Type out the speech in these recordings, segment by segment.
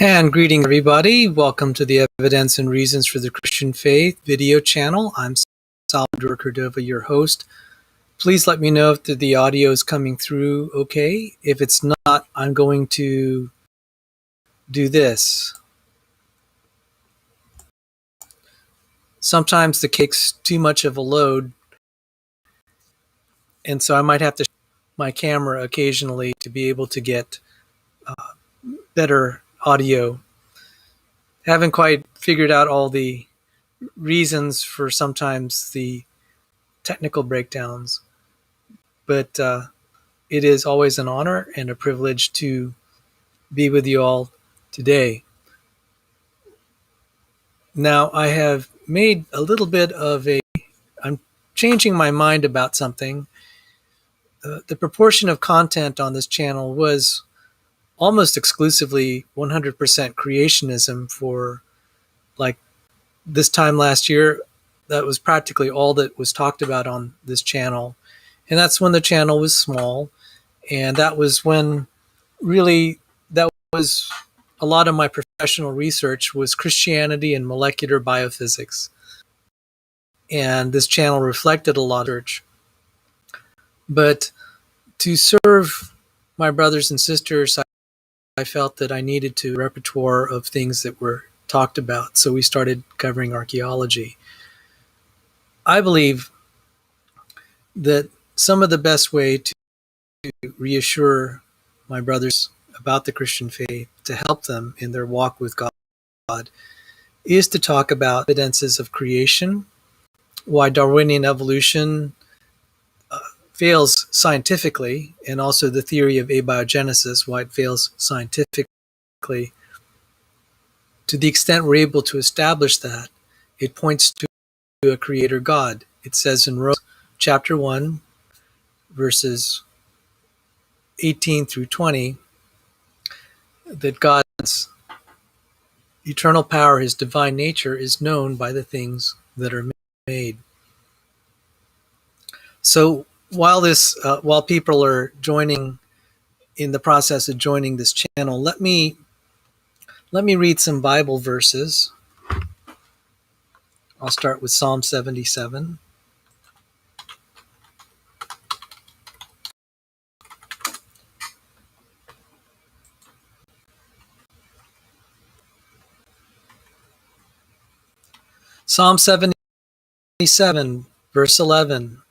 And greeting everybody. Welcome to the Evidence and Reasons for the Christian Faith video channel. I'm Salvador Cordova, your host. Please let me know if the audio is coming through okay. If it's not, I'm going to do this. Sometimes the cake's too much of a load, and so I might have to my camera occasionally to be able to get better audio. Haven't quite figured out all the reasons for sometimes the technical breakdowns, but it is always an honor and a privilege to be with you all today. Now, I have made a little bit of I'm changing my mind about something. The proportion of content on this channel was almost exclusively 100% creationism for like this time last year. That was practically all that was talked about on this channel. And that's when the channel was small. And that was when really that was a lot of my professional research was Christianity and molecular biophysics. And this channel reflected a lot of research. But to serve my brothers and sisters, I felt that I needed to repertoire of things that were talked about. So we started covering archaeology. I believe that some of the best way to reassure my brothers about the Christian faith, to help them in their walk with God, is to talk about evidences of creation, why Darwinian evolution fails scientifically, and also the theory of abiogenesis, why it fails scientifically. To the extent we're able to establish that, it points to a creator God. It says in Romans chapter 1, verses 18 through 20, that God's eternal power, his divine nature, is known by the things that are made. So while people are joining in the process of joining this channel, let me read some Bible verses. I'll start with Psalm 77. Psalm 77, verse 11.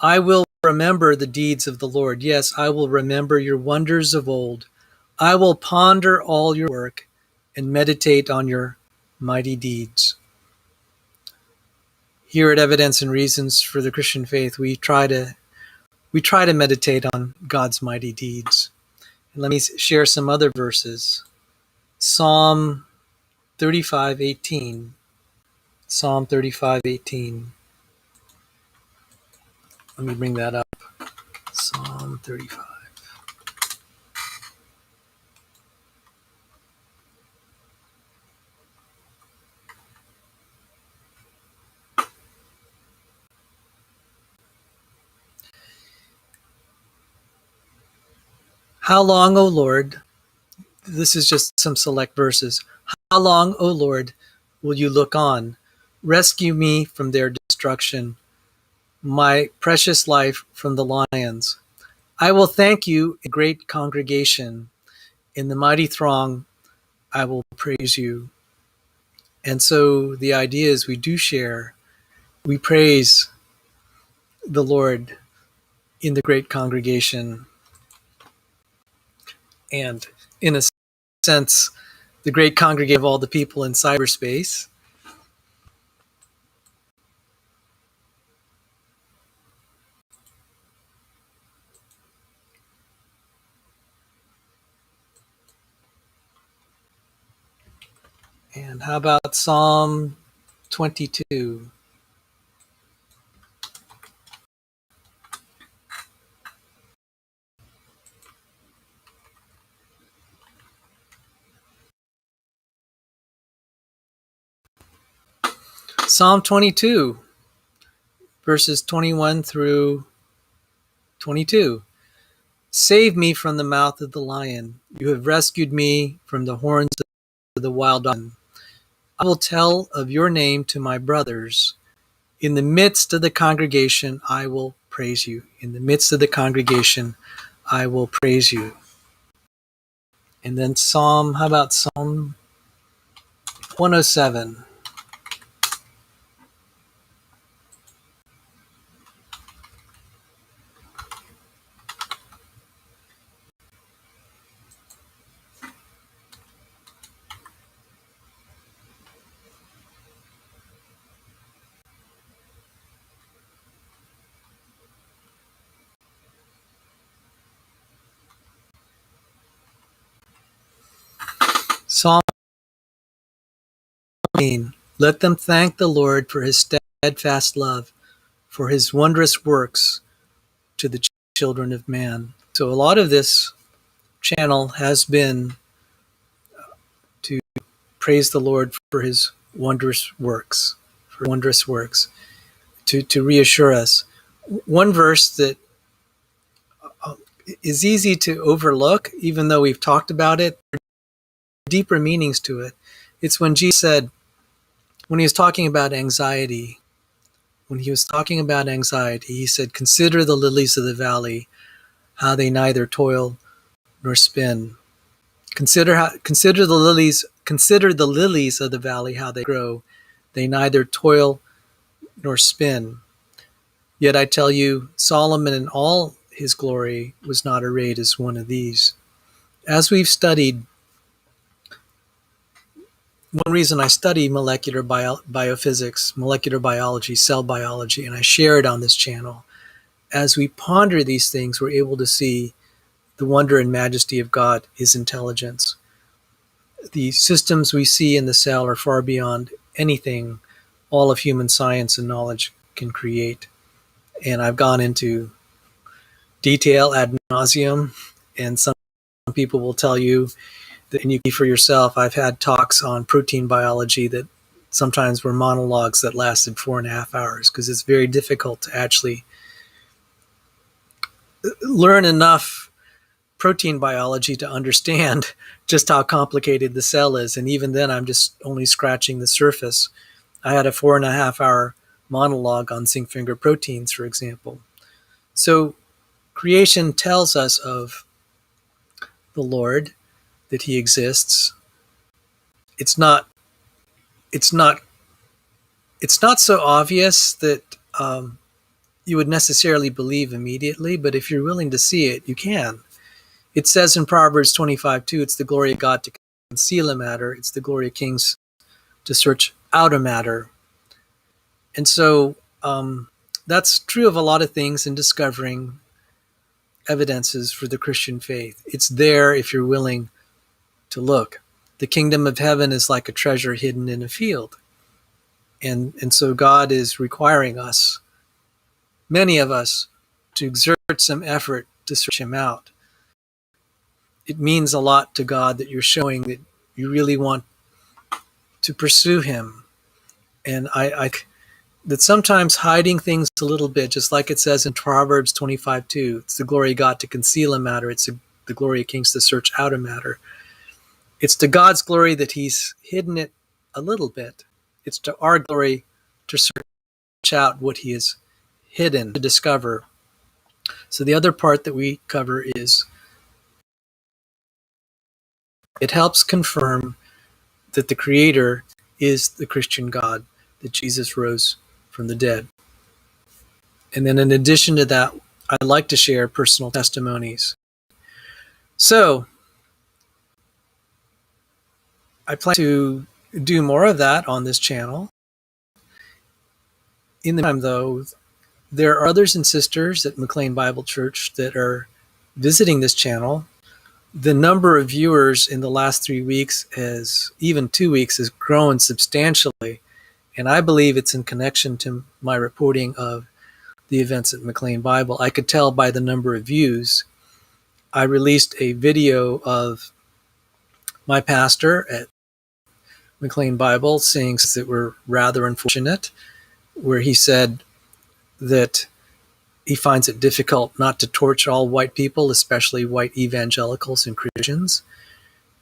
I will remember the deeds of the Lord. Yes, I will remember your wonders of old. I will ponder all your work and meditate on your mighty deeds. Here at Evidence and Reasons for the Christian Faith, we try to meditate on God's mighty deeds. And let me share some other verses. Psalm 35:18. Psalm 35:18. Let me bring that up. Psalm 35. How long, O Lord, this is just some select verses. How long, O Lord, will you look on? Rescue me from their destruction, my precious life from the lions. I will thank you, a great congregation. In the mighty throng, I will praise you. And so the idea is we do share, we praise the Lord in the great congregation. And in a sense, the great congregation of all the people in cyberspace. And how about Psalm 22? Psalm 22, verses 21 through 22. Save me from the mouth of the lion. You have rescued me from the horns of the wild lion. I will tell of your name to my brothers. In the midst of the congregation, I will praise you. In the midst of the congregation, I will praise you. And then how about Psalm 107? Psalm 1. Let them thank the Lord for his steadfast love, for his wondrous works to the children of man. So a lot of this channel has been to praise the Lord for his wondrous works, to reassure us. One verse that is easy to overlook, even though we've talked about it, deeper meanings to it. It's when Jesus said, when he was talking about anxiety, he said, consider the lilies of the valley, how they neither toil nor spin. Consider the lilies of the valley, how they grow. They neither toil nor spin. Yet I tell you, Solomon in all his glory was not arrayed as one of these. As we've studied, one reason I study molecular biophysics, molecular biology, cell biology, and I share it on this channel. As we ponder these things, we're able to see the wonder and majesty of God, his intelligence. The systems we see in the cell are far beyond anything all of human science and knowledge can create. And I've gone into detail ad nauseum, and some people will tell you that, and you see for yourself, I've had talks on protein biology that sometimes were monologues that lasted 4.5 hours, because it's very difficult to actually learn enough protein biology to understand just how complicated the cell is. And even then, I'm just only scratching the surface. I had a 4.5 hour monologue on zinc finger proteins, for example. So creation tells us of the Lord, that he exists. It's not so obvious that you would necessarily believe immediately, but if you're willing to see it, you can. It says in Proverbs 25:2, it's the glory of God to conceal a matter. It's the glory of kings to search out a matter. And so that's true of a lot of things in discovering evidences for the Christian faith. It's there if you're willing to look. The kingdom of heaven is like a treasure hidden in a field. And so God is requiring us, many of us, to exert some effort to search him out. It means a lot to God that you're showing that you really want to pursue him. And I that sometimes hiding things a little bit, just like it says in Proverbs 25:2, it's the glory of God to conceal a matter. It's the glory of kings to search out a matter. It's to God's glory that he's hidden it a little bit. It's to our glory to search out what he has hidden, to discover. So the other part that we cover is it helps confirm that the Creator is the Christian God, that Jesus rose from the dead. And then in addition to that, I'd like to share personal testimonies. So I plan to do more of that on this channel. In the meantime, though, there are others and sisters at McLean Bible Church that are visiting this channel. The number of viewers in the last 3 weeks, even 2 weeks, has grown substantially. And I believe it's in connection to my reporting of the events at McLean Bible. I could tell by the number of views. I released a video of my pastor at McLean Bible saying that were rather unfortunate, where he said that he finds it difficult not to torch all white people, especially white evangelicals and Christians.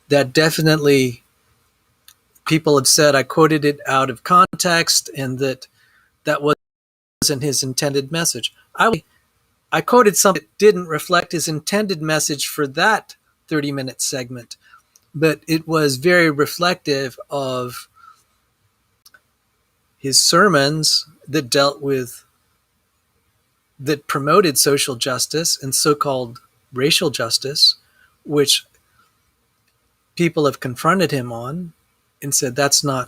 That definitely, people have said I quoted it out of context and that wasn't his intended message. I quoted something that didn't reflect his intended message for that 30-minute segment, but it was very reflective of his sermons that promoted social justice and so-called racial justice, which people have confronted him on and said that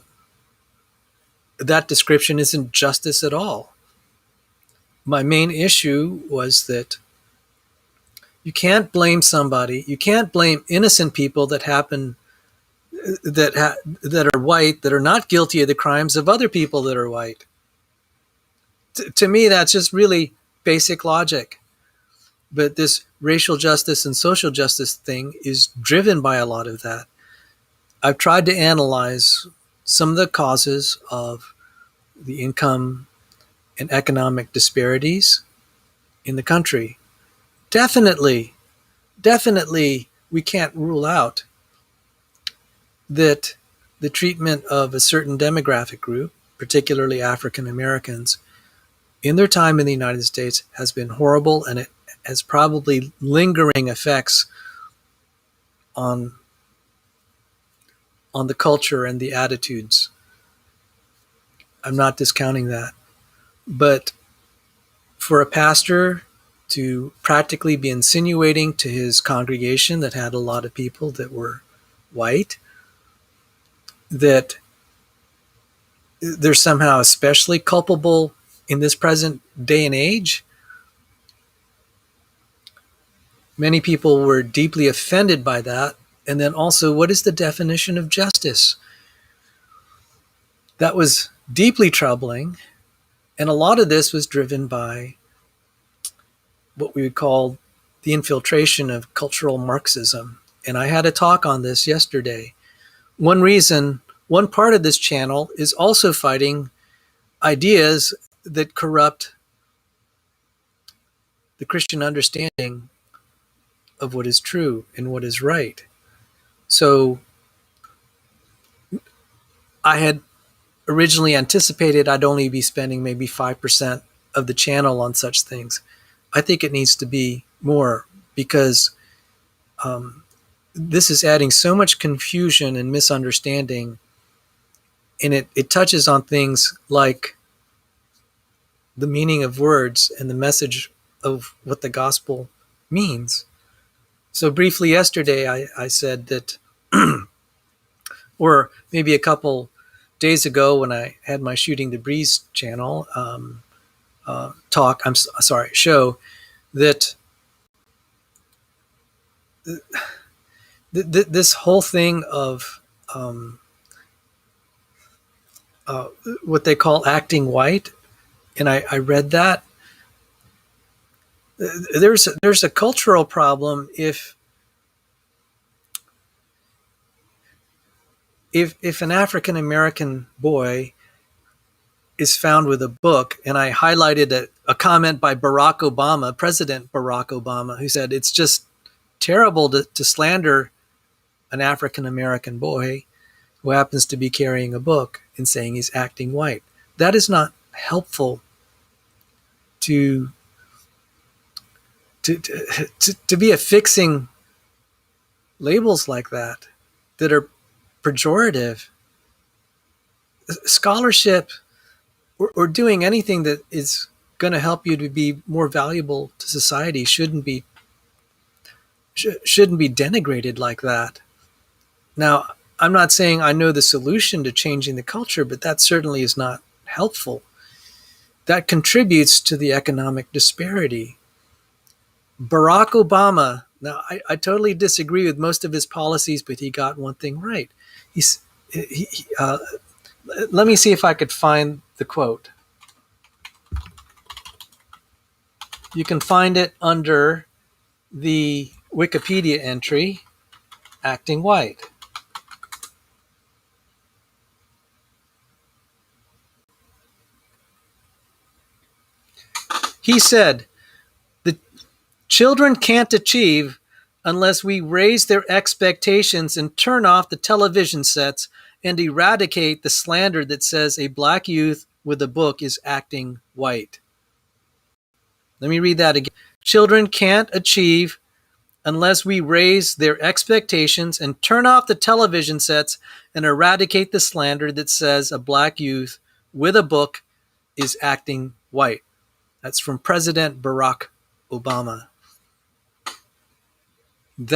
description isn't justice at all. My main issue was that you can't blame somebody, you can't blame innocent people that are white, that are not guilty of the crimes of other people that are white. To me, that's just really basic logic. But this racial justice and social justice thing is driven by a lot of that. I've tried to analyze some of the causes of the income and economic disparities in the country. Definitely, we can't rule out that the treatment of a certain demographic group, particularly African Americans, in their time in the United States has been horrible, and it has probably lingering effects on the culture and the attitudes. I'm not discounting that. But for a pastor to practically be insinuating to his congregation that had a lot of people that were white, that they're somehow especially culpable in this present day and age, many people were deeply offended by that. And then also, what is the definition of justice? That was deeply troubling. And a lot of this was driven by what we would call the infiltration of cultural Marxism. And I had a talk on this yesterday. One part of this channel is also fighting ideas that corrupt the Christian understanding of what is true and what is right. So I had originally anticipated I'd only be spending maybe 5% of the channel on such things. I think it needs to be more, because this is adding so much confusion and misunderstanding, and it touches on things like the meaning of words and the message of what the gospel means. So briefly yesterday, I said that, or maybe a couple days ago when I had my Shooting the Breeze channel show, that this whole thing of what they call acting white, and I read that there's a cultural problem if an African American boy is found with a book, and I highlighted a comment by President Barack Obama, who said it's just terrible to slander an African American boy who happens to be carrying a book and saying he's acting white. That is not helpful to be affixing labels like that are pejorative. Scholarship or doing anything that is going to help you to be more valuable to society shouldn't be denigrated like that. Now, I'm not saying I know the solution to changing the culture, but that certainly is not helpful. That contributes to the economic disparity. Barack Obama, now I totally disagree with most of his policies, but he got one thing right. Let me see if I could find the quote. You can find it under the Wikipedia entry, acting white. He said, Children can't achieve unless we raise their expectations and turn off the television sets and eradicate the slander that says a black youth with a book is acting white. Let me read that again. Children can't achieve unless we raise their expectations and turn off the television sets and eradicate the slander that says a black youth with a book is acting white. That's from President Barack Obama.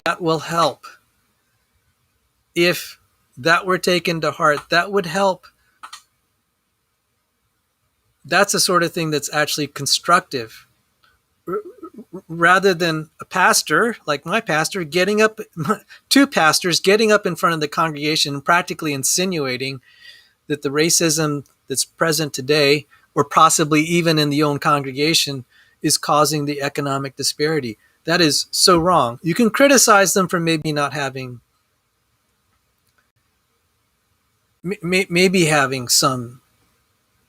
That will help. If that were taken to heart, that would help. That's the sort of thing that's actually constructive. Rather than a pastor, like my pastor, getting up, two pastors getting up in front of the congregation and practically insinuating that the racism that's present today, or possibly even in the own congregation, is causing the economic disparity. That is so wrong. You can criticize them for maybe not having, maybe having some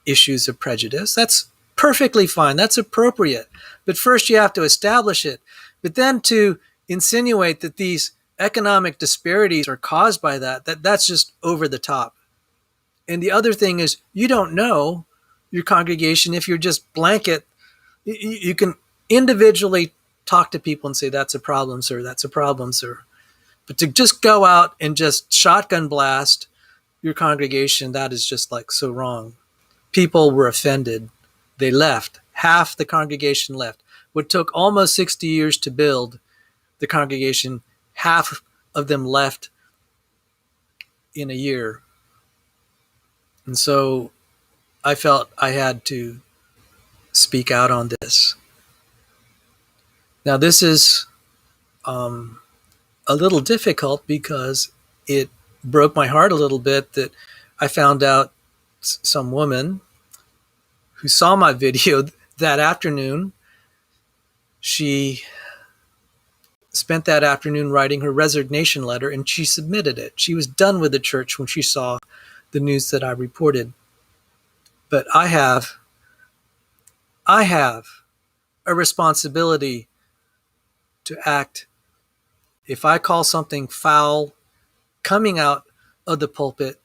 issues of prejudice. That's perfectly fine. That's appropriate. But first you have to establish it. But then to insinuate that these economic disparities are caused by that's just over the top. And the other thing is, you don't know your congregation if you're just blanket. You can individually talk to people and say, that's a problem, sir. That's a problem, sir. But to just go out and just shotgun blast your congregation, that is just like so wrong. People were offended. They left. Half the congregation left. What took almost 60 years to build the congregation, half of them left in a year. And so I felt I had to speak out on this. Now, this is a little difficult because it broke my heart a little bit that I found out some woman who saw my video that afternoon, she spent that afternoon writing her resignation letter, and she submitted it. She was done with the church when she saw the news that I reported. But I have a responsibility to act. If I call something foul coming out of the pulpit,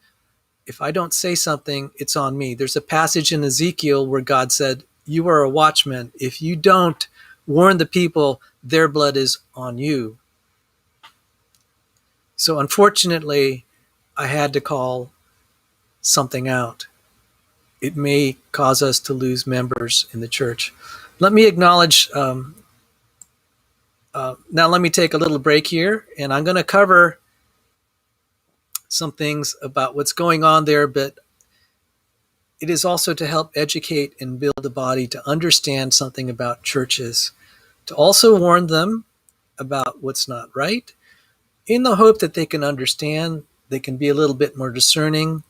if I don't say something, it's on me. There's a passage in Ezekiel where God said, you are a watchman. If you don't warn the people, their blood is on you. So unfortunately, I had to call something out. It may cause us to lose members in the church. Let me acknowledge, now let me take a little break here, and I'm going to cover some things about what's going on there, but it is also to help educate and build the body to understand something about churches, to also warn them about what's not right, in the hope that they can understand, they can be a little bit more discerning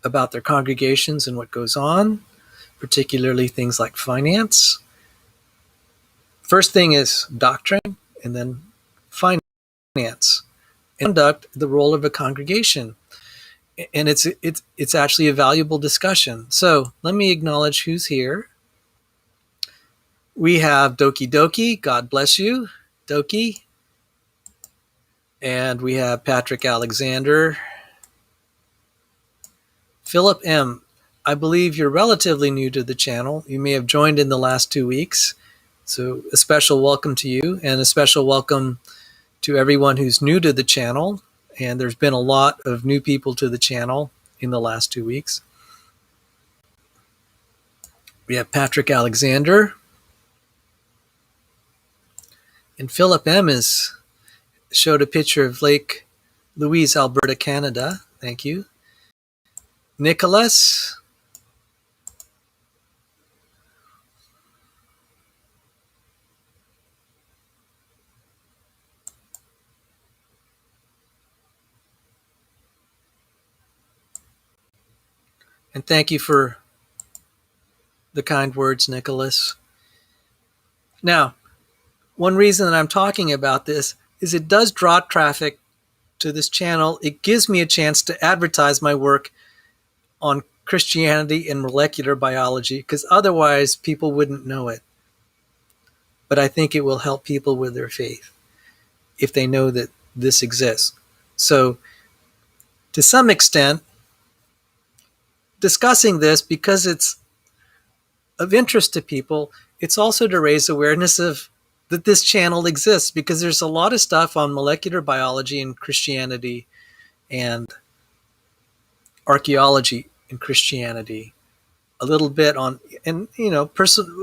about their congregations and what goes on, particularly things like finance. First thing is doctrine, and then finance. Conduct, the role of a congregation. And it's actually a valuable discussion. So let me acknowledge who's here. We have Doki Doki, God bless you, Doki. And we have Patrick Alexander. Philip M., I believe you're relatively new to the channel. You may have joined in the last 2 weeks. So a special welcome to you, and a special welcome to everyone who's new to the channel. And there's been a lot of new people to the channel in the last 2 weeks. We have Patrick Alexander. And Philip M. showed a picture of Lake Louise, Alberta, Canada. Thank you. Nicholas. And thank you for the kind words, Nicholas. Now, one reason that I'm talking about this is it does draw traffic to this channel. It gives me a chance to advertise my work on Christianity and molecular biology, because otherwise people wouldn't know it. but I think it will help people with their faith if they know that this exists. So, to some extent, discussing this, because it's of interest to people, it's also to raise awareness of that this channel exists, because there's a lot of stuff on molecular biology and Christianity and archaeology in Christianity, a little bit on, and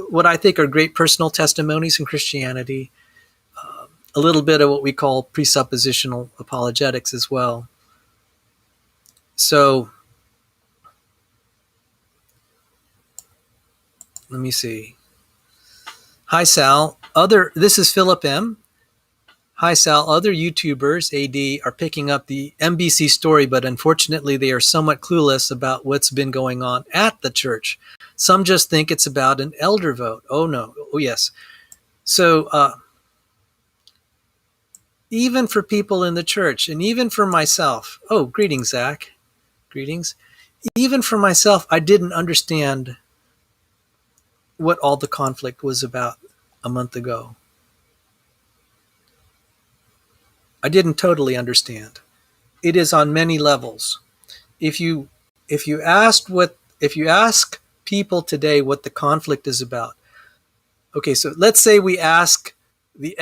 what I think are great personal testimonies in Christianity, a little bit of what we call presuppositional apologetics as well. So let me see. Hi Sal. This is Philip M. Hi Sal. Other YouTubers, AD, are picking up the MBC story, but unfortunately they are somewhat clueless about what's been going on at the church. Some just think it's about an elder vote. Oh no. Oh yes. So even for people in the church, and even for myself. Oh, greetings, Zach. Greetings. Even for myself, I didn't understand what all the conflict was about a month ago. I didn't totally understand. It is on many levels. If you ask people today what the conflict is about, okay, so let's say we ask the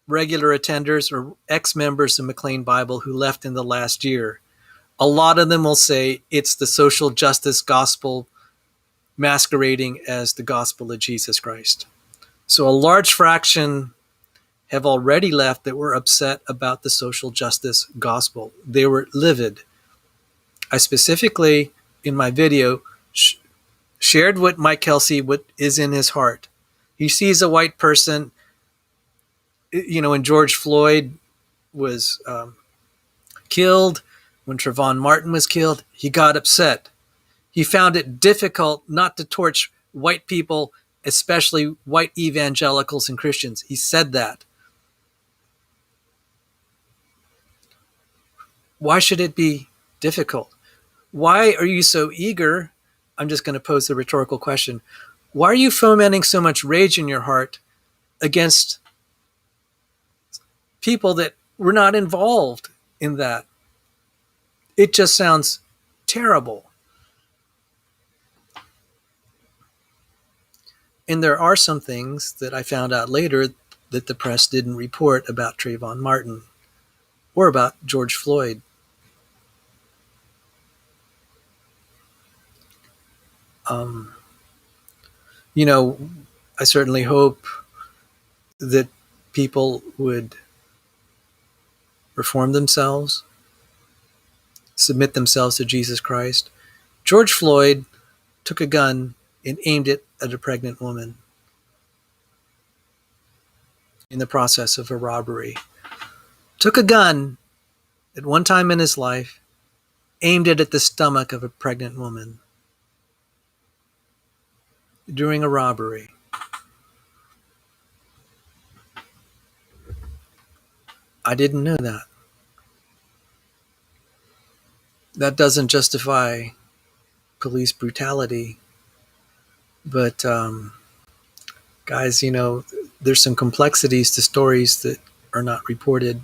regular attenders or ex-members of McLean Bible who left in the last year, a lot of them will say it's the social justice gospel masquerading as the gospel of Jesus Christ. So a large fraction have already left that were upset about the social justice gospel. They were livid. I specifically, in my video, shared what Mike Kelsey, what is in his heart. He sees a white person, when George Floyd was killed, when Trayvon Martin was killed, he got upset. He found it difficult not to torch white people, especially white evangelicals and Christians. He said that. Why should it be difficult? Why are you so eager? I'm just going to pose the rhetorical question. Why are you fomenting so much rage in your heart against people that were not involved in that? It just sounds terrible. And there are some things that I found out later that the press didn't report about Trayvon Martin or about George Floyd. I certainly hope that people would reform themselves, submit themselves to Jesus Christ. George Floyd took a gun and aimed it at a pregnant woman in the process of a robbery. Took a gun at one time in his life, aimed it at the stomach of a pregnant woman during a robbery. I didn't know that. That doesn't justify police brutality, but guys, there's some complexities to stories that are not reported.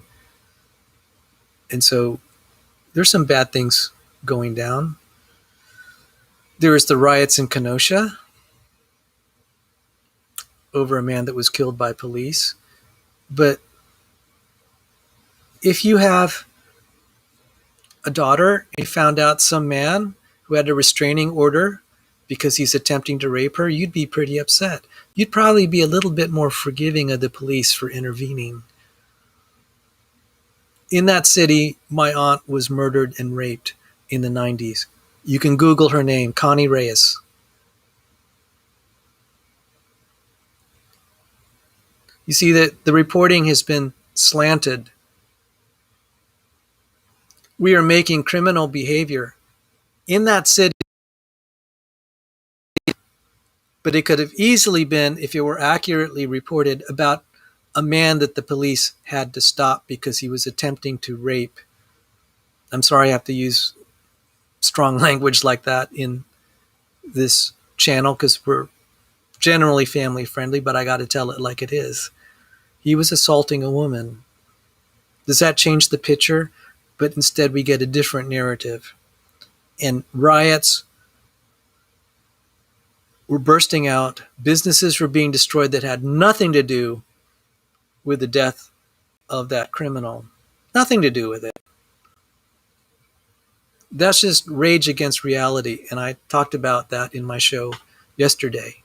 And so there's some bad things going down. There was the riots in Kenosha over a man that was killed by police. But if you have a daughter and you found out some man who had a restraining order because he's attempting to rape her, you'd be pretty upset. You'd probably be a little bit more forgiving of the police for intervening. In that city, my aunt was murdered and raped in the 90s. You can Google her name, Connie Reyes. You see that the reporting has been slanted. We are making criminal behavior in that city, but it could have easily been, if it were accurately reported, about a man that the police had to stop because he was attempting to rape. I'm sorry I have to use strong language like that in this channel because we're generally family friendly, but I got to tell it like it is. He was assaulting a woman. Does that change the picture? But instead we get a different narrative. And riots were bursting out. Businesses were being destroyed that had nothing to do with the death of that criminal. Nothing to do with it. That's just rage against reality. And I talked about that in my show yesterday.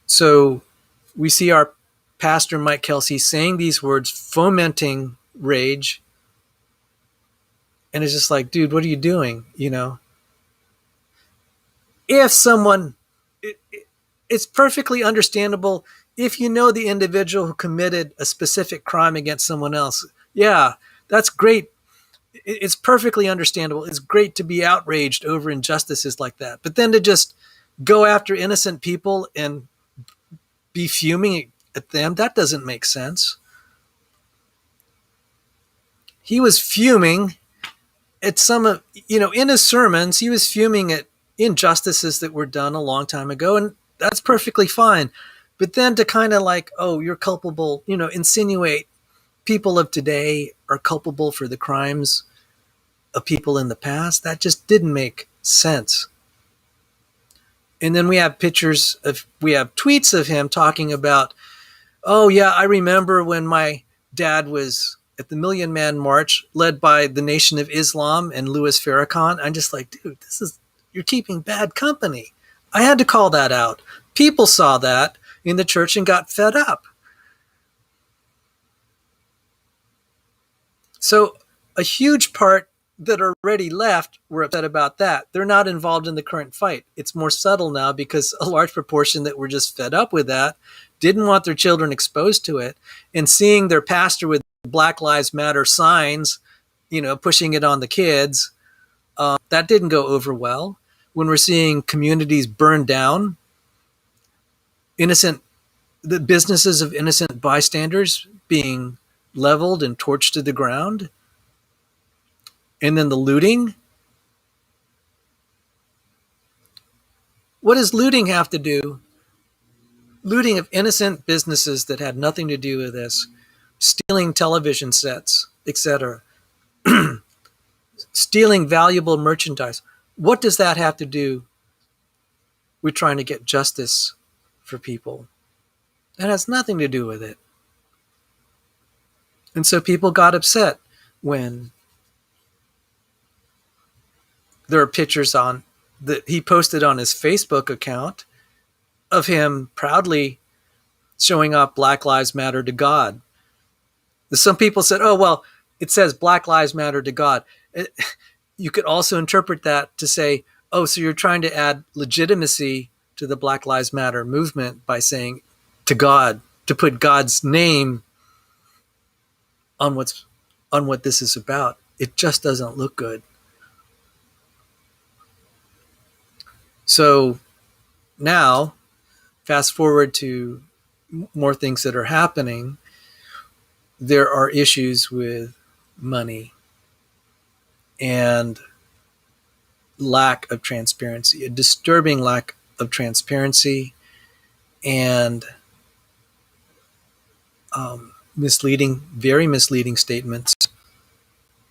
So we see our pastor, Mike Kelsey, saying these words, fomenting rage. And it's just like, dude, what are you doing? You know, if someone, it's perfectly understandable if you know the individual who committed a specific crime against someone else. Yeah, that's great. It's perfectly understandable. It's great to be outraged over injustices like that. But then to just go after innocent people and be fuming at them, that doesn't make sense. He was fuming at some of, in his sermons, he was fuming at injustices that were done a long time ago, and that's perfectly fine. But then to kind of like, oh, you're culpable, insinuate people of today are culpable for the crimes of people in the past, that just didn't make sense. And then we have tweets of him talking about, oh yeah, I remember when my dad was at the Million Man March led by the Nation of Islam and Louis Farrakhan. I'm just like, dude, you're keeping bad company. I had to call that out. People saw that in the church and got fed up. So a huge part that are already left were upset about that. They're not involved in the current fight. It's more subtle now because a large proportion that were just fed up with that didn't want their children exposed to it, and seeing their pastor with Black Lives Matter signs, pushing it on the kids, that didn't go over well. When we're seeing communities burned down, the businesses of innocent bystanders being leveled and torched to the ground, and then the looting. What does looting have to do? Looting of innocent businesses that had nothing to do with this, stealing television sets, etc., stealing valuable merchandise. What does that have to do with trying to get justice for people? That has nothing to do with it. And so people got upset when there are pictures that he posted on his Facebook account of him proudly showing off Black Lives Matter to God. Some people said, oh, well, it says Black Lives Matter to God. You could also interpret that to say, oh, so you're trying to add legitimacy to the Black Lives Matter movement by saying to God, to put God's name on what this is about. It just doesn't look good. So now, fast forward to more things that are happening. There are issues with money and lack of transparency, a disturbing lack of transparency, and very misleading statements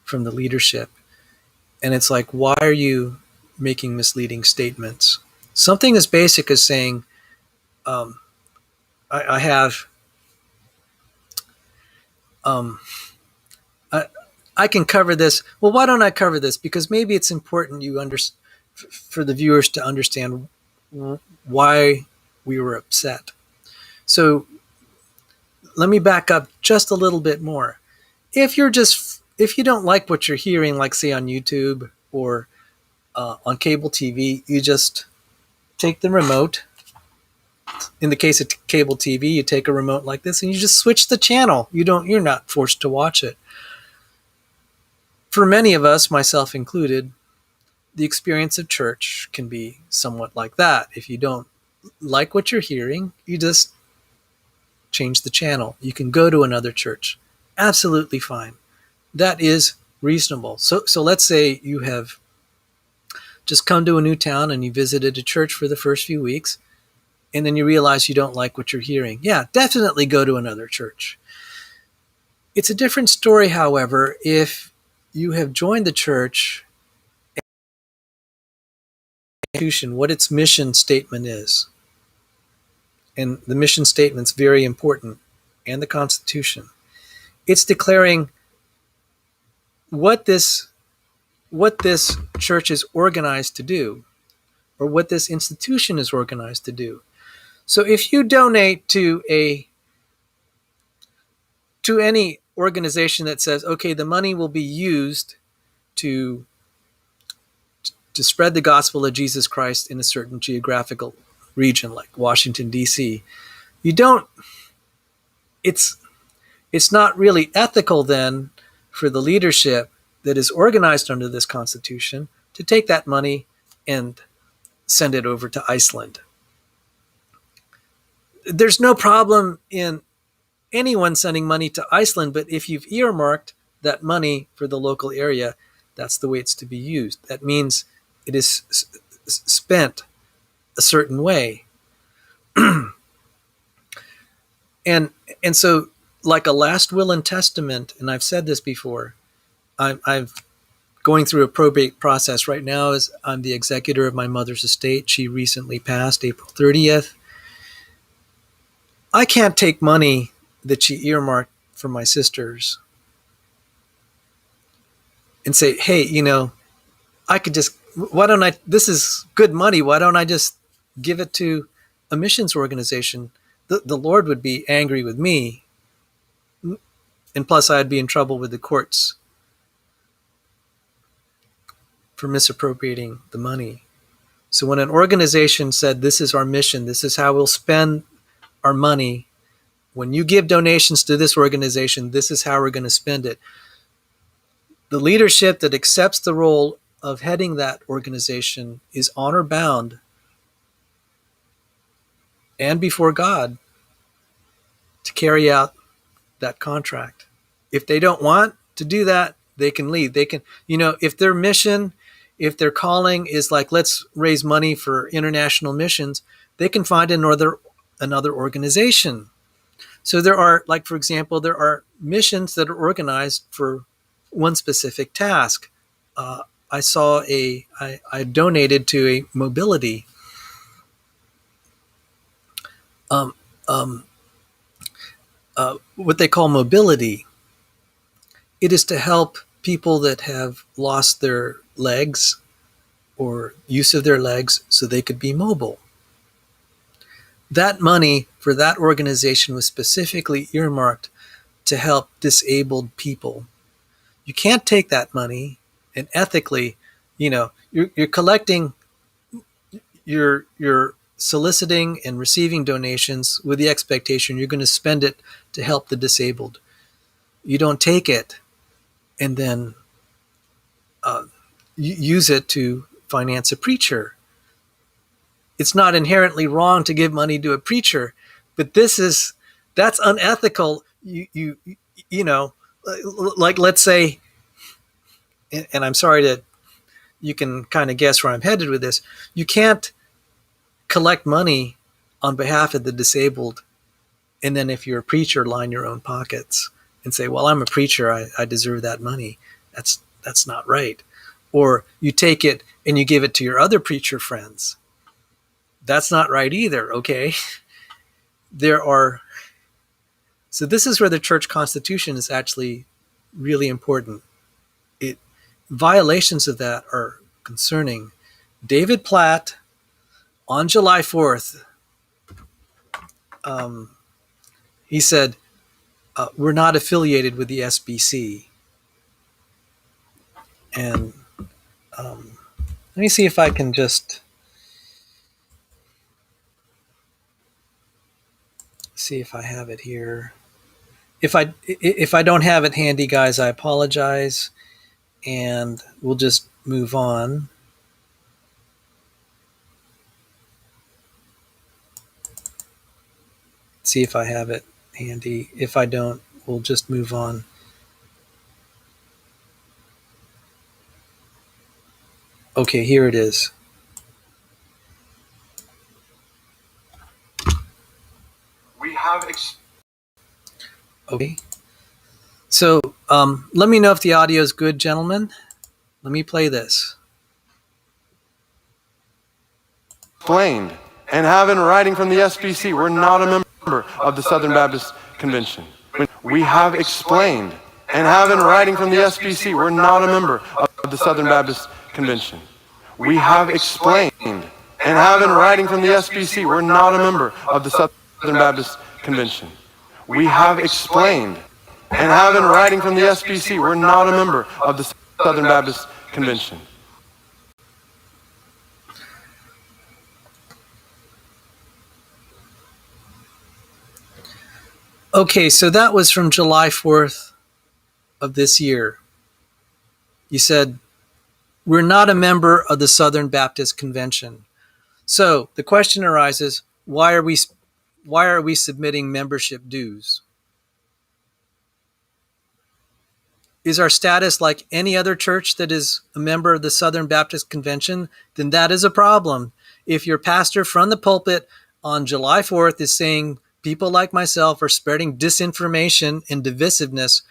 from the leadership. And it's like, why are you making misleading statements? Something as basic as saying, I can cover this. Well, why don't I cover this? Because maybe it's important for the viewers to understand why we were upset. So let me back up just a little bit more. If you don't like what you're hearing, like say on YouTube or on cable TV, you just take the remote. In the case of cable TV, you take a remote like this and you just switch the channel. You're not forced to watch it. For many of us, myself included, the experience of church can be somewhat like that. If you don't like what you're hearing, you just change the channel. You can go to another church. Absolutely fine. That is reasonable. So let's say you have just come to a new town and you visited a church for the first few weeks, and then you realize you don't like what you're hearing. Yeah, definitely go to another church. It's a different story, however, if you have joined the church, what its mission statement is. And the mission statement's very important, and the Constitution. It's declaring what this church is organized to do, or what this institution is organized to do. So if you donate to any organization that says, okay, the money will be used to spread the gospel of Jesus Christ in a certain geographical region, like Washington, D.C., you don't, it's not really ethical then for the leadership that is organized under this Constitution to take that money and send it over to Iceland. There's no problem in anyone sending money to Iceland, but if you've earmarked that money for the local area, that's the way it's to be used. That means it is spent a certain way. and so, like a last will and testament, and I've said this before, I'm going through a probate process right now as I'm the executor of my mother's estate. She recently passed April 30th. I can't take money that she earmarked for my sisters and say, hey, I could just, this is good money. Why don't I just give it to a missions organization? The Lord would be angry with me. And plus I'd be in trouble with the courts for misappropriating the money. So when an organization said, this is our mission, this is how we'll spend our money, when you give donations to this organization, this is how we're going to spend it. The leadership that accepts the role of heading that organization is honor bound and before God to carry out that contract. If they don't want to do that, they can leave. They can, if their mission, if their calling is like, let's raise money for international missions, they can find another organization. So there are, like, for example, there are missions that are organized for one specific task. I donated to a mobility what they call mobility. It is to help people that have lost their legs or use of their legs so they could be mobile. That money for that organization was specifically earmarked to help disabled people. You can't take that money and ethically, you're collecting, you're soliciting and receiving donations with the expectation you're going to spend it to help the disabled. You don't take it and then use it to finance a preacher. It's not inherently wrong to give money to a preacher, but that's unethical. Like, let's say, and I'm sorry that you can kind of guess where I'm headed with this. You can't collect money on behalf of the disabled, and then if you're a preacher, line your own pockets and say, well, I'm a preacher, I deserve that money. That's not right. Or you take it and you give it to your other preacher friends. That's not right either, okay? So this is where the church constitution is actually really important. Violations of that are concerning. David Platt, on July 4th, he said, we're not affiliated with the SBC. And let me see if I can just see if I have it here. If I don't have it handy, guys, I apologize, and we'll just move on. See if I have it handy. If I don't, we'll just move on. Okay, here it is. We have Okay. So let me know if the audio is good, gentlemen. Let me play this. explained and have in writing from the SBC, we're not a member of the Southern Baptist Convention. We have explained and have in writing from the SBC, we're not a member of the Southern Baptist Convention. We have explained and have in writing from the SBC, we're not a member of the Southern Baptist Convention. We have explained and have in writing from the SBC, we're not a member of the Southern Baptist Convention. Okay, so that was from July 4th of this year. You said, we're not a member of the Southern Baptist Convention. So the question arises, why are we submitting membership dues? Is our status like any other church that is a member of the Southern Baptist Convention? Then that is a problem. If your pastor from the pulpit on July 4th is saying people like myself are spreading disinformation and divisiveness,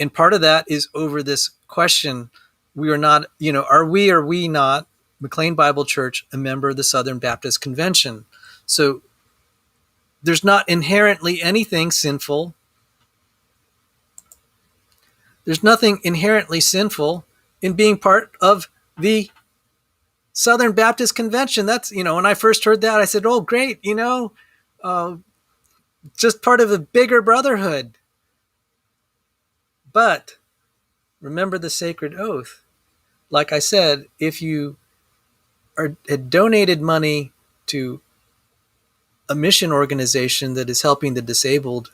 and part of that is over this question, we are not, are we not, McLean Bible Church, a member of the Southern Baptist Convention? So there's not inherently anything sinful. There's nothing inherently sinful in being part of the Southern Baptist Convention. That's, when I first heard that, I said, oh, great, just part of a bigger brotherhood. But remember the sacred oath. Like I said, if you had donated money to a mission organization that is helping the disabled,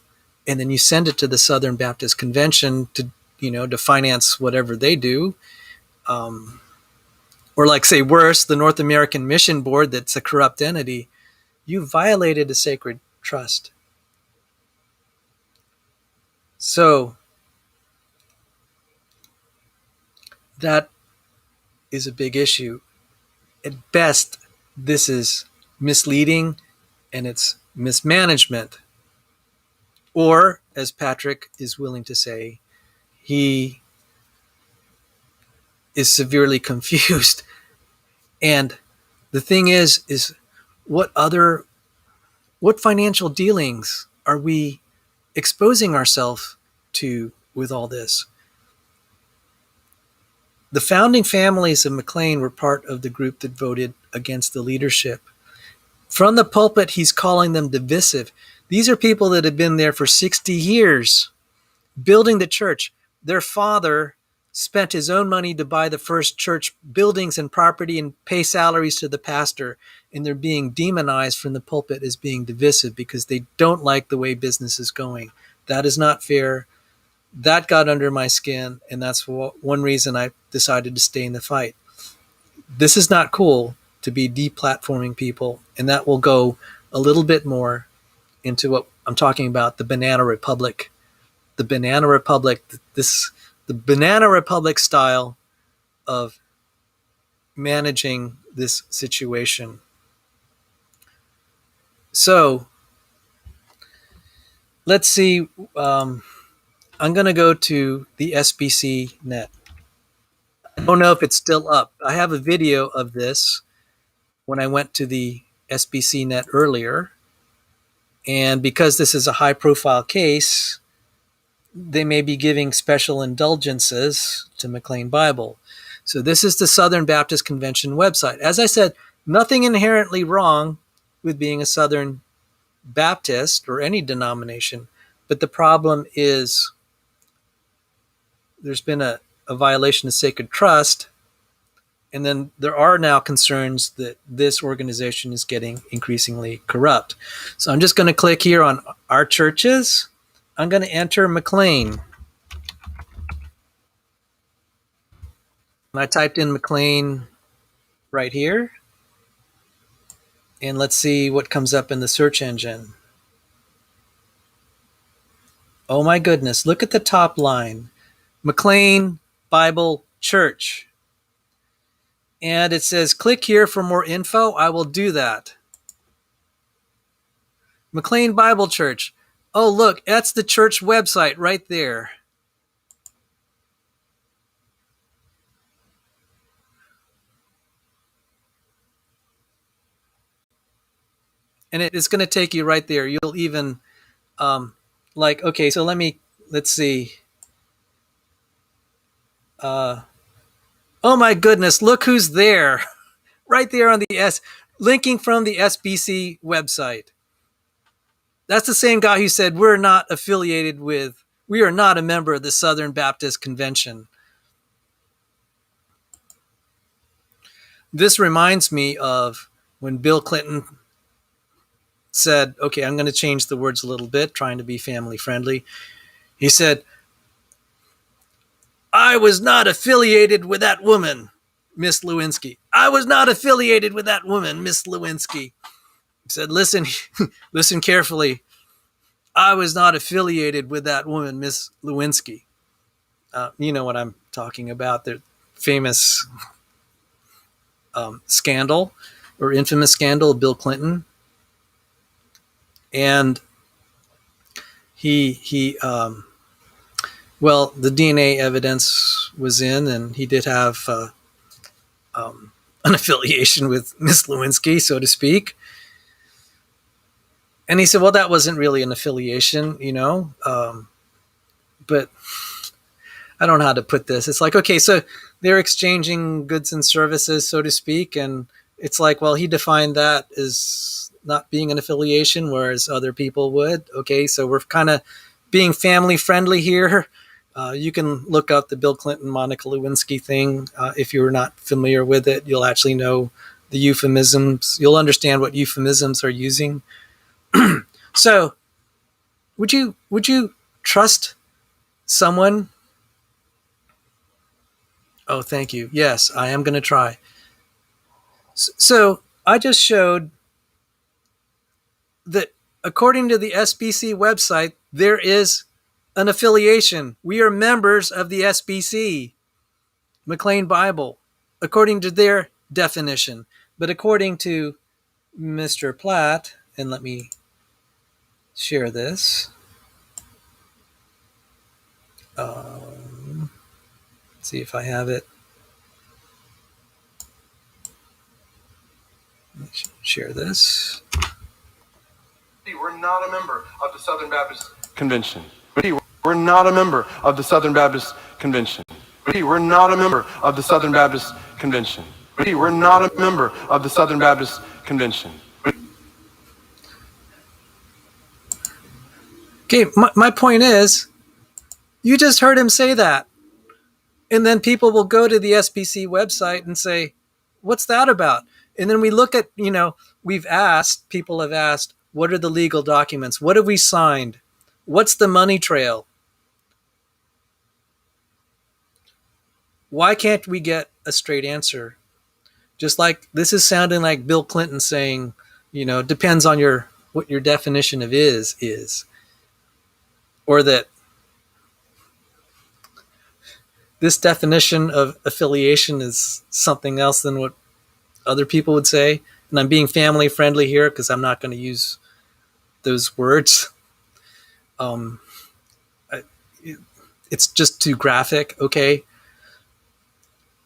and then you send it to the Southern Baptist Convention to finance whatever they do, or like, say, worse, the North American Mission Board, that's a corrupt entity, you violated a sacred trust. So that is a big issue. At best, this is misleading and it's mismanagement. Or, as Patrick is willing to say, he is severely confused. And the thing is what financial dealings are we exposing ourselves to with all this? The founding families of McLean were part of the group that voted against the leadership. From the pulpit, he's calling them divisive. These are people that have been there for 60 years, building the church. Their father spent his own money to buy the first church buildings and property and pay salaries to the pastor, and they're being demonized from the pulpit as being divisive because they don't like the way business is going. That is not fair. That got under my skin, and that's one reason I decided to stay in the fight. This is not cool to be deplatforming people, and that will go a little bit more into what I'm talking about, the Bananna Republic. The Bananna Republic, the Bananna Republic style of managing this situation. So let's see. I'm going to go to the SBC net. I don't know if it's still up. I have a video of this when I went to the SBC net earlier. And because this is a high profile case, they may be giving special indulgences to McLean Bible. So this is the Southern Baptist Convention website. As I said, nothing inherently wrong with being a Southern Baptist or any denomination, but the problem is there's been a violation of sacred trust, and then there are now concerns that this organization is getting increasingly corrupt. So I'm just going to click here on our churches. I'm going to enter McLean. And I typed in McLean right here. And let's see what comes up in the search engine. Oh my goodness, look at the top line. McLean Bible Church. And it says, click here for more info. I will do that. McLean Bible Church. Oh, look, that's the church website right there. And it's going to take you right there. You'll even, okay, so let's see. Oh my goodness, look who's there. Right there on the linking from the SBC website. That's the same guy who said, we are not a member of the Southern Baptist Convention. This reminds me of when Bill Clinton said, okay, I'm going to change the words a little bit, trying to be family friendly. He said, I was not affiliated with that woman, Miss Lewinsky. I was not affiliated with that woman, Miss Lewinsky. He said, listen, listen carefully. I was not affiliated with that woman, Miss Lewinsky. You know what I'm talking about, the famous scandal or infamous scandal of Bill Clinton. And well, the DNA evidence was in, and he did have an affiliation with Miss Lewinsky, so to speak. And he said, well, that wasn't really an affiliation, but I don't know how to put this. It's like, okay, so they're exchanging goods and services, so to speak. And it's like, well, he defined that as not being an affiliation, whereas other people would. Okay, so we're kind of being family friendly here. You can look up the Bill Clinton, Monica Lewinsky thing. If you're not familiar with it, you'll actually know the euphemisms. You'll understand what euphemisms are using. So, would you trust someone? Oh, thank you. Yes, I am going to try. So, I just showed that according to the SBC website, there is an affiliation. We are members of the SBC, McLean Bible, according to their definition. But according to Mr. Platt, and let me share this. See if I have it. Share this. We're not a member of the Southern Baptist Convention. We're not a member of the Southern Baptist Convention. We're not a member of the Southern Baptist Convention. We're not a member of the Southern Baptist Convention. Okay, my point is, you just heard him say that. And then people will go to the SBC website and say, what's that about? And then we look at, people have asked, what are the legal documents? What have we signed? What's the money trail? Why can't we get a straight answer? Just like this is sounding like Bill Clinton saying, depends on what your definition of is. Or that this definition of affiliation is something else than what other people would say. And I'm being family friendly here because I'm not going to use those words. It's just too graphic. Okay.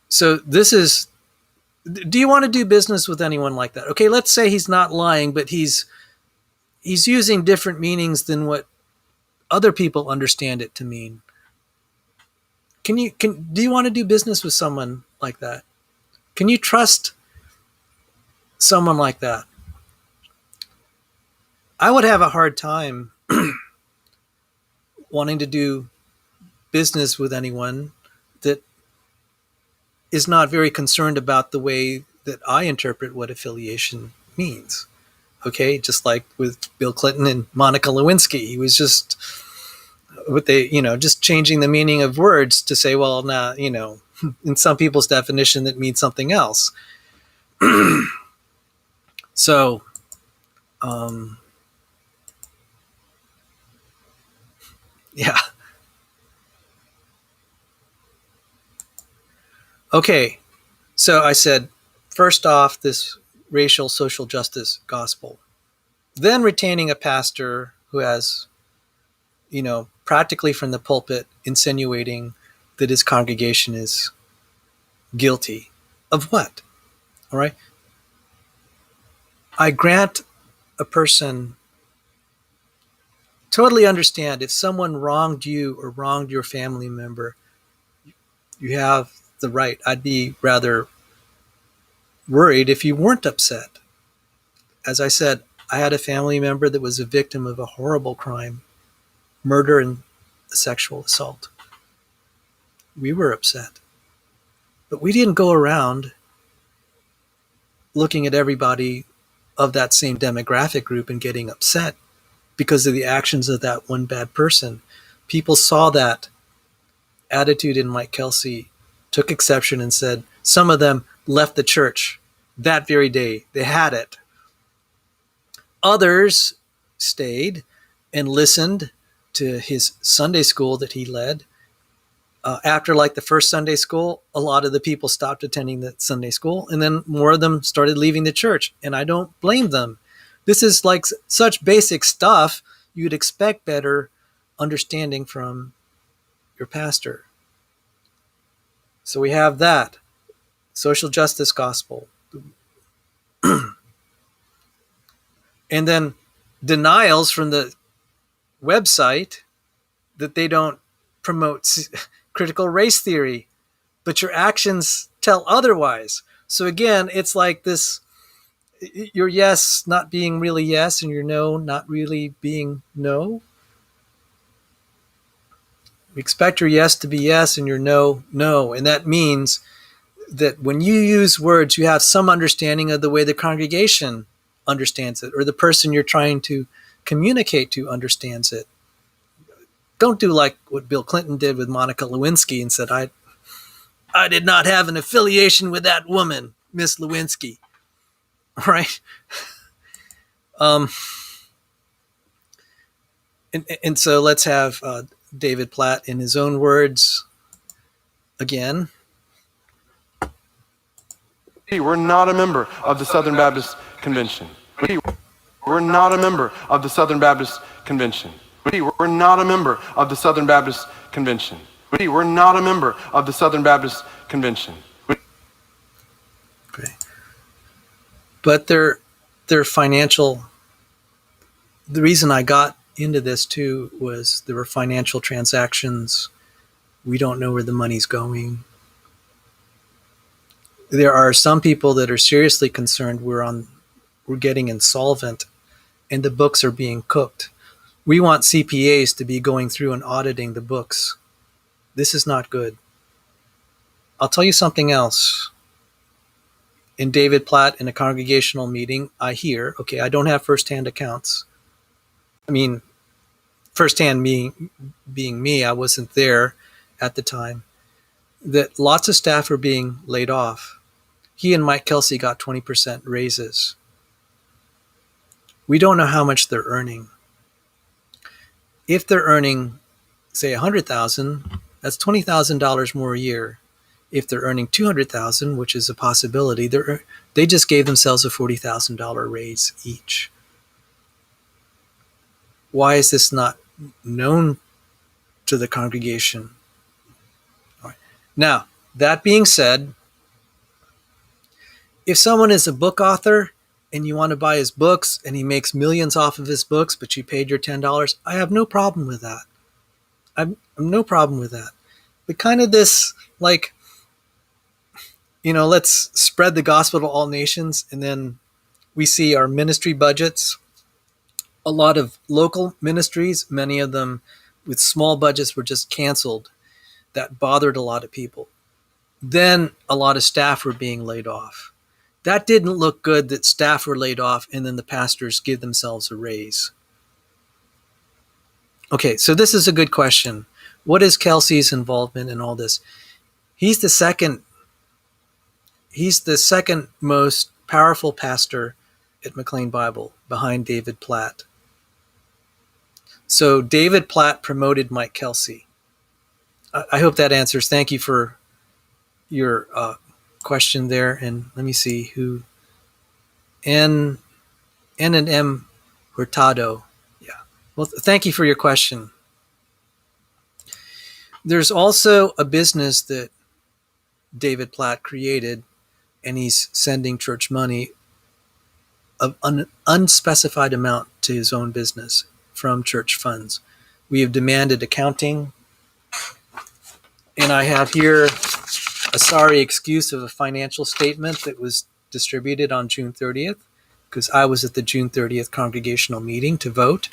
So do you want to do business with anyone like that? Okay. Let's say he's not lying, but he's using different meanings than what other people understand it to mean. Do you want to do business with someone like that? Can you trust someone like that? I would have a hard time wanting to do business with anyone that is not very concerned about the way that I interpret what affiliation means. Okay, just like with Bill Clinton and Monica Lewinsky, he was just just changing the meaning of words to say, well, now, in some people's definition that means something else. So, yeah. Okay. So I said, first off, this racial social justice gospel, then retaining a pastor who has, practically from the pulpit insinuating that his congregation is guilty of what? All right. I grant a person totally understand if someone wronged you or wronged your family member, you have the right. I'd be rather worried if you weren't upset. As I said, I had a family member that was a victim of a horrible crime, murder and sexual assault. We were upset. But we didn't go around looking at everybody of that same demographic group and getting upset because of the actions of that one bad person. People saw that attitude in Mike Kelsey, took exception, and said some of them left the church that very day. They had it. Others stayed and listened to his Sunday school that he led. After like the first Sunday school, a lot of the people stopped attending the Sunday school, and then more of them started leaving the church. And I don't blame them. This is like such basic stuff. You'd expect better understanding from your pastor. So we have that social justice gospel. And then denials from the website that they don't promote critical race theory, but your actions tell otherwise. So again, it's like this, your yes not being really yes and your no not really being no. We expect your yes to be yes and your no, no. And that means that when you use words, you have some understanding of the way the congregation understands it or the person you're trying to communicate to understands it. Don't do like what Bill Clinton did with Monica Lewinsky and said, I did not have an affiliation with that woman, Miss Lewinsky. All right. And so let's have David Platt in his own words again. We're not a member of the Southern Baptist Convention. We're not a member of the Southern Baptist Convention. We're not a member of the Southern Baptist Convention. We're not a member of the Southern Baptist Convention. Okay. But their financial, the reason I got into this too was there were financial transactions. We don't know where the money's going. There are some people that are seriously concerned we're getting insolvent and the books are being cooked. We want CPAs to be going through and auditing the books. This is not good. I'll tell you something else. In David Platt in a congregational meeting, I hear, okay, I don't have firsthand accounts. I mean, firsthand being me, I wasn't there at the time, that lots of staff are being laid off. He and Mike Kelsey got 20% raises. We don't know how much they're earning. If they're earning, say, $100,000, that's $20,000 more a year. If they're earning $200,000, which is a possibility, they just gave themselves a $40,000 raise each. Why is this not known to the congregation? All right. Now, that being said, if someone is a book author and you want to buy his books and he makes millions off of his books, but you paid your $10, I have no problem with that. I'm no problem with that. But kind of this, like, let's spread the gospel to all nations. And then we see our ministry budgets. A lot of local ministries, many of them with small budgets, were just canceled. That bothered a lot of people. Then a lot of staff were being laid off. That didn't look good that staff were laid off and then the pastors give themselves a raise. Okay, so this is a good question. What is Kelsey's involvement in all this? He's the second most powerful pastor at McLean Bible behind David Platt. So David Platt promoted Mike Kelsey. I hope that answers. Thank you for your question there, and let me see who N and M Hurtado. Yeah. Well, thank you for your question. There's also a business that David Platt created, and he's sending church money of an unspecified amount to his own business from church funds. We have demanded accounting, and I have here a sorry excuse of a financial statement that was distributed on June 30th, because I was at the June 30th congregational meeting to vote.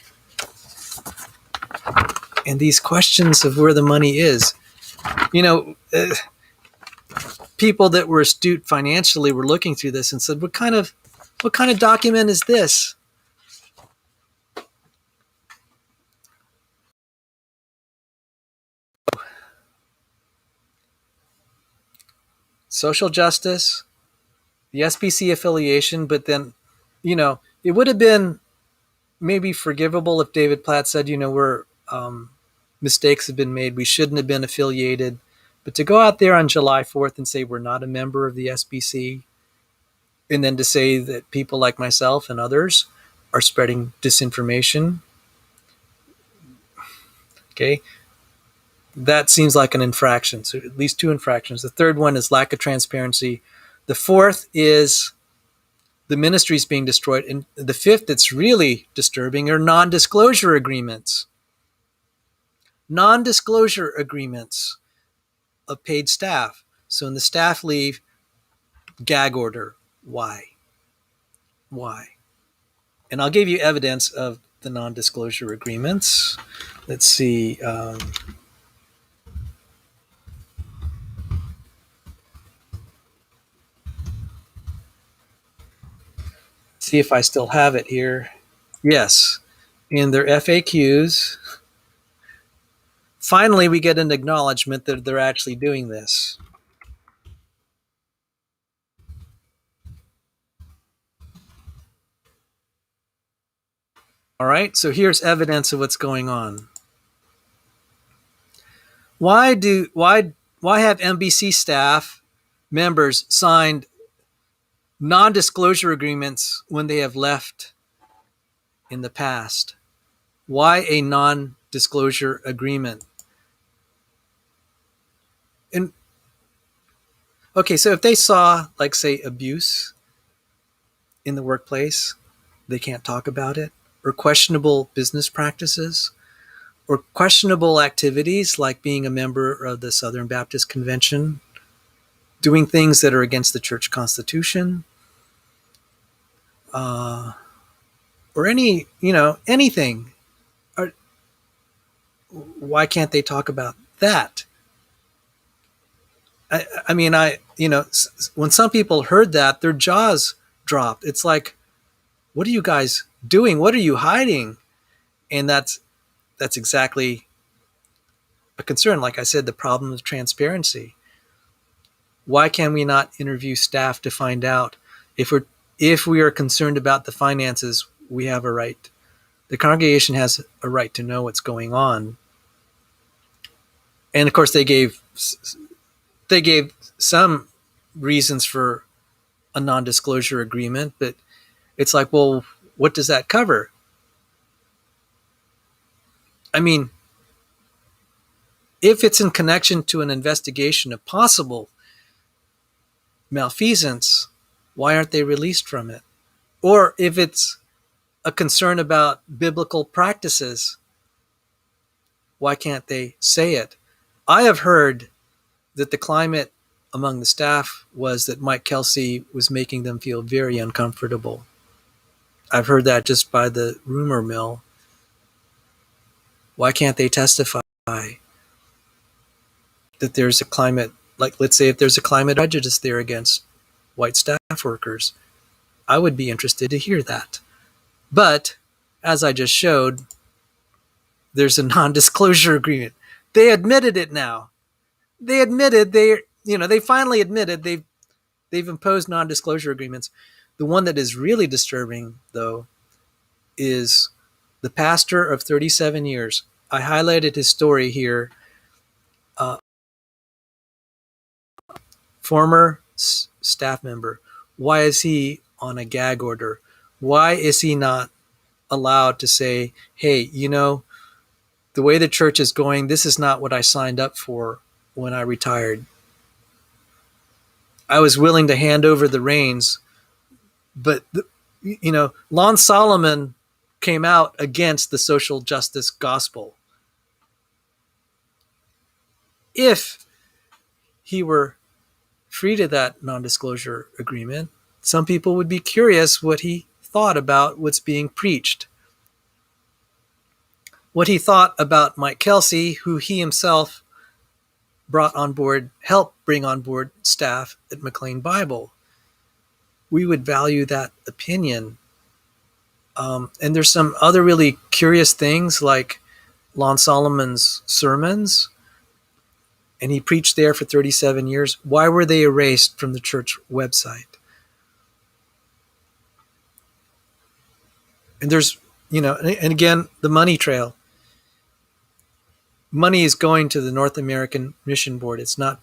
And these questions of where the money is, people that were astute financially were looking through this and said, what kind of document is this? Social justice, the SBC affiliation, but then, it would have been maybe forgivable if David Platt said, we're mistakes have been made, we shouldn't have been affiliated. But to go out there on July 4th and say we're not a member of the SBC, and then to say that people like myself and others are spreading disinformation, okay, that seems like an infraction. So at least two infractions. The third one is lack of transparency. The fourth is the ministries being destroyed. And the fifth that's really disturbing are non-disclosure agreements. Non-disclosure agreements of paid staff. So when the staff leave, gag order. Why? And I'll give you evidence of the non-disclosure agreements. Let's see. See if I still have it here. Yes. In their FAQs, finally we get an acknowledgement that they're actually doing this. All right, so here's evidence of what's going on. Why have MBC staff members signed non-disclosure agreements when they have left in the past? Why a non-disclosure agreement? And okay, so if they saw, like, say, abuse in the workplace, they can't talk about it, or questionable business practices, or questionable activities like being a member of the Southern Baptist Convention, doing things that are against the church constitution, or anything. Why can't they talk about that? When some people heard that, their jaws dropped. It's like, what are you guys doing? What are you hiding? And that's exactly a concern. Like I said, the problem of transparency. Why can we not interview staff to find out if we are concerned about the finances? We have a right. The congregation has a right to know what's going on. And of course, they gave some reasons for a non-disclosure agreement, but it's like, well, what does that cover? I mean, if it's in connection to an investigation of possible malfeasance, why aren't they released from it? Or if it's a concern about biblical practices, why can't they say it? I have heard that the climate among the staff was that Mike Kelsey was making them feel very uncomfortable. I've heard that just by the rumor mill. Why can't they testify that there's a climate, like, let's say if there's a climate prejudice there against white staff workers? I would be interested to hear that. But as I just showed, there's a non-disclosure agreement. They admitted it now. They finally admitted they've imposed non-disclosure agreements. The one that is really disturbing, though, is the pastor of 37 years. I highlighted his story here. Former staff member? Why is he on a gag order? Why is he not allowed to say, hey, the way the church is going, this is not what I signed up for when I retired. I was willing to hand over the reins, but Lon Solomon came out against the social justice gospel. If he were free to that non-disclosure agreement, some people would be curious what he thought about what's being preached. What he thought about Mike Kelsey, who he himself brought on board, helped bring on board staff at McLean Bible. We would value that opinion. And there's some other really curious things like Lon Solomon's sermons, and he preached there for 37 years. Why were they erased from the church website? And there's, and again, the money trail. Money is going to the North American Mission Board. It's not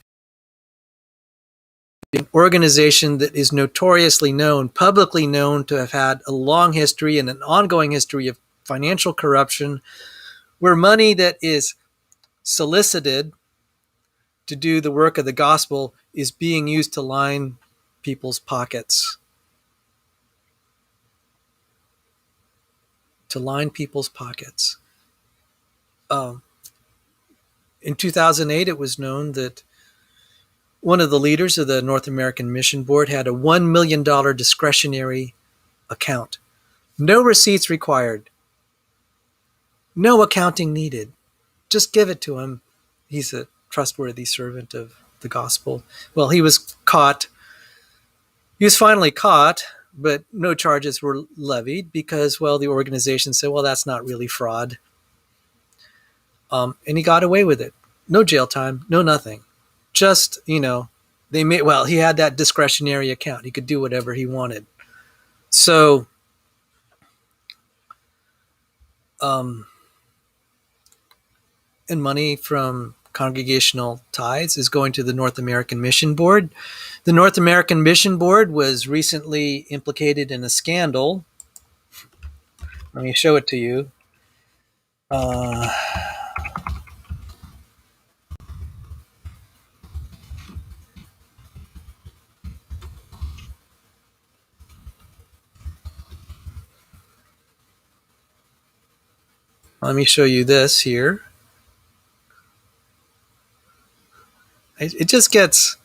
an organization that is notoriously known, publicly known to have had a long history and an ongoing history of financial corruption, where money that is solicited to do the work of the gospel is being used to line people's pockets. To line people's pockets. In 2008, it was known that one of the leaders of the North American Mission Board had a $1 million discretionary account. No receipts required. No accounting needed. Just give it to him. He's a trustworthy servant of the gospel. Well, he was caught. He was finally caught, but no charges were levied because, the organization said, that's not really fraud. And he got away with it. No jail time, no nothing. Just, he had that discretionary account. He could do whatever he wanted. So, and money from Congregational tithes is going to the North American Mission Board. The North American Mission Board was recently implicated in a scandal. Let me show it to you. Let me show you this here. It just gets...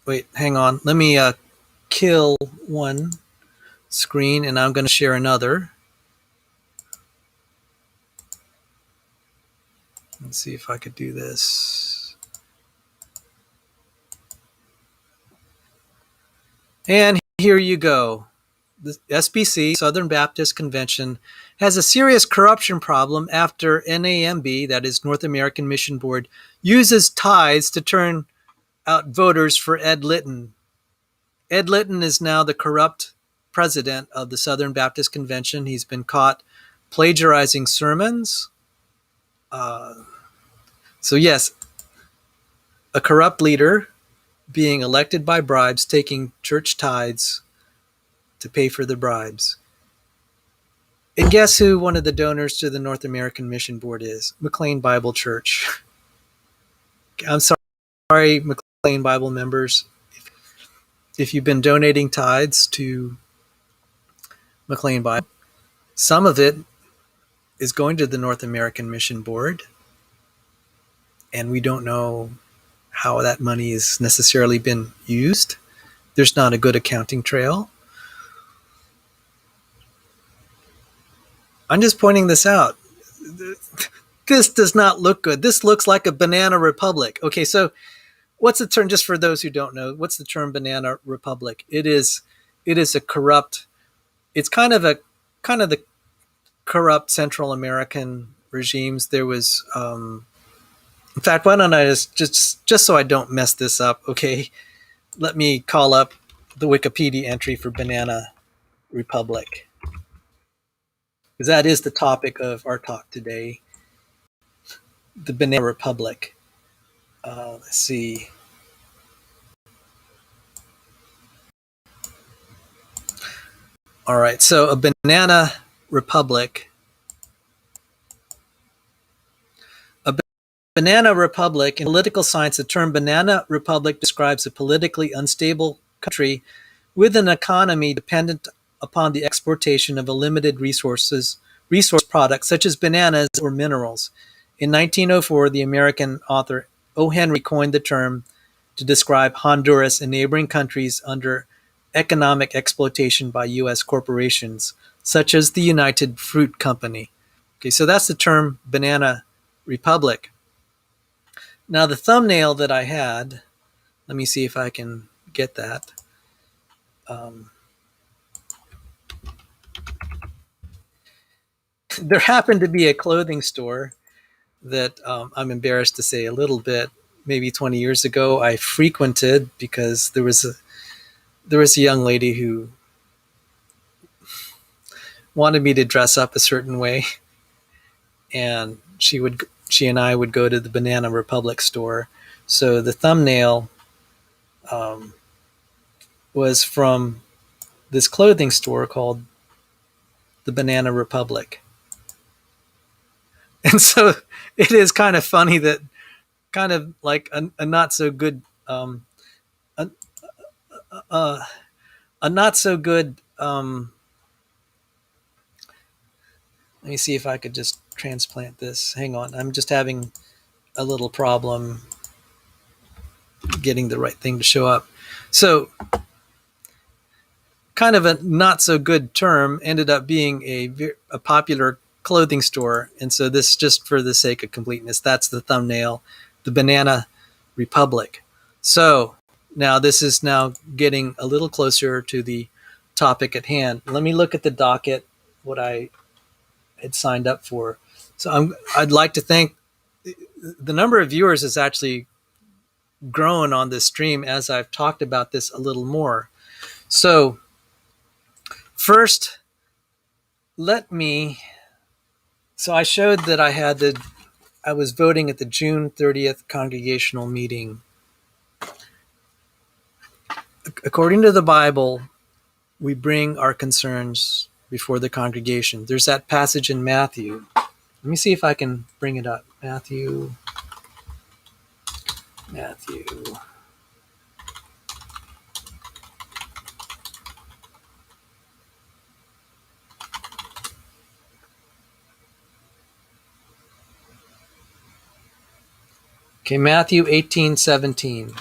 wait, hang on. Let me kill one screen, and I'm going to share another. Let's see if I could do this. And here you go. The SBC, Southern Baptist Convention, has a serious corruption problem after NAMB, that is North American Mission Board, uses tithes to turn out voters for Ed Litton. Ed Litton is now the corrupt president of the Southern Baptist Convention. He's been caught plagiarizing sermons. So yes, a corrupt leader being elected by bribes, taking church tithes to pay for the bribes. And guess who one of the donors to the North American Mission Board is? McLean Bible Church. I'm sorry, McLean Bible members. If you've been donating tithes to McLean Bible, some of it is going to the North American Mission Board. And we don't know how that money has necessarily been used. There's not a good accounting trail. I'm just pointing this out. This does not look good. This looks like a Bananna Republic. Okay, so what's the term, just for those who don't know, what's the term Bananna Republic? It is a corrupt, it's kind of the corrupt Central American regimes. There was, in fact, why don't I just so I don't mess this up, okay, let me call up the Wikipedia entry for Bananna Republic, because that is the topic of our talk today, the Bananna Republic. Let's see. All right, so a Bananna Republic. A Bananna Republic, in political science, the term Bananna Republic describes a politically unstable country with an economy dependent upon the exportation of a limited resource products such as bananas or minerals. In 1904, the American author O. Henry coined the term to describe Honduras and neighboring countries under economic exploitation by U.S. corporations, such as the United Fruit Company. Okay, so that's the term Bananna Republic. Now, the thumbnail that I had, let me see if I can get that. There happened to be a clothing store that I'm embarrassed to say a little bit, maybe 20 years ago, I frequented because there was a young lady who wanted me to dress up a certain way, and she and I would go to the Bananna Republic store. So the thumbnail was from this clothing store called the Bananna Republic. And so it is kind of funny that kind of like a not so good a, a not so good let me see if I could just transplant this. Hang on, I'm just having a little problem getting the right thing to show up. So kind of a not so good term ended up being a popular clothing store. And so this, just for the sake of completeness, that's the thumbnail, the Bananna Republic. So now this is now getting a little closer to the topic at hand. Let me look at the docket, what I had signed up for. So I'd like to thank the number of viewers has actually grown on this stream as I've talked about this a little more. So first, so I showed that I was voting at the June 30th Congregational meeting. According to the Bible, we bring our concerns before the congregation. There's that passage in Matthew. Let me see if I can bring it up. Matthew. Okay, Matthew 18:17.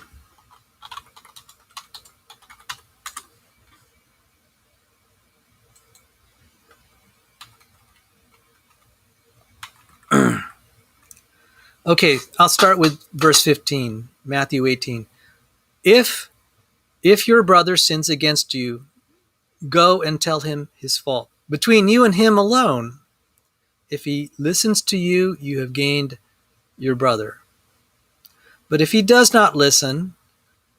Okay, I'll start with verse 15, Matthew 18. If your brother sins against you, go and tell him his fault, between you and him alone. If he listens to you, you have gained your brother. But if he does not listen,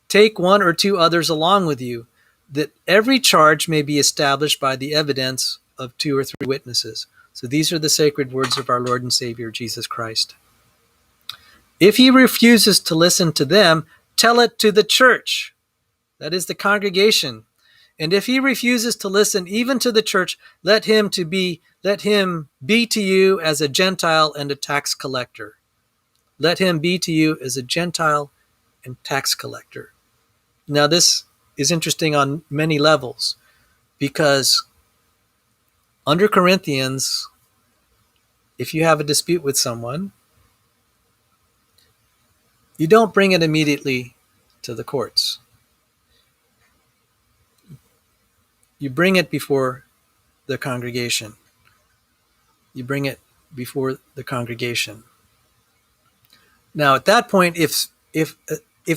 take one or two others along with you, that every charge may be established by the evidence of two or three witnesses. So these are the sacred words of our Lord and Savior, Jesus Christ. If he refuses to listen to them, tell it to the church, that is the congregation. And if he refuses to listen even to the church, let him be to you as a Gentile and a tax collector. Let him be to you as a Gentile and tax collector. Now this is interesting on many levels, because under Corinthians, if you have a dispute with someone, you don't bring it immediately to the courts. You bring it before the congregation. Now, at that point, if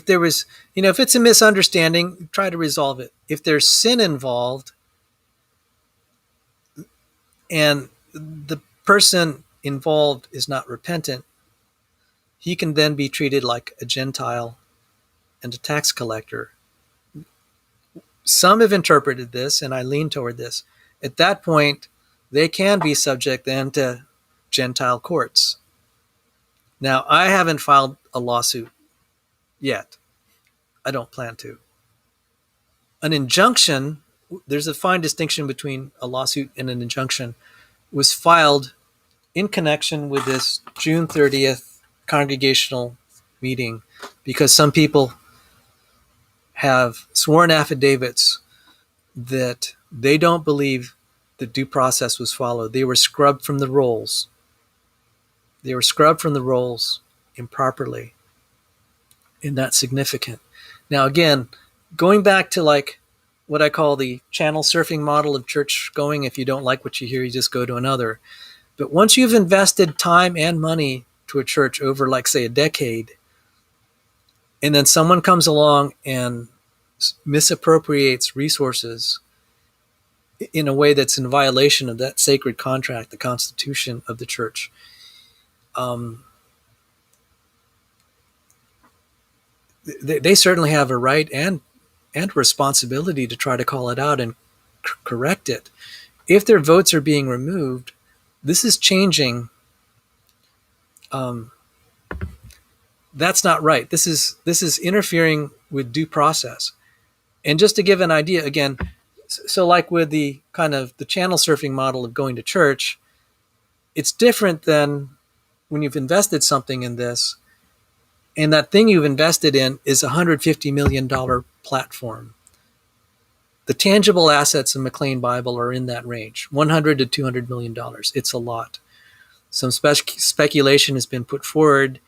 there was, if it's a misunderstanding, try to resolve it. If there's sin involved and the person involved is not repentant, he can then be treated like a Gentile and a tax collector. Some have interpreted this, and I lean toward this. At that point, they can be subject then to Gentile courts. Now, I haven't filed a lawsuit yet. I don't plan to. An injunction, there's a fine distinction between a lawsuit and an injunction, was filed in connection with this June 30th congregational meeting because some people have sworn affidavits that they don't believe the due process was followed. They were scrubbed from the rolls. They were scrubbed from the rolls improperly. And that's significant. Now, again, going back to like what I call the channel surfing model of church going, if you don't like what you hear, you just go to another. But once you've invested time and money to a church over, like, say, a decade, and then someone comes along and misappropriates resources in a way that's in violation of that sacred contract, the constitution of the church, they certainly have a right and responsibility to try to call it out and correct it. If their votes are being removed, this is changing. That's not right. This is interfering with due process. And just to give an idea, again, so like with the kind of the channel surfing model of going to church, it's different than when you've invested something in this, and that thing you've invested in is a $150 million platform. The tangible assets of McLean Bible are in that range, $100 to $200 million. It's a lot. Some speculation has been put forward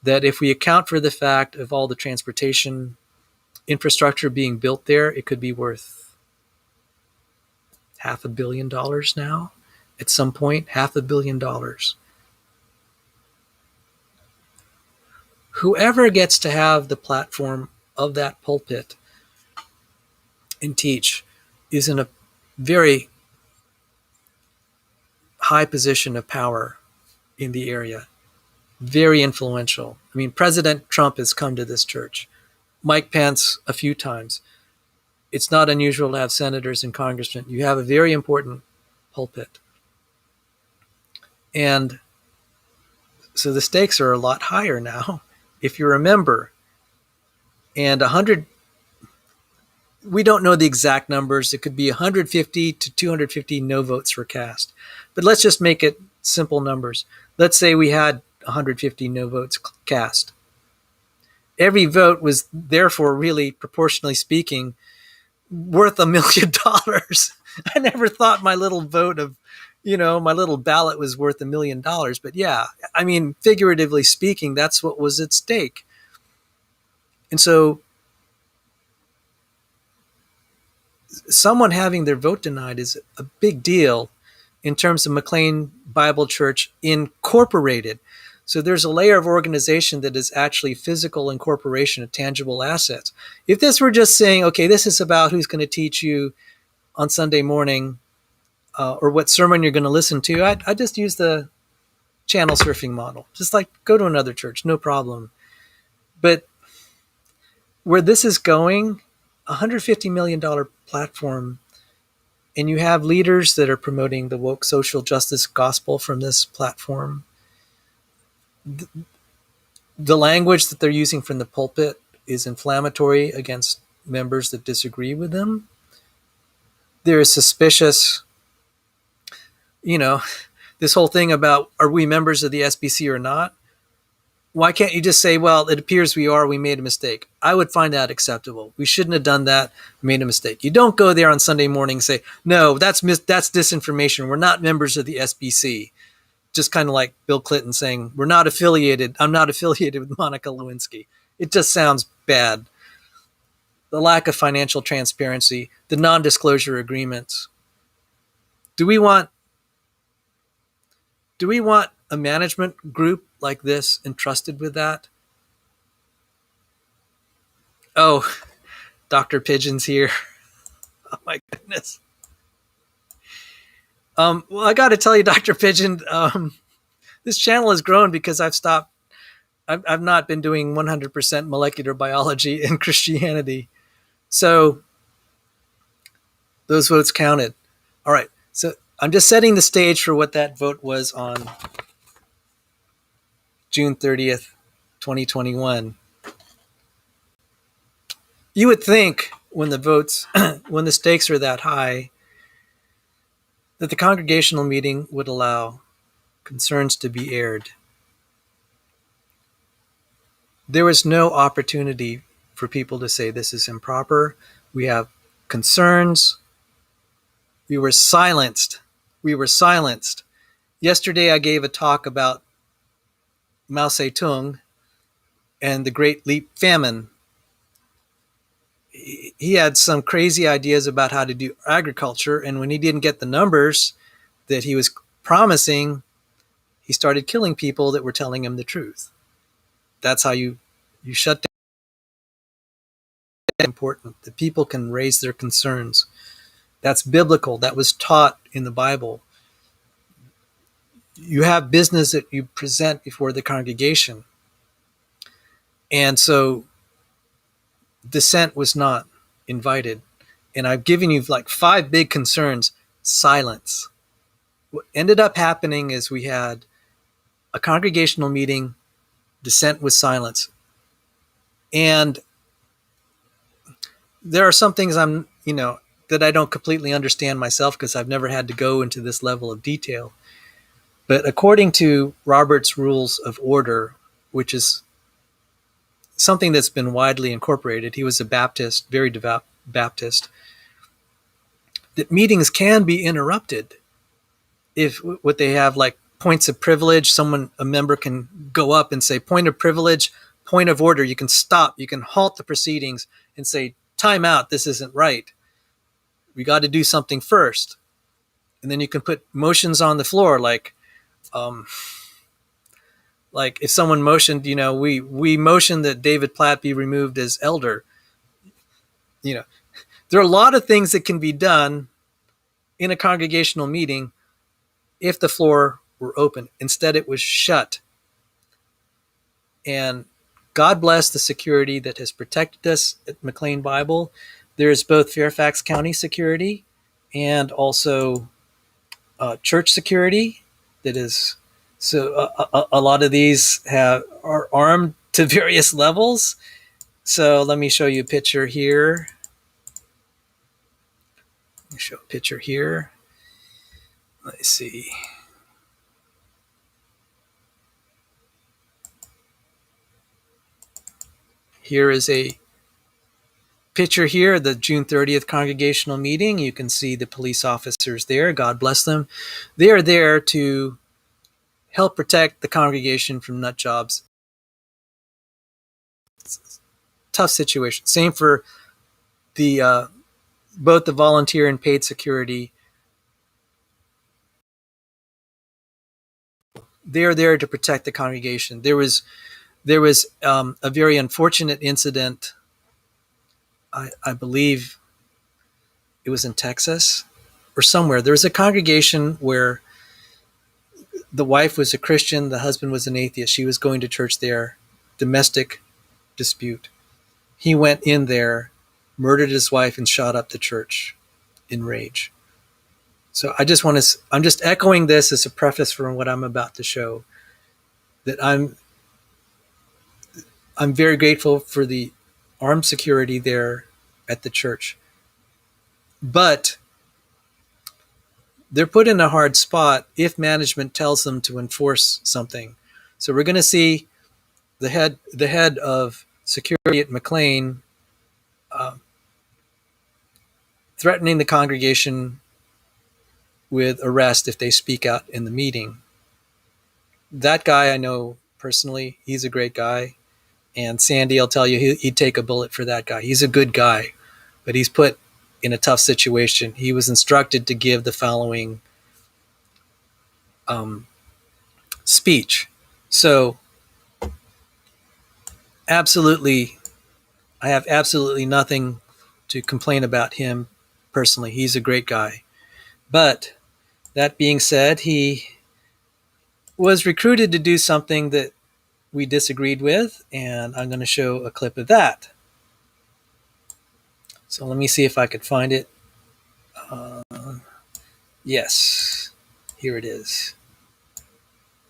that if we account for the fact of all the transportation infrastructure being built there, it could be worth $500 million now. At some point, $500 million. Whoever gets to have the platform of that pulpit and teach is in a very high position of power in the area. Very influential. I mean, President Trump has come to this church. Mike Pence a few times. It's not unusual to have senators and congressmen. You have a very important pulpit. And so the stakes are a lot higher now, if you remember. And 100, we don't know the exact numbers. It could be 150 to 250 no votes were cast. But let's just make it simple numbers. Let's say we had 150 no votes cast. Every vote was therefore really, proportionally speaking, worth $1 million. I never thought my little vote of, my little ballot was worth $1 million. But yeah, I mean, figuratively speaking, that's what was at stake. And so someone having their vote denied is a big deal in terms of McLean Bible Church Incorporated. So there's a layer of organization that is actually physical incorporation of tangible assets. If this were just saying, okay, this is about who's going to teach you on Sunday morning or what sermon you're going to listen to, I'd just use the channel surfing model. Just like go to another church, no problem. But where this is going, $150 million platform, and you have leaders that are promoting the woke social justice gospel from this platform. The language that they're using from the pulpit is inflammatory against members that disagree with them. There is suspicious, this whole thing about, are we members of the SBC or not? Why can't you just say, well, it appears we are, we made a mistake? I would find that acceptable. We shouldn't have done that, we made a mistake. You don't go there on Sunday morning and say, no, that's disinformation. We're not members of the SBC. Just kind of like Bill Clinton saying, I'm not affiliated with Monica Lewinsky. It just sounds bad. The lack of financial transparency, the non-disclosure agreements. Do we want a management group like this entrusted with that? Oh, Dr. Pigeon's here. Oh my goodness. Well, I got to tell you, Dr. Pigeon, this channel has grown because I've not been doing 100% molecular biology and Christianity. So those votes counted. All right. So I'm just setting the stage for what that vote was on June 30th, 2021. You would think when the votes, when the stakes are that high, that the congregational meeting would allow concerns to be aired. There was no opportunity for people to say this is improper. We have concerns. We were silenced. We were silenced. Yesterday, I gave a talk about Mao Zedong and the Great Leap Famine. He had some crazy ideas about how to do agriculture, and when he didn't get the numbers that he was promising, he started killing people that were telling him the truth. That's how you shut down. It's important that people can raise their concerns. That's biblical. That was taught in the Bible. You have business that you present before the congregation. And so dissent was not invited. And I've given you like 5 big concerns. Silence. What ended up happening is we had a congregational meeting, dissent was silence. And there are some things that I don't completely understand myself because I've never had to go into this level of detail. But according to Robert's Rules of Order, which is something that's been widely incorporated, he was a Baptist, very devout Baptist, that meetings can be interrupted if what they have like points of privilege, a member can go up and say point of privilege, point of order. You can stop, you can halt the proceedings and say, time out, this isn't right. We got to do something first. And then you can put motions on the floor like if someone motioned, we motioned that David Platt be removed as elder. There are a lot of things that can be done in a congregational meeting if the floor were open. Instead, it was shut. And God bless the security that has protected us at McLean Bible. There's both Fairfax County security and also church security that is. So a lot of these are armed to various levels. So let me show you a picture here. Let me show a picture here. Let's see. Here is a picture here, the June 30th congregational meeting. You can see the police officers there. God bless them. They are there to help protect the congregation from nut jobs. Tough situation. Same for the both the volunteer and paid security. They are there to protect the congregation. There was a very unfortunate incident. I believe it was in Texas or somewhere. There was a congregation where the wife was a Christian, the husband was an atheist. She was going to church there. Domestic dispute. He went in there, murdered his wife, and shot up the church in rage. So I'm just echoing this as a preface for what I'm about to show. That I'm very grateful for the armed security there at the church. But they're put in a hard spot if management tells them to enforce something. So we're going to see the head of security at McLean threatening the congregation with arrest if they speak out in the meeting. That guy I know personally. He's a great guy. And Sandy will tell you he'd take a bullet for that guy. He's a good guy, but he's put in a tough situation. He was instructed to give the following speech. So absolutely, I have absolutely nothing to complain about him personally. He's a great guy. But that being said, he was recruited to do something that we disagreed with, and I'm going to show a clip of that. So let me see if I could find it. Yes, here it is.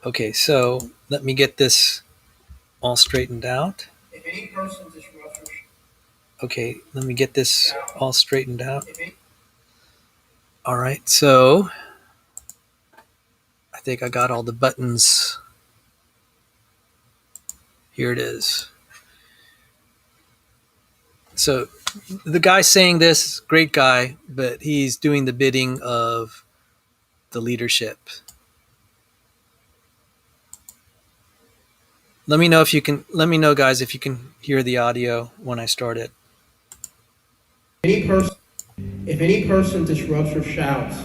Okay, so let me get this all straightened out. If any person disrupts Okay, let me get this all straightened out. All right, so I think I got all the buttons. Here it is. So the guy saying this, great guy, but he's doing the bidding of the leadership. Let me know if you can. Let me know, guys, if you can hear the audio when I start it. If any person disrupts or shouts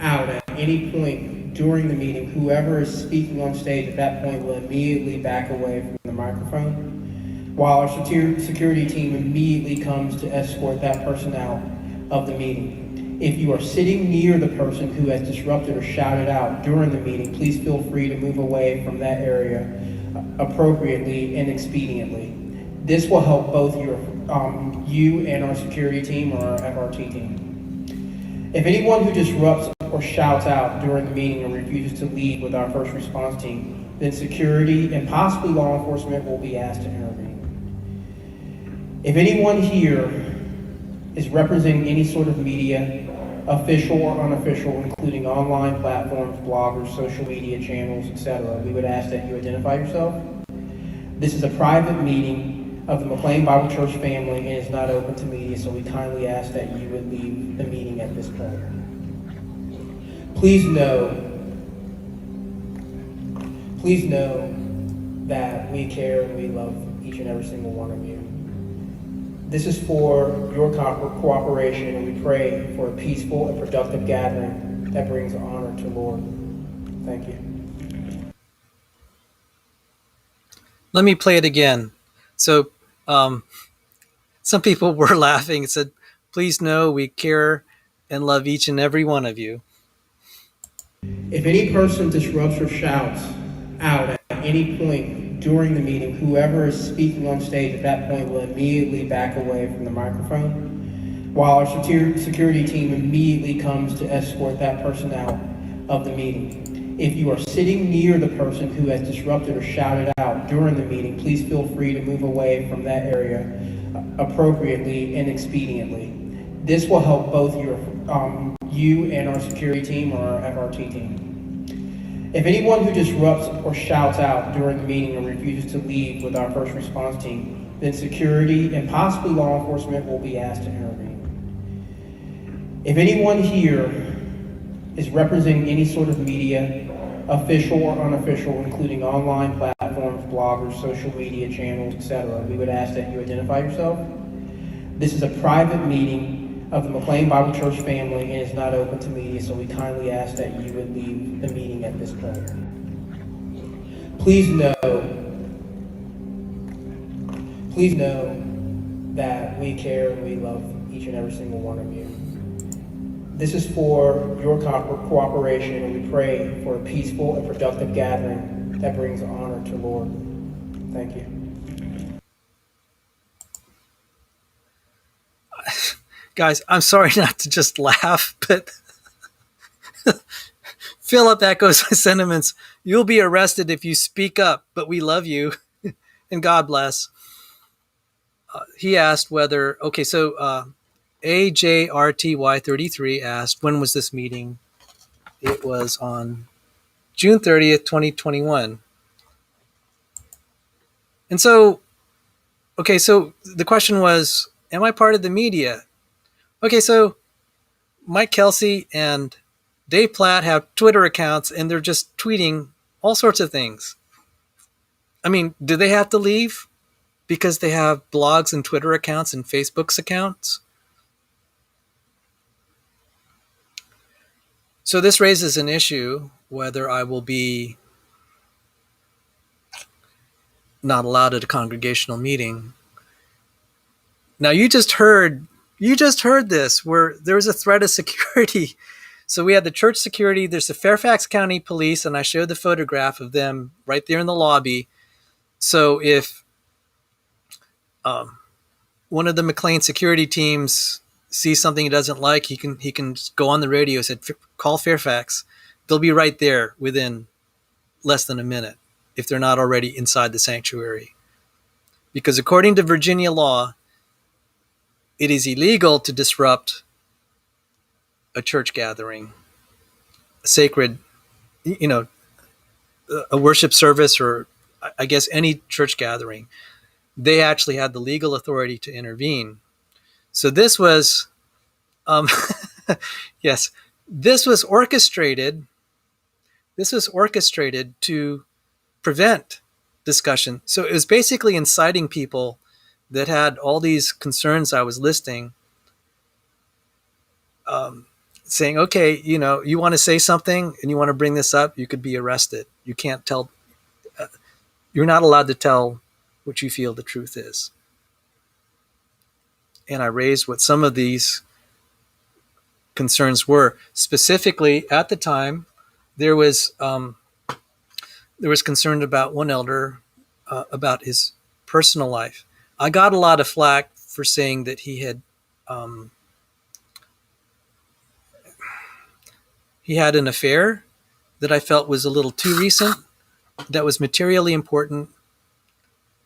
out at any point during the meeting, whoever is speaking on stage at that point will immediately back away from the microphone, while our security team immediately comes to escort that person out of the meeting. If you are sitting near the person who has disrupted or shouted out during the meeting, please feel free to move away from that area appropriately and expediently. This will help both you and our security team or our FRT team. If anyone who disrupts or shouts out during the meeting or refuses to leave with our first response team, then security and possibly law enforcement will be asked to intervene. If anyone here is representing any sort of media, official or unofficial, including online platforms, bloggers, social media channels, etc., we would ask that you identify yourself. This is a private meeting of the McLean Bible Church family and is not open to media, so we kindly ask that you would leave the meeting at this point. Please know that we care and we love each and every single one of you. This is for your cooperation, and we pray for a peaceful and productive gathering that brings honor to the Lord. Thank you. Let me play it again. So some people were laughing and said, please know we care and love each and every one of you. If any person disrupts or shouts out at any point during the meeting, whoever is speaking on stage at that point will immediately back away from the microphone, while our security team immediately comes to escort that person out of the meeting. If you are sitting near the person who has disrupted or shouted out during the meeting, please feel free to move away from that area appropriately and expediently. This will help both you and our security team or our FRT team. If anyone who disrupts or shouts out during the meeting or refuses to leave with our first response team, then security and possibly law enforcement will be asked to intervene. If anyone here is representing any sort of media, official or unofficial, including online platforms, bloggers, social media channels, etc., we would ask that you identify yourself. This is a private meeting of the McLean Bible Church family and is not open to media, so we kindly ask that you would leave the meeting at this point. Please know that we care and we love each and every single one of you. This is for your cooperation, and we pray for a peaceful and productive gathering that brings honor to the Lord. Thank you. Guys, I'm sorry not to just laugh, but Philip echoes my sentiments. You'll be arrested if you speak up, but we love you and God bless. He asked whether, okay, so AJRTY33 asked, when was this meeting? It was on June 30th, 2021. And so, okay, so the question was, am I part of the media? Okay, so Mike Kelsey and Dave Platt have Twitter accounts and they're just tweeting all sorts of things. I mean, do they have to leave because they have blogs and Twitter accounts and Facebook's accounts? So this raises an issue whether I will be not allowed at a congregational meeting. Now you just heard this where there was a threat of security. So we had the church security, there's the Fairfax County Police, and I showed the photograph of them right there in the lobby. So if one of the McLean security teams sees something he doesn't like, he can just go on the radio and say, call Fairfax. They'll be right there within less than a minute if they're not already inside the sanctuary. Because according to Virginia law, it is illegal to disrupt a church gathering, a sacred, a worship service, or I guess any church gathering. They actually had the legal authority to intervene. So this was, yes, this was orchestrated. This was orchestrated to prevent discussion. So it was basically inciting people that had all these concerns I was listing, saying, okay, you want to say something and you want to bring this up, you could be arrested. You can't tell, you're not allowed to tell what you feel the truth is. And I raised what some of these concerns were. Specifically, at the time, there was concern about one elder about his personal life. I got a lot of flack for saying that he had an affair that I felt was a little too recent, that was materially important.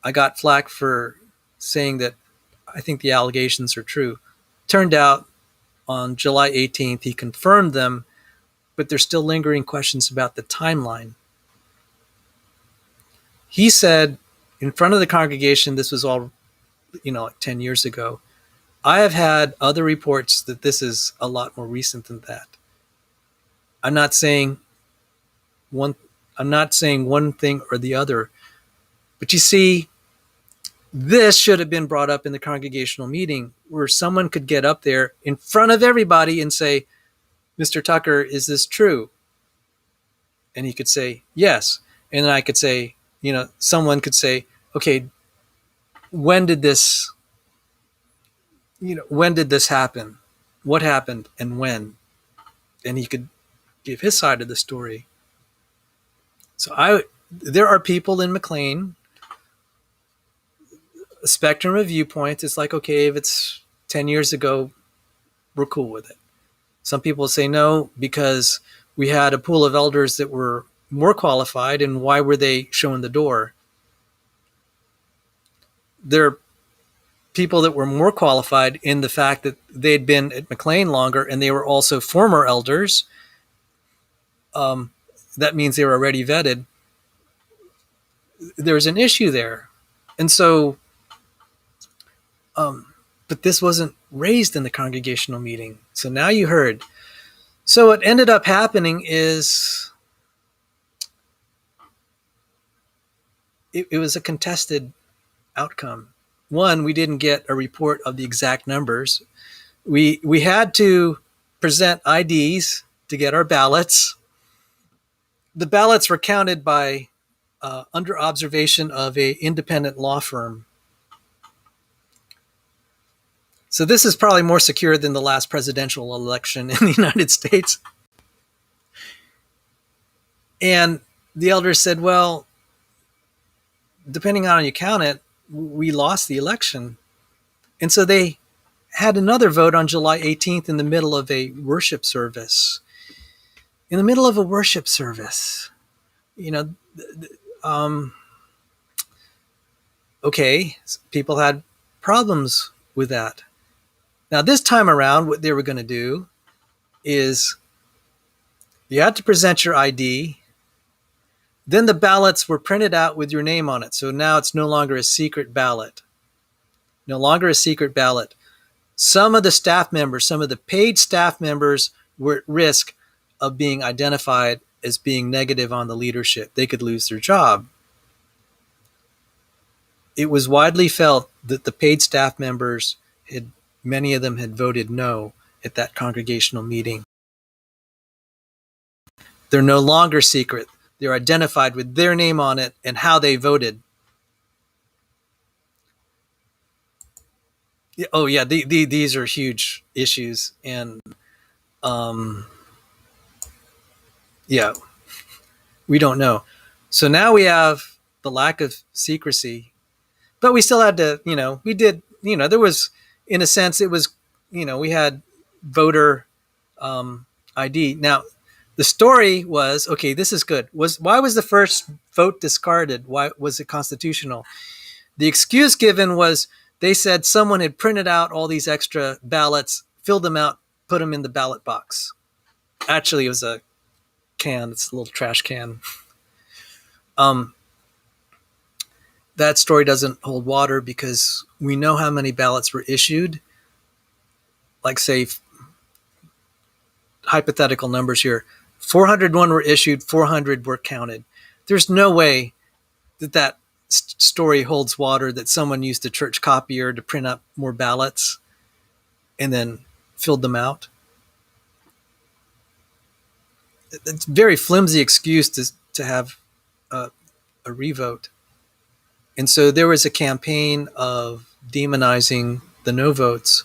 I got flack for saying that I think the allegations are true. Turned out on July 18th, he confirmed them, but there's still lingering questions about the timeline. He said in front of the congregation, this was all, 10 years ago. I have had other reports that this is a lot more recent than that. I'm not saying one thing or the other, but you see, this should have been brought up in the congregational meeting where someone could get up there in front of everybody and say, Mr. Tucker, is this true? And he could say, yes. And then I could say, someone could say, okay, when did this happen? What happened and when? And he could give his side of the story. So there are people in McLean, a spectrum of viewpoints. It's like, okay, if it's 10 years ago, we're cool with it. Some people say no, because we had a pool of elders that were more qualified, and why were they shown the door? There are people that were more qualified in the fact that they'd been at McLean longer, and they were also former elders. That means they were already vetted. There's an issue there. And so, but this wasn't raised in the congregational meeting. So now you heard. So what ended up happening is it was a contested outcome. One, we didn't get a report of the exact numbers. We had to present IDs to get our ballots. The ballots were counted by under observation of an independent law firm. So this is probably more secure than the last presidential election in the United States. And the elders said, well, depending on how you count it, we lost the election. And so they had another vote on July 18th in the middle of a worship service. In the middle of a worship service, okay, people had problems with that. Now, this time around, what they were going to do is you had to present your ID. Then the ballots were printed out with your name on it. So now it's no longer a secret ballot. No longer a secret ballot. Some of the staff members, some of the paid staff members were at risk of being identified as being negative on the leadership. They could lose their job. It was widely felt that the paid staff members many of them had voted no at that congregational meeting. They're no longer secret. They're identified with their name on it and how they voted. Oh yeah, these are huge issues, and yeah, we don't know. So now we have the lack of secrecy, but we still had to, we did, there was, in a sense, it was, we had voter ID. Now, the story was, okay, this is good. Why was the first vote discarded? Why was it constitutional? The excuse given was They said someone had printed out all these extra ballots, filled them out, put them in the ballot box. Actually, it was a can. It's a little trash can. That story doesn't hold water because we know how many ballots were issued. Like, say, hypothetical numbers here. 401 were issued, 400 were counted. There's no way that story holds water, that someone used a church copier to print up more ballots and then filled them out. It's a very flimsy excuse to have a revote. And so there was a campaign of demonizing the no votes.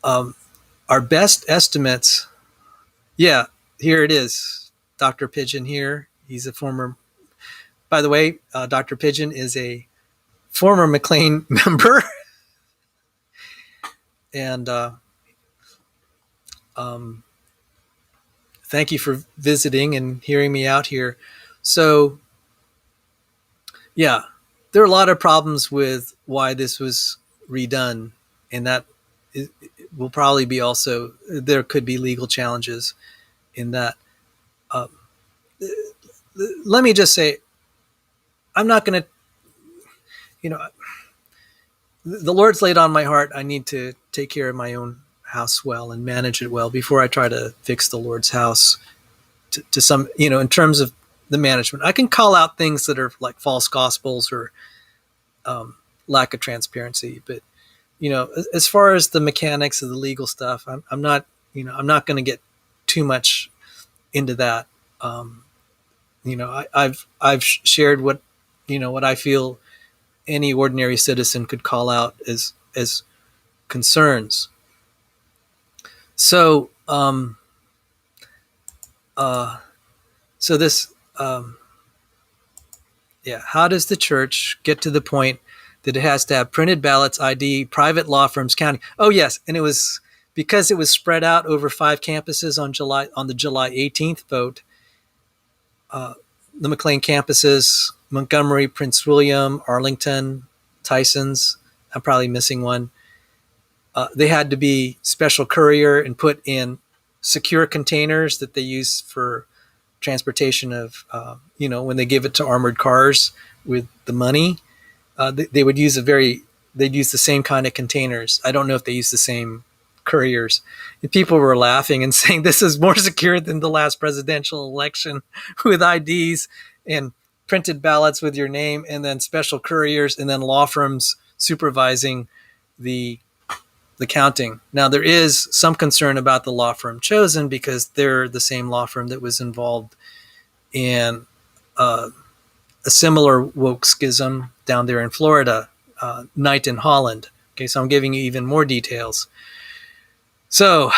Our best estimates, yeah, here it is. Dr. Pigeon here. He's a former, by the way, Dr. Pigeon is a former McLean member. And thank you for visiting and hearing me out here. So, yeah, there are a lot of problems with why this was redone, and that will probably be also, there could be legal challenges in that. Let me just say, I'm not going to, the Lord's laid on my heart, I need to take care of my own house well and manage it well before I try to fix the Lord's house to some, in terms of the management. I can call out things that are like false gospels or lack of transparency, but as far as the mechanics of the legal stuff, I'm not going to get too much into that. I've shared what I feel any ordinary citizen could call out as concerns. So, this, how does the church get to the point that it has to have printed ballots, ID, private law firms, counting? Oh yes, and it was because it was spread out over 5 campuses on the July 18th vote. The McLean campuses: Montgomery, Prince William, Arlington, Tysons. I'm probably missing one. They had to be special courier and put in secure containers that they use for transportation of, when they give it to armored cars with the money. They would use they'd use the same kind of containers. I don't know if they use the same couriers. And people were laughing and saying this is more secure than the last presidential election, with IDs and printed ballots with your name, and then special couriers, and then law firms supervising the counting. Now, there is some concern about the law firm chosen because they're the same law firm that was involved in a similar woke schism down there in Florida, Knight and Holland. Okay, so I'm giving you even more details. So,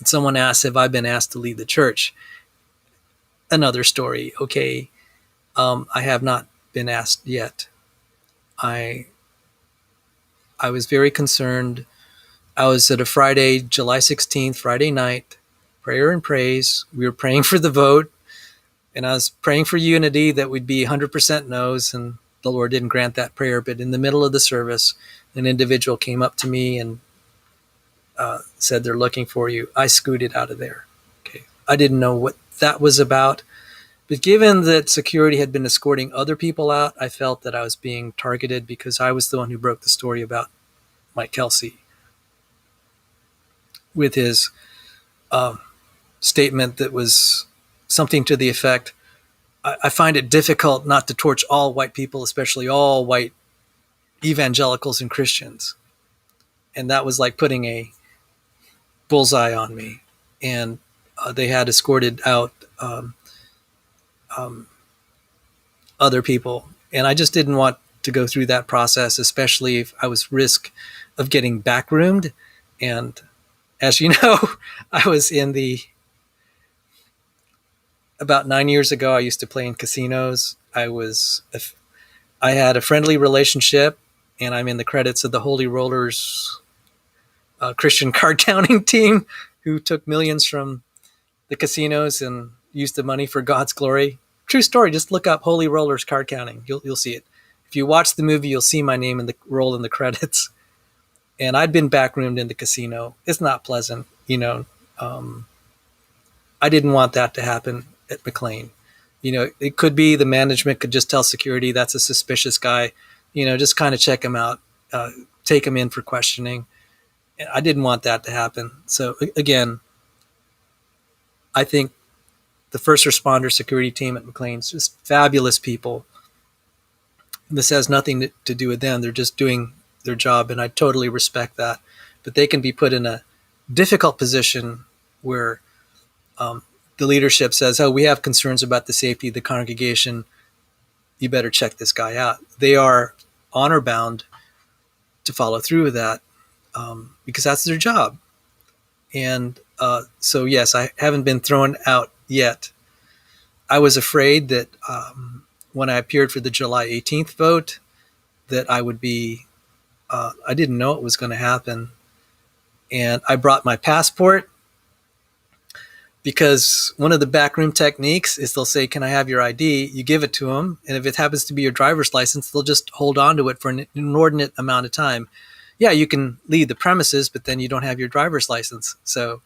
someone asked, have I been asked to lead the church? Another story. Okay, I have not been asked yet. I was very concerned. I was at a Friday, July 16th, Friday night, prayer and praise. We were praying for the vote, and I was praying for unity, that we'd be 100% no's, and the Lord didn't grant that prayer. But in the middle of the service, an individual came up to me and said, they're looking for you. I scooted out of there. Okay, I didn't know what that was about. But given that security had been escorting other people out, I felt that I was being targeted because I was the one who broke the story about Mike Kelsey with his statement that was something to the effect, I find it difficult not to torch all white people, especially all white evangelicals and Christians. And that was like putting a bullseye on me. And they had escorted out other people. And I just didn't want to go through that process, especially if I was risk of getting backroomed. And as you know, I was about 9 years ago, I used to play in casinos. I had a friendly relationship, and I'm in the credits of the Holy Rollers Christian card counting team, who took millions from the casinos and used the money for God's glory. True story. Just look up Holy Rollers card counting. You'll see it. if you watch the movie, you'll see my name in the role in the credits. And I'd been backroomed in the casino. It's not pleasant, you know. I didn't want that to happen at McLean. You know, it could be the management could just tell security that's a suspicious guy, you know, just kind of check him out, take him in for questioning. I didn't want that to happen. So again, I think the first responder security team at McLean's just fabulous people. This has nothing to do with them. They're just doing their job, and I totally respect that. But they can be put in a difficult position where the leadership says, oh, we have concerns about the safety of the congregation. You better check this guy out. They are honor bound to follow through with that because that's their job. And so, yes, I haven't been thrown out yet. I was afraid that when I appeared for the July 18th vote, that I would be, I didn't know it was going to happen. And I brought my passport because one of the backroom techniques is they'll say, can I have your ID? You give it to them. And if it happens to be your driver's license, they'll just hold on to it for an inordinate amount of time. Yeah, you can leave the premises, but then you don't have your driver's license. So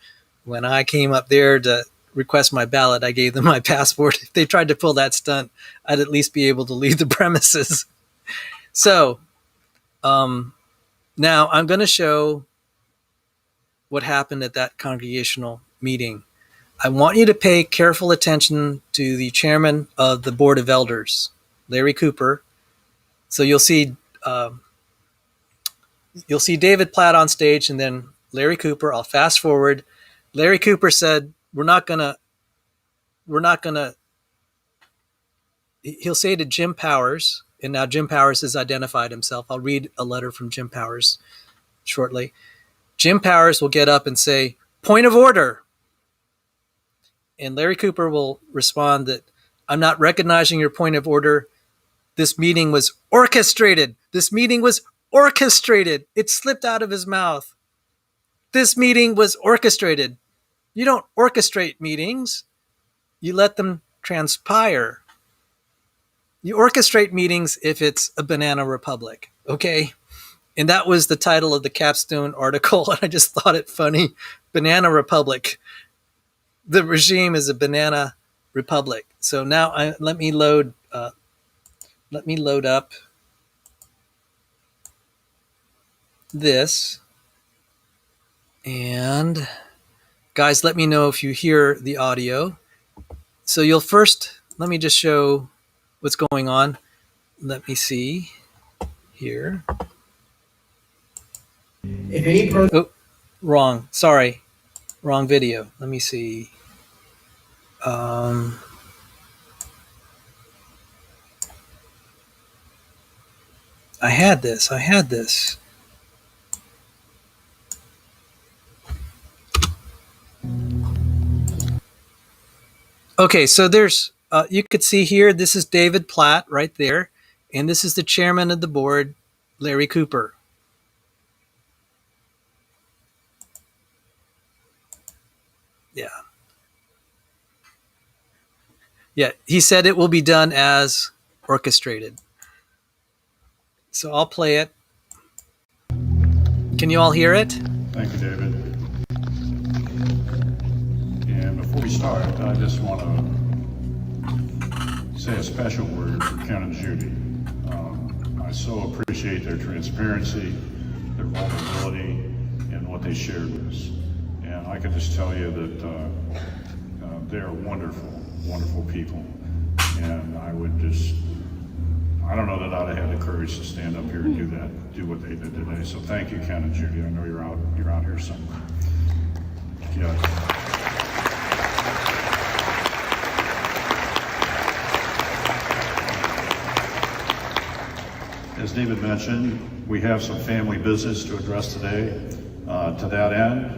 when I came up there to request my ballot, I gave them my passport. If they tried to pull that stunt, I'd at least be able to leave the premises. So now I'm going to show what happened at that congregational meeting. I want you to pay careful attention to the chairman of the Board of Elders, Larry Cooper. So you'll see David Platt on stage and then Larry Cooper. I'll fast forward. Larry Cooper said, he'll say to Jim Powers, and now Jim Powers has identified himself. I'll read a letter from Jim Powers shortly. Jim Powers will get up and say, point of order. And Larry Cooper will respond that I'm not recognizing your point of order. This meeting was orchestrated. This meeting was orchestrated. It slipped out of his mouth. This meeting was orchestrated. You don't orchestrate meetings. You let them transpire. You orchestrate meetings if it's a Bananna Republic, okay? And that was the title of the capstone article, and I just thought it funny. Bananna Republic. The regime is a Banana Republic. So now let me load up this. And guys, let me know if you hear the audio. So you'll first, let me just show what's going on. Let me see here. If any person... Oh, wrong. Sorry. Wrong video. Let me see. I had this. Okay, so there's, you could see here, this is David Platt right there, and this is the chairman of the board, Larry Cooper. Yeah, he said it will be done as orchestrated. So I'll play it. Can you all hear it? Thank you, David. And before we start, I just want to say a special word for Ken and Judy. I so appreciate their transparency, their vulnerability, and what they shared with us. And I can just tell you that they're wonderful, wonderful people. And I don't know that I'd have had the courage to stand up here and do what they did today. So thank you, Ken and Judy. I know you're out here somewhere. Yeah. As David mentioned, we have some family business to address today. To that end,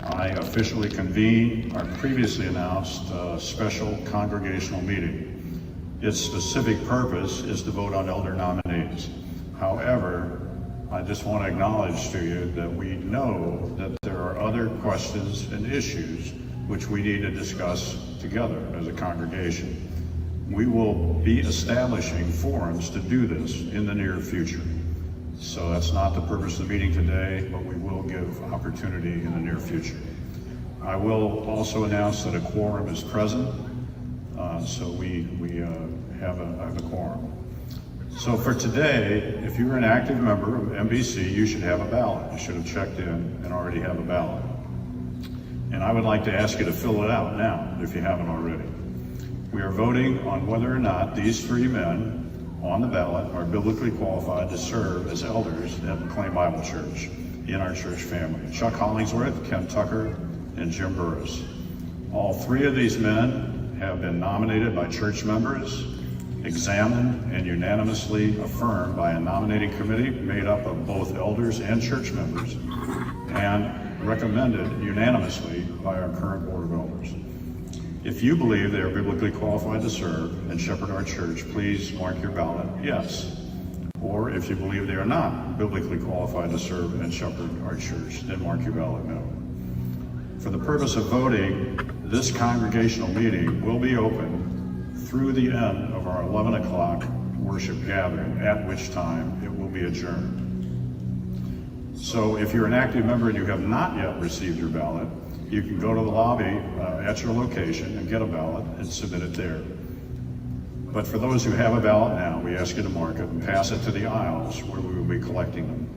I officially convene our previously announced special congregational meeting. Its specific purpose is to vote on elder nominees. However, I just want to acknowledge to you that we know that there are other questions and issues which we need to discuss together as a congregation. We will be establishing forums to do this in the near future. So that's not the purpose of the meeting today, but we will give opportunity in the near future. I will also announce that a quorum is present, so we have a quorum. So for today, if you're an active member of MBC, you should have a ballot. You should have checked in and already have a ballot. And I would like to ask you to fill it out now, if you haven't already. We are voting on whether or not these three men on the ballot are biblically qualified to serve as elders at McLean Bible Church in our church family. Chuck Hollingsworth, Ken Tucker, and Jim Burris. All three of these men have been nominated by church members, examined, and unanimously affirmed by a nominating committee made up of both elders and church members, and recommended unanimously by our current Board of Elders. If you believe they are biblically qualified to serve and shepherd our church, please mark your ballot yes. Or if you believe they are not biblically qualified to serve and shepherd our church, then mark your ballot no. For the purpose of voting, this congregational meeting will be open through the end of our 11 o'clock worship gathering, at which time it will be adjourned. So if you're an active member and you have not yet received your ballot, you can go to the lobby at your location and get a ballot and submit it there. But for those who have a ballot now, we ask you to mark it and pass it to the aisles where we will be collecting them.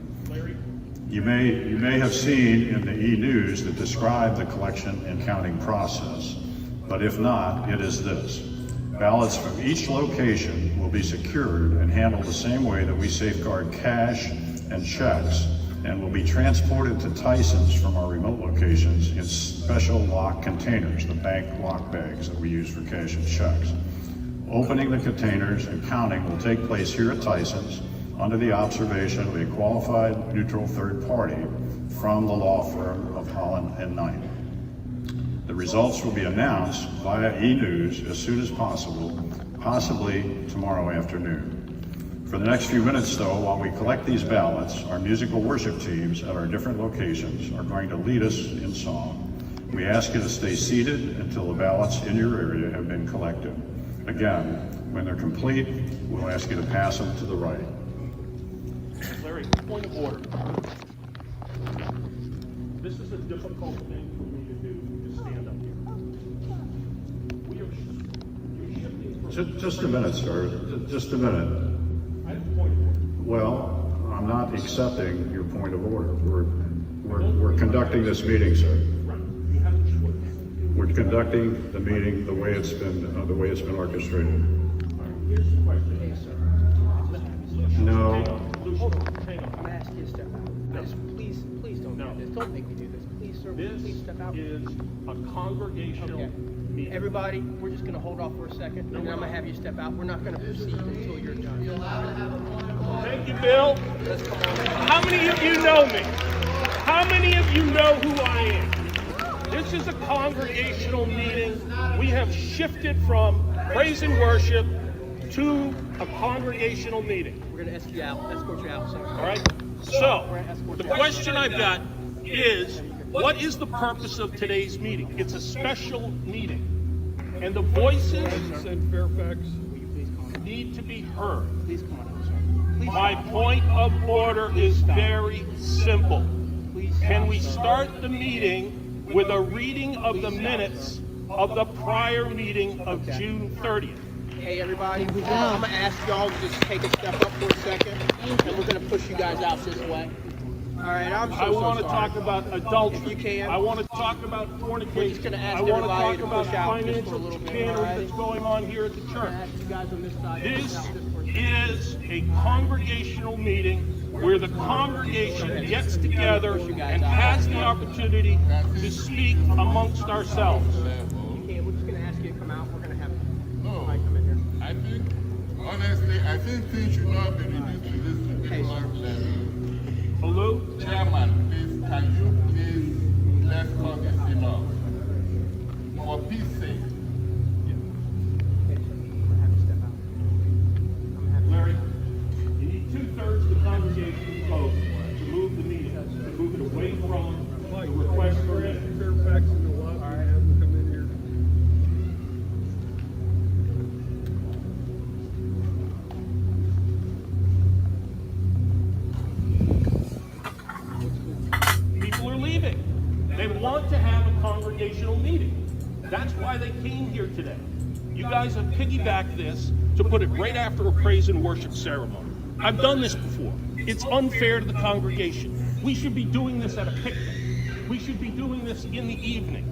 You may have seen in the e-news that describe the collection and counting process, but if not, it is this. Ballots from each location will be secured and handled the same way that we safeguard cash and checks, and will be transported to Tyson's from our remote locations in special locked containers, the bank lock bags that we use for cash and checks. Opening the containers and counting will take place here at Tyson's under the observation of a qualified neutral third party from the law firm of Holland and Knight. The results will be announced via e-news as soon as possible, possibly tomorrow afternoon. For the next few minutes, though, while we collect these ballots, our musical worship teams at our different locations are going to lead us in song. We ask you to stay seated until the ballots in your area have been collected. Again, when they're complete, we'll ask you to pass them to the right. Larry, point of order. This is a difficult thing for me to do, to stand up here. You're shifting from... Just a minute, sir. Just a minute. I have a point of order. Well, I'm not accepting your point of order. We're conducting this meeting, sir. Right. You have a choice. We're conducting the meeting the way it's been orchestrated. Here's the question. Hey, sir. No. Hang on. I'm gonna ask you to step out. Just please don't No. do this. Don't make me do this. Please, sir, This please step out. is a congregational Okay. meeting. Everybody, we're just gonna hold off for a second, and then I'm gonna have you step out. We're not gonna proceed until you're done. Thank you, Bill. Let's come on. How many of you know me? How many of you know who I am? This is a congregational meeting. We have shifted from praise and worship to a congregational meeting. We're gonna escort you out, sir. All right? So, the question I've got is, what is the purpose of today's meeting? It's a special meeting. And the voices need to be heard. Please come on out, sir. Please. My point of order is very simple. Please. Can we start the meeting with a reading of the minutes of the prior meeting of June 30th? Hey, everybody. I'm gonna ask y'all to just take a step up for a second, and we're gonna push you guys out this way. All right, I'm I want to sorry. talk about adultery. If you can. I want to talk about fornication. We're just gonna ask I want to everybody talk to about push out just for a financial little bit, chicanery all right? that's going on here at the I'm church. gonna ask you guys on this side to This push out just for a second. is a congregational meeting where the congregation gets together and has the opportunity to speak amongst ourselves. You can. We're just gonna ask you to come out. We're gonna have somebody come in here. I think, honestly, I think things should not be reduced to this ridiculous level. Baloo? Chairman, please, can you please let's call this enough? For peace sake. Okay, sir. I'm gonna have you step out. I'm gonna have you. Larry, you need 2/3 of the congregation to vote to move the meeting, to move it away from the request for it. They want to have a congregational meeting. That's why they came here today. You guys have piggybacked this to put it right after a praise and worship ceremony. I've done this before. It's unfair to the congregation. We should be doing this at a picnic. We should be doing this in the evening.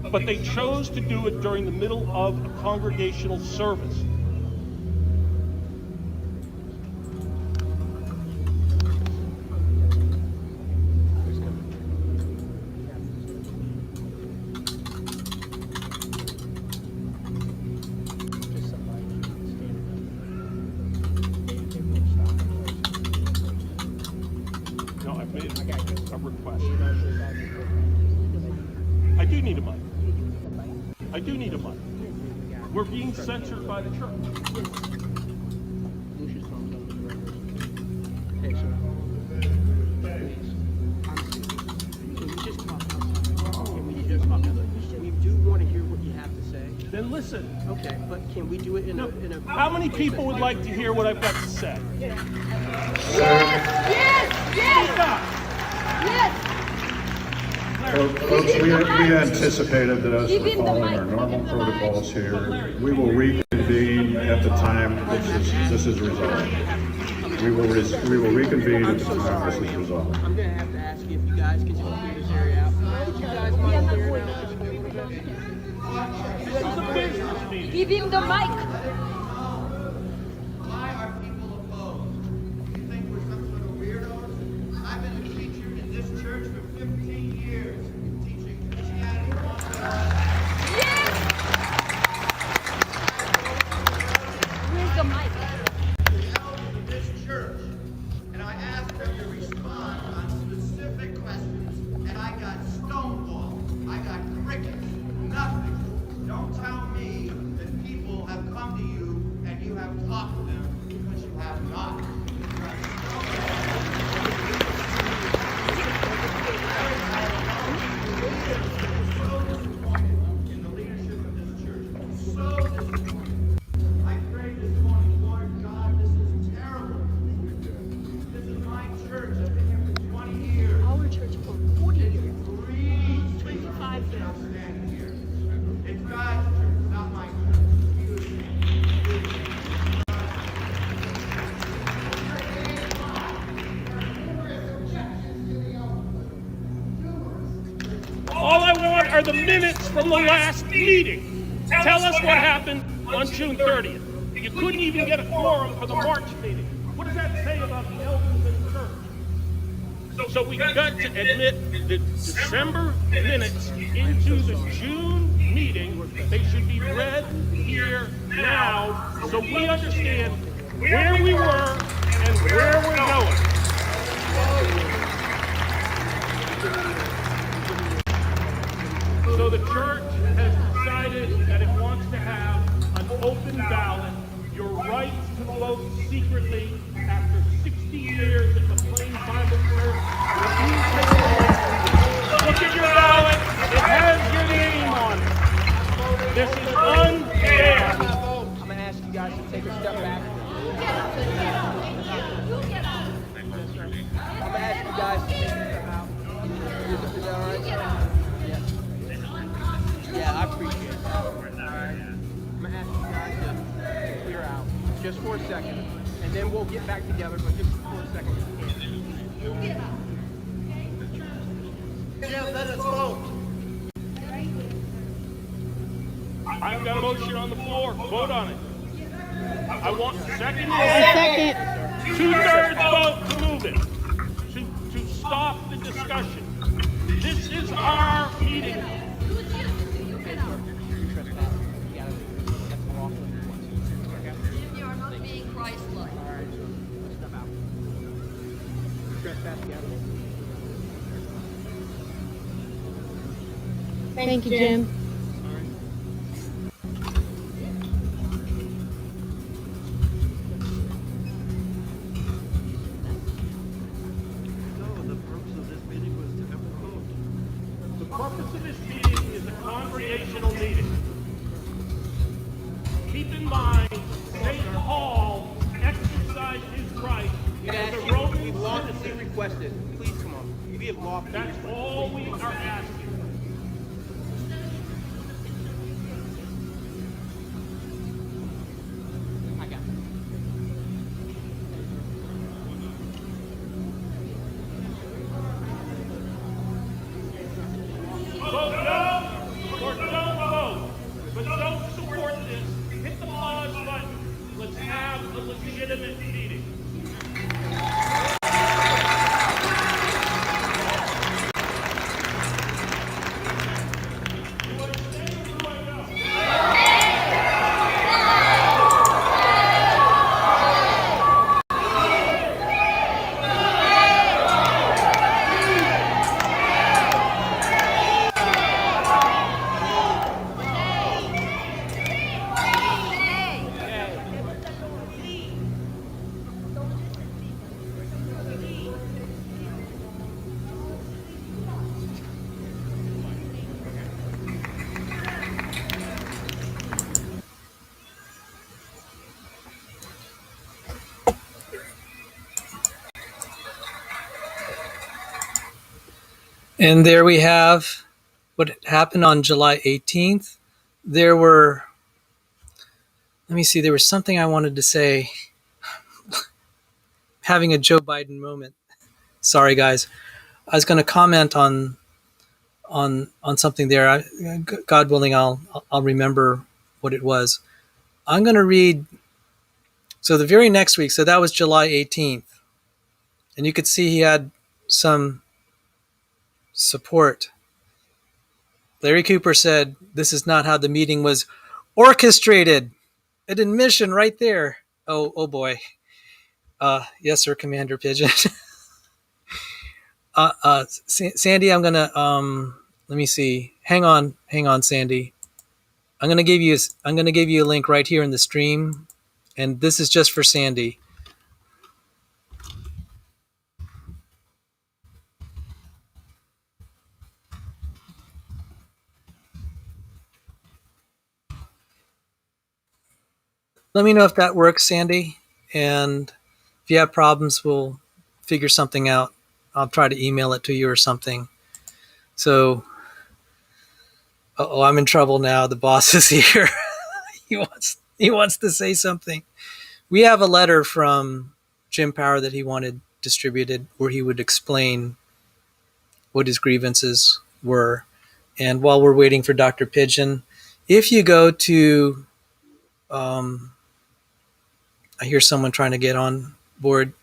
But they chose to do it during the middle of a congregational service. No, I've made a request. I do need a mic. I do need a mic. We're being censored by the church. We do want to hear what you have to say. Then listen. Okay, but can we do it in a... How many people would like to hear what I've got to say? Yes! Yes! Yes! Folks, we anticipated that as we're following our normal protocols here, we will reconvene at the time this is resolved. We will reconvene at the time this is resolved. I'm going to have to ask you if you guys can just clear this area out. Would you guys mind clearing out just a little bit? This is a business meeting. Give him the mic. Why are people opposed? You think we're some sort of weirdos? I've been a teacher in this church for 15 years, teaching Christianity 101. Where's the mic? In this church, and I asked them to respond on specific questions, and I got stonewalled. I got crickets. Nothing. Don't tell me that people have come to you and you have talked to them because you have not. In the leadership of this church. So disappointed. I prayed this morning, Lord God, this is terrible. This is my church. I've been here for 20 years. Our church for 40 years. 25 years. Standing here. It's God's church, not my church. Excuse me. All I want are the minutes from the last meeting. Tell us what happened on June 30th. You couldn't even get a quorum for the March meeting. What does that say about the elders in the church? So we got to admit the December minutes into the June meeting. They should be read here now so we understand where we were and where we're going. So the church has decided that it wants to have an open ballot. Your right to vote secretly after 60 years at the Plain Bible Church. Look at your ballot. It has your name on it. This is unfair. I'm going to ask you guys to take a step back. I'm going to ask you guys to take a step out. Is that all right? Yeah, I appreciate it. All right. I'm going to ask you guys to clear out just for a second, and then we'll get back together, but just for a second. Yeah, let us vote. I've got a motion on the floor. Vote on it. I want second. Two-thirds vote to move it. To stop the discussion. This is our meeting. You are not being Christ-like. Thank you, Jim. The purpose of this meeting is a congregational meeting. Keep in mind, St. Paul exercised his right as a Roman We've lawfully citizen. requested. Please come on. We have lawfully That's all we are asking. And there we have what happened on July 18th. There were, let me see, there was something I wanted to say. Having a Joe Biden moment. Sorry, guys. I was going to comment on something there. God willing, I'll remember what it was. I'm going to read. So the very next week. So that was July 18th, and you could see he had some support. Larry Cooper said, "This is not how the meeting was orchestrated." An admission right there. Oh boy. Yes, sir, Commander Pigeon. Sandy, I'm gonna let me see. Hang on, Sandy. I'm gonna give you a link right here in the stream, and this is just for Sandy. Let me know if that works, Sandy. And if you have problems, we'll figure something out. I'll try to email it to you or something. So, I'm in trouble now. The boss is here. he wants to say something. We have a letter from Jim Power that he wanted distributed where he would explain what his grievances were. And while we're waiting for Dr. Pigeon, if you go to, I hear someone trying to get on board.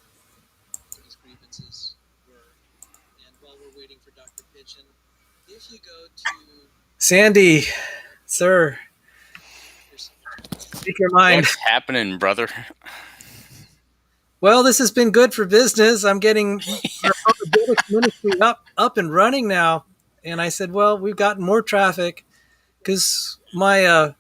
His grievances were. And while we're waiting for Dr. Pigeon, if you go to Sandy, sir, speak your mind. What's happening, brother? Well, this has been good for business. I'm getting our Apologetics ministry up and running now. And I said, well, we've gotten more traffic because my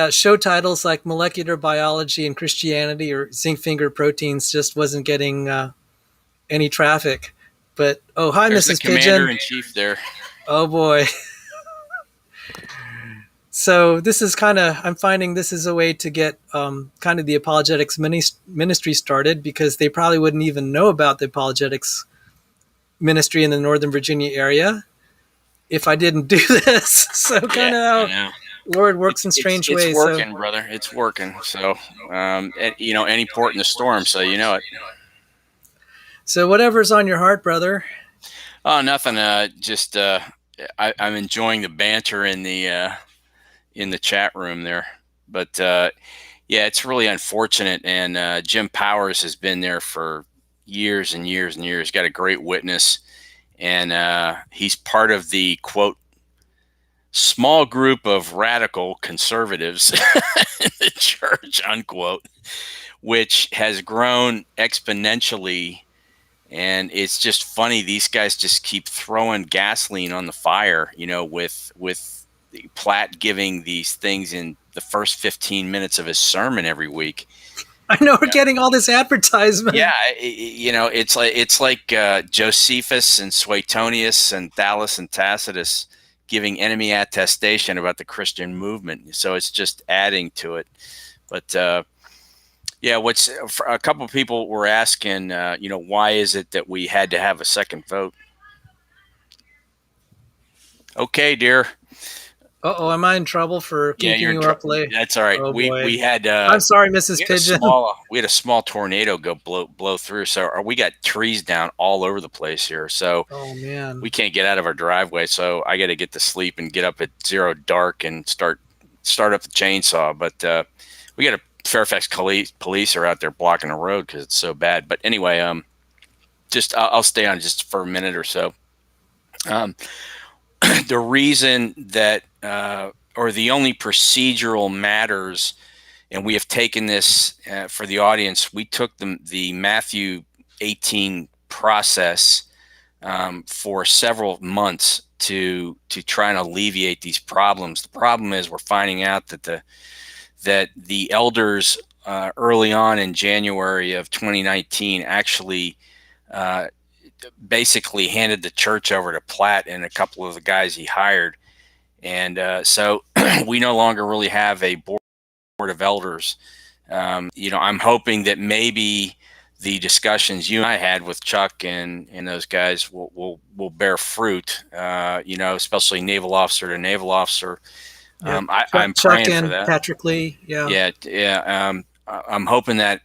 show titles like molecular biology and Christianity or zinc finger proteins just wasn't getting any traffic. But hi, There's Mrs. the commander Pigeon. in chief there. Oh boy. So this is I'm finding this is a way to get kind of the apologetics ministry started, because they probably wouldn't even know about the apologetics ministry in the Northern Virginia area if I didn't do this. So kind of how Lord works in strange ways. It's working, brother. It's working. So, any port in the storm, so you know it. So whatever's on your heart, brother. Oh, nothing. Just I'm enjoying the banter in the chat room there. But yeah, it's really unfortunate. And Jim Powers has been there for years and years and years. Got a great witness, and he's part of the quote small group of radical conservatives in the church, unquote, which has grown exponentially. And it's just funny. These guys just keep throwing gasoline on the fire, with Platt giving these things in the first 15 minutes of his sermon every week. I know we're getting all this advertisement. Yeah, it's like Josephus and Suetonius and Thallus and Tacitus giving enemy attestation about the Christian movement. So it's just adding to it. But yeah, a couple of people were asking, why is it that we had to have a second vote? Okay, dear. Am I in trouble for keeping you up late? That's all right. Oh, we had. I'm sorry, Mrs. Pigeon. We had a small tornado go blow through. So we got trees down all over the place here. So man, we can't get out of our driveway. So I got to get to sleep and get up at zero dark and start up the chainsaw. But we got a Fairfax police are out there blocking the road because it's so bad. But anyway, I'll stay on just for a minute or so. The reason that, or the only procedural matters, and we have taken this for the audience, we took the Matthew 18 process for several months to try and alleviate these problems. The problem is we're finding out that the elders early on in January of 2019 actually basically handed the church over to Platt and a couple of the guys he hired. And so we no longer really have a board of elders. I'm hoping that maybe the discussions you and I had with Chuck and those guys will bear fruit, especially naval officer to naval officer. Yeah, I'm Chuck praying for and that. Patrick Lee. Yeah, Yeah. I'm hoping that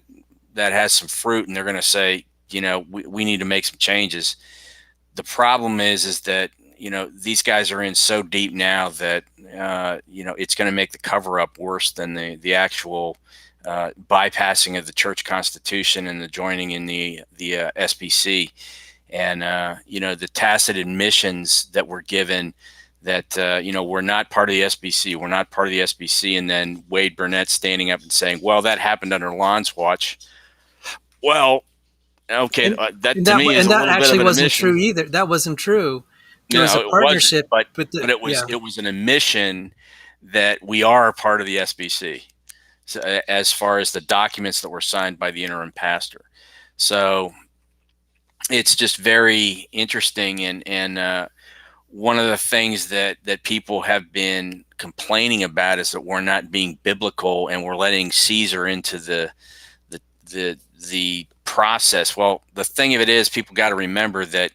has some fruit, and they're going to say, we need to make some changes. The problem is that, these guys are in so deep now that, it's going to make the cover up worse than the actual bypassing of the church constitution and the joining in the SBC. And, the tacit admissions that were given that, we're not part of the SBC, we're not part of the SBC. And then Wade Burnett standing up and saying, well, that happened under Lon's watch. Well, okay, that to me is a little bit of actually an wasn't admission. true either. That wasn't true. There was a No, it partnership, wasn't, but it was an admission that we are part of the SBC, so, as far as the documents that were signed by the interim pastor. So it's just very interesting, and one of the things that people have been complaining about is that we're not being biblical and we're letting Caesar into the process. Well, the thing of it is, people got to remember that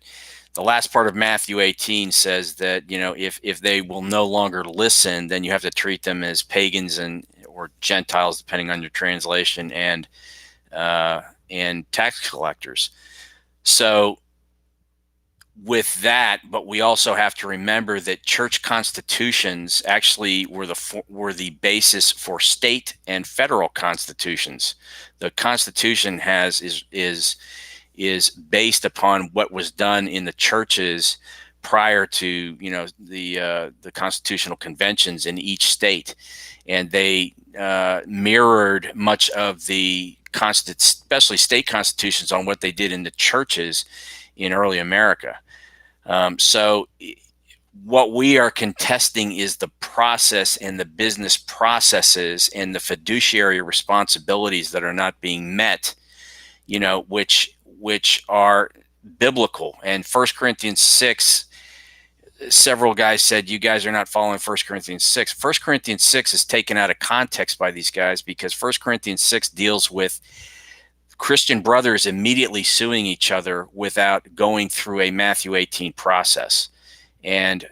the last part of Matthew 18 says that, if they will no longer listen, then you have to treat them as pagans or Gentiles, depending on your translation, and tax collectors. So with that, but we also have to remember that church constitutions actually were the basis for state and federal constitutions. The Constitution is based upon what was done in the churches prior to the constitutional conventions in each state, and they mirrored much of the especially state constitutions on what they did in the churches in early America. So what we are contesting is the process and the business processes and the fiduciary responsibilities that are not being met, which are biblical. And 1 Corinthians 6, several guys said, you guys are not following 1 Corinthians 6. 1 Corinthians 6 is taken out of context by these guys, because 1 Corinthians 6 deals with Christian brothers immediately suing each other without going through a Matthew 18 process. And,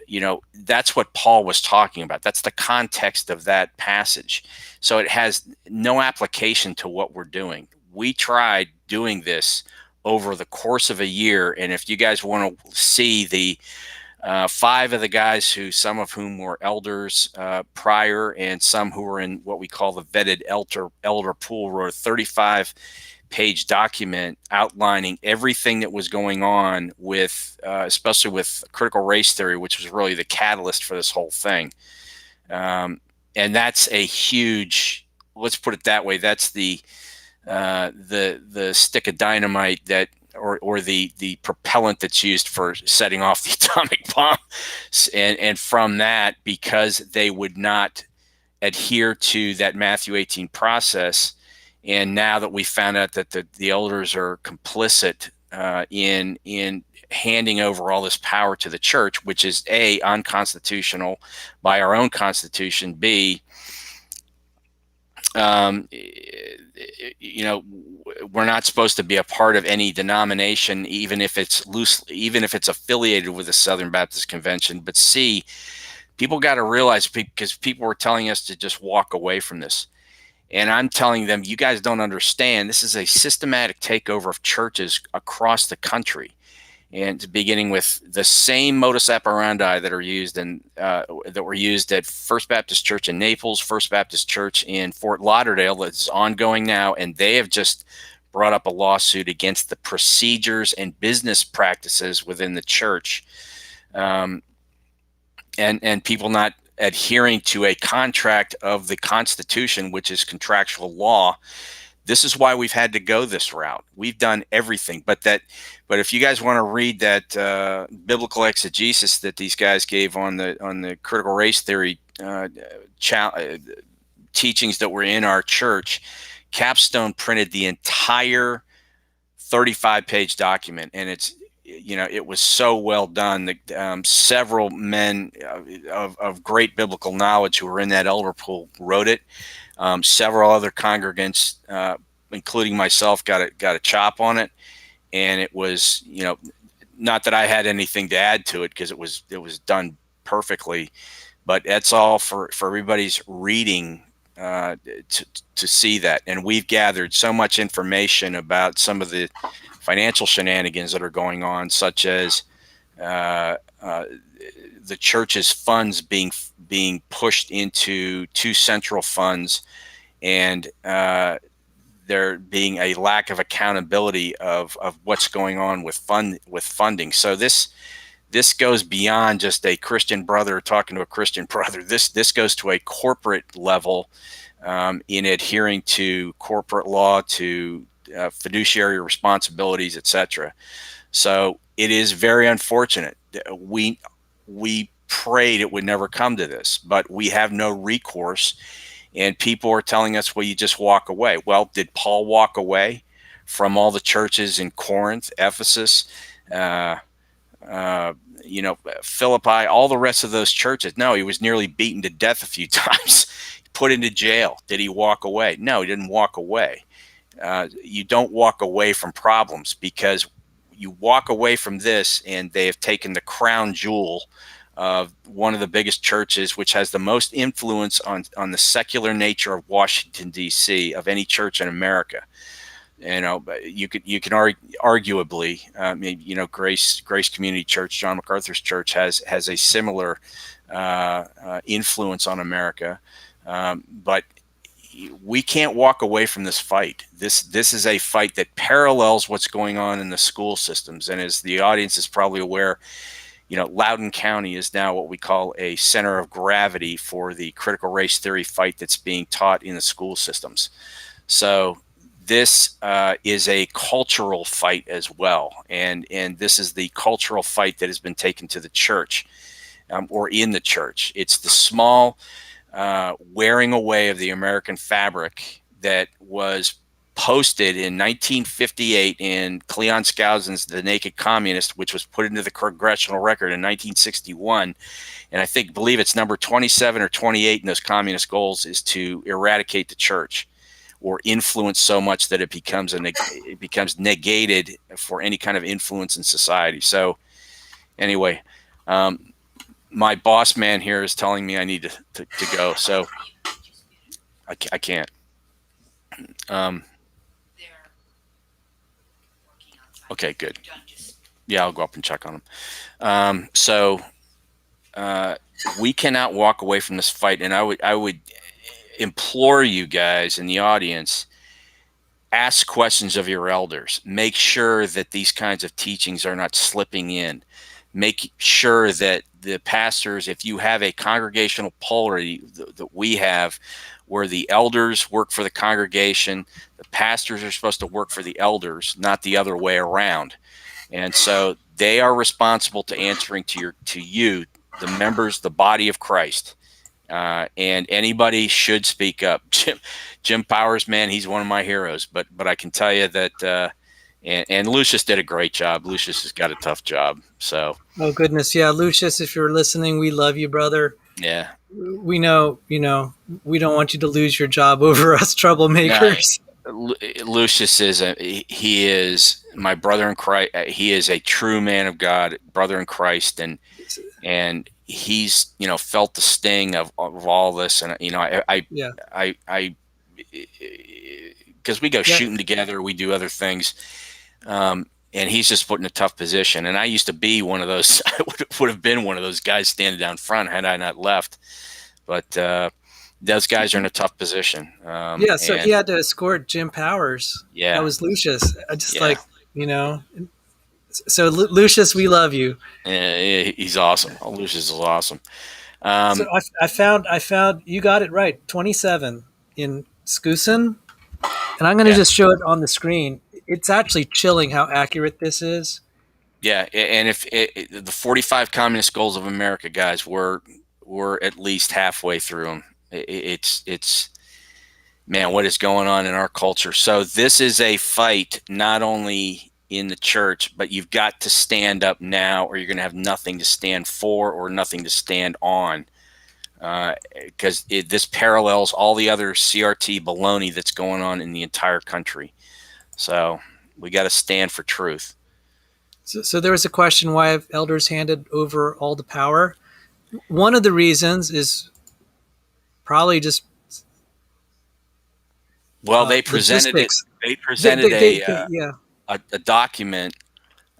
that's what Paul was talking about. That's the context of that passage. So it has no application to what we're doing. We tried doing this over the course of a year. And if you guys want to see the 5 of the guys some of whom were elders prior, and some who were in what we call the vetted elder pool, wrote a 35-page document outlining everything that was going on with, especially with critical race theory, which was really the catalyst for this whole thing. And that's a huge, let's put it that way, that's the stick of dynamite that, or the propellant that's used for setting off the atomic bomb. And from that, because they would not adhere to that Matthew 18 process, and now that we found out that the elders are complicit in handing over all this power to the church, which is A, unconstitutional by our own constitution, B, we're not supposed to be a part of any denomination, even if it's affiliated with the Southern Baptist Convention. But C, people got to realize, because people were telling us to just walk away from this. And I'm telling them, you guys don't understand. This is a systematic takeover of churches across the country, and beginning with the same modus operandi that are used that were used at First Baptist Church in Naples, First Baptist Church in Fort Lauderdale, that's ongoing now, and they have just brought up a lawsuit against the procedures and business practices within the church, and people not adhering to a contract of the Constitution, which is contractual law. This is why we've had to go this route. We've done everything, but if you guys want to read that biblical exegesis that these guys gave on the critical race theory teachings that were in our church, Capstone printed the entire 35-page document, and it was so well done that several men of great biblical knowledge who were in that elder pool wrote it. Several other congregants including myself, got a chop on it, and it was, not that I had anything to add to it because it was done perfectly, but that's all for everybody's reading to see that. And we've gathered so much information about some of the financial shenanigans that are going on, such as the church's funds being pushed into two central funds, and there being a lack of accountability of what's going on with funding. So this goes beyond just a Christian brother talking to a Christian brother. This goes to a corporate level, in adhering to corporate law, to fiduciary responsibilities, etc. So it is very unfortunate. We prayed it would never come to this, but we have no recourse. And people are telling us, well, you just walk away. Well, did Paul walk away from all the churches in Corinth, Ephesus, Philippi, all the rest of those churches? No, he was nearly beaten to death a few times, put into jail. Did he walk away? No, he didn't walk away. You don't walk away from problems, because you walk away from this and they have taken the crown jewel of one of the biggest churches, which has the most influence on the secular nature of Washington, D.C., of any church in America. You can arguably, Grace Community Church, John MacArthur's church, has a similar influence on America, but we can't walk away from this fight. This is a fight that parallels what's going on in the school systems, and as the audience is probably aware, Loudoun County is now what we call a center of gravity for the critical race theory fight that's being taught in the school systems. So this is a cultural fight as well, and this is the cultural fight that has been taken to the church, or in the church. It's the small wearing away of the American fabric that was posted in 1958 in Cleon Skousen's The Naked Communist, which was put into the Congressional Record in 1961. And I believe it's number 27 or 28 in those communist goals is to eradicate the church, or influence so much that it becomes negated for any kind of influence in society. So anyway, my boss man here is telling me I need to go. So I can't. Okay, good. Yeah, I'll go up and check on them. So we cannot walk away from this fight, and I would implore you guys in the audience, ask questions of your elders. Make sure that these kinds of teachings are not slipping in. Make sure that the pastors, if you have a congregational polarity that we have, where the elders work for the congregation, the pastors are supposed to work for the elders, not the other way around. And so they are responsible to answering to you, the members, the body of Christ. And anybody should speak up. Jim Powers, man, he's one of my heroes. But I can tell you that, and Lucius did a great job. Lucius has got a tough job. So. Oh goodness, yeah, Lucius, if you're listening, we love you, brother. Yeah. We know, we don't want you to lose your job over us troublemakers. No, Lucius he is my brother in Christ. He is a true man of God, brother in Christ, and he's felt the sting of all this, and because we go shooting together, we do other things, and he's just put in a tough position. And I used to be one of those. I would have been one of those guys standing down front had I not left. But those guys are in a tough position. So he had to escort Jim Powers. Yeah, that was Lucius. So Lucius, we love you. Yeah, he's awesome. Oh, Lucius is awesome. So I found you got it right. 27 in Skousen, and I'm going to just show it on the screen. It's actually chilling how accurate this is. Yeah, and if the 45 Communist Goals of America, guys, we're at least halfway through them. It's man, what is going on in our culture? So this is a fight not only in the church, but you've got to stand up now, or you're going to have nothing to stand for or nothing to stand on. because this parallels all the other CRT baloney that's going on in the entire country. So we got to stand for truth. So there was a question, why have elders handed over all the power? One of the reasons is probably just they presented logistics. it. They presented Yeah. a document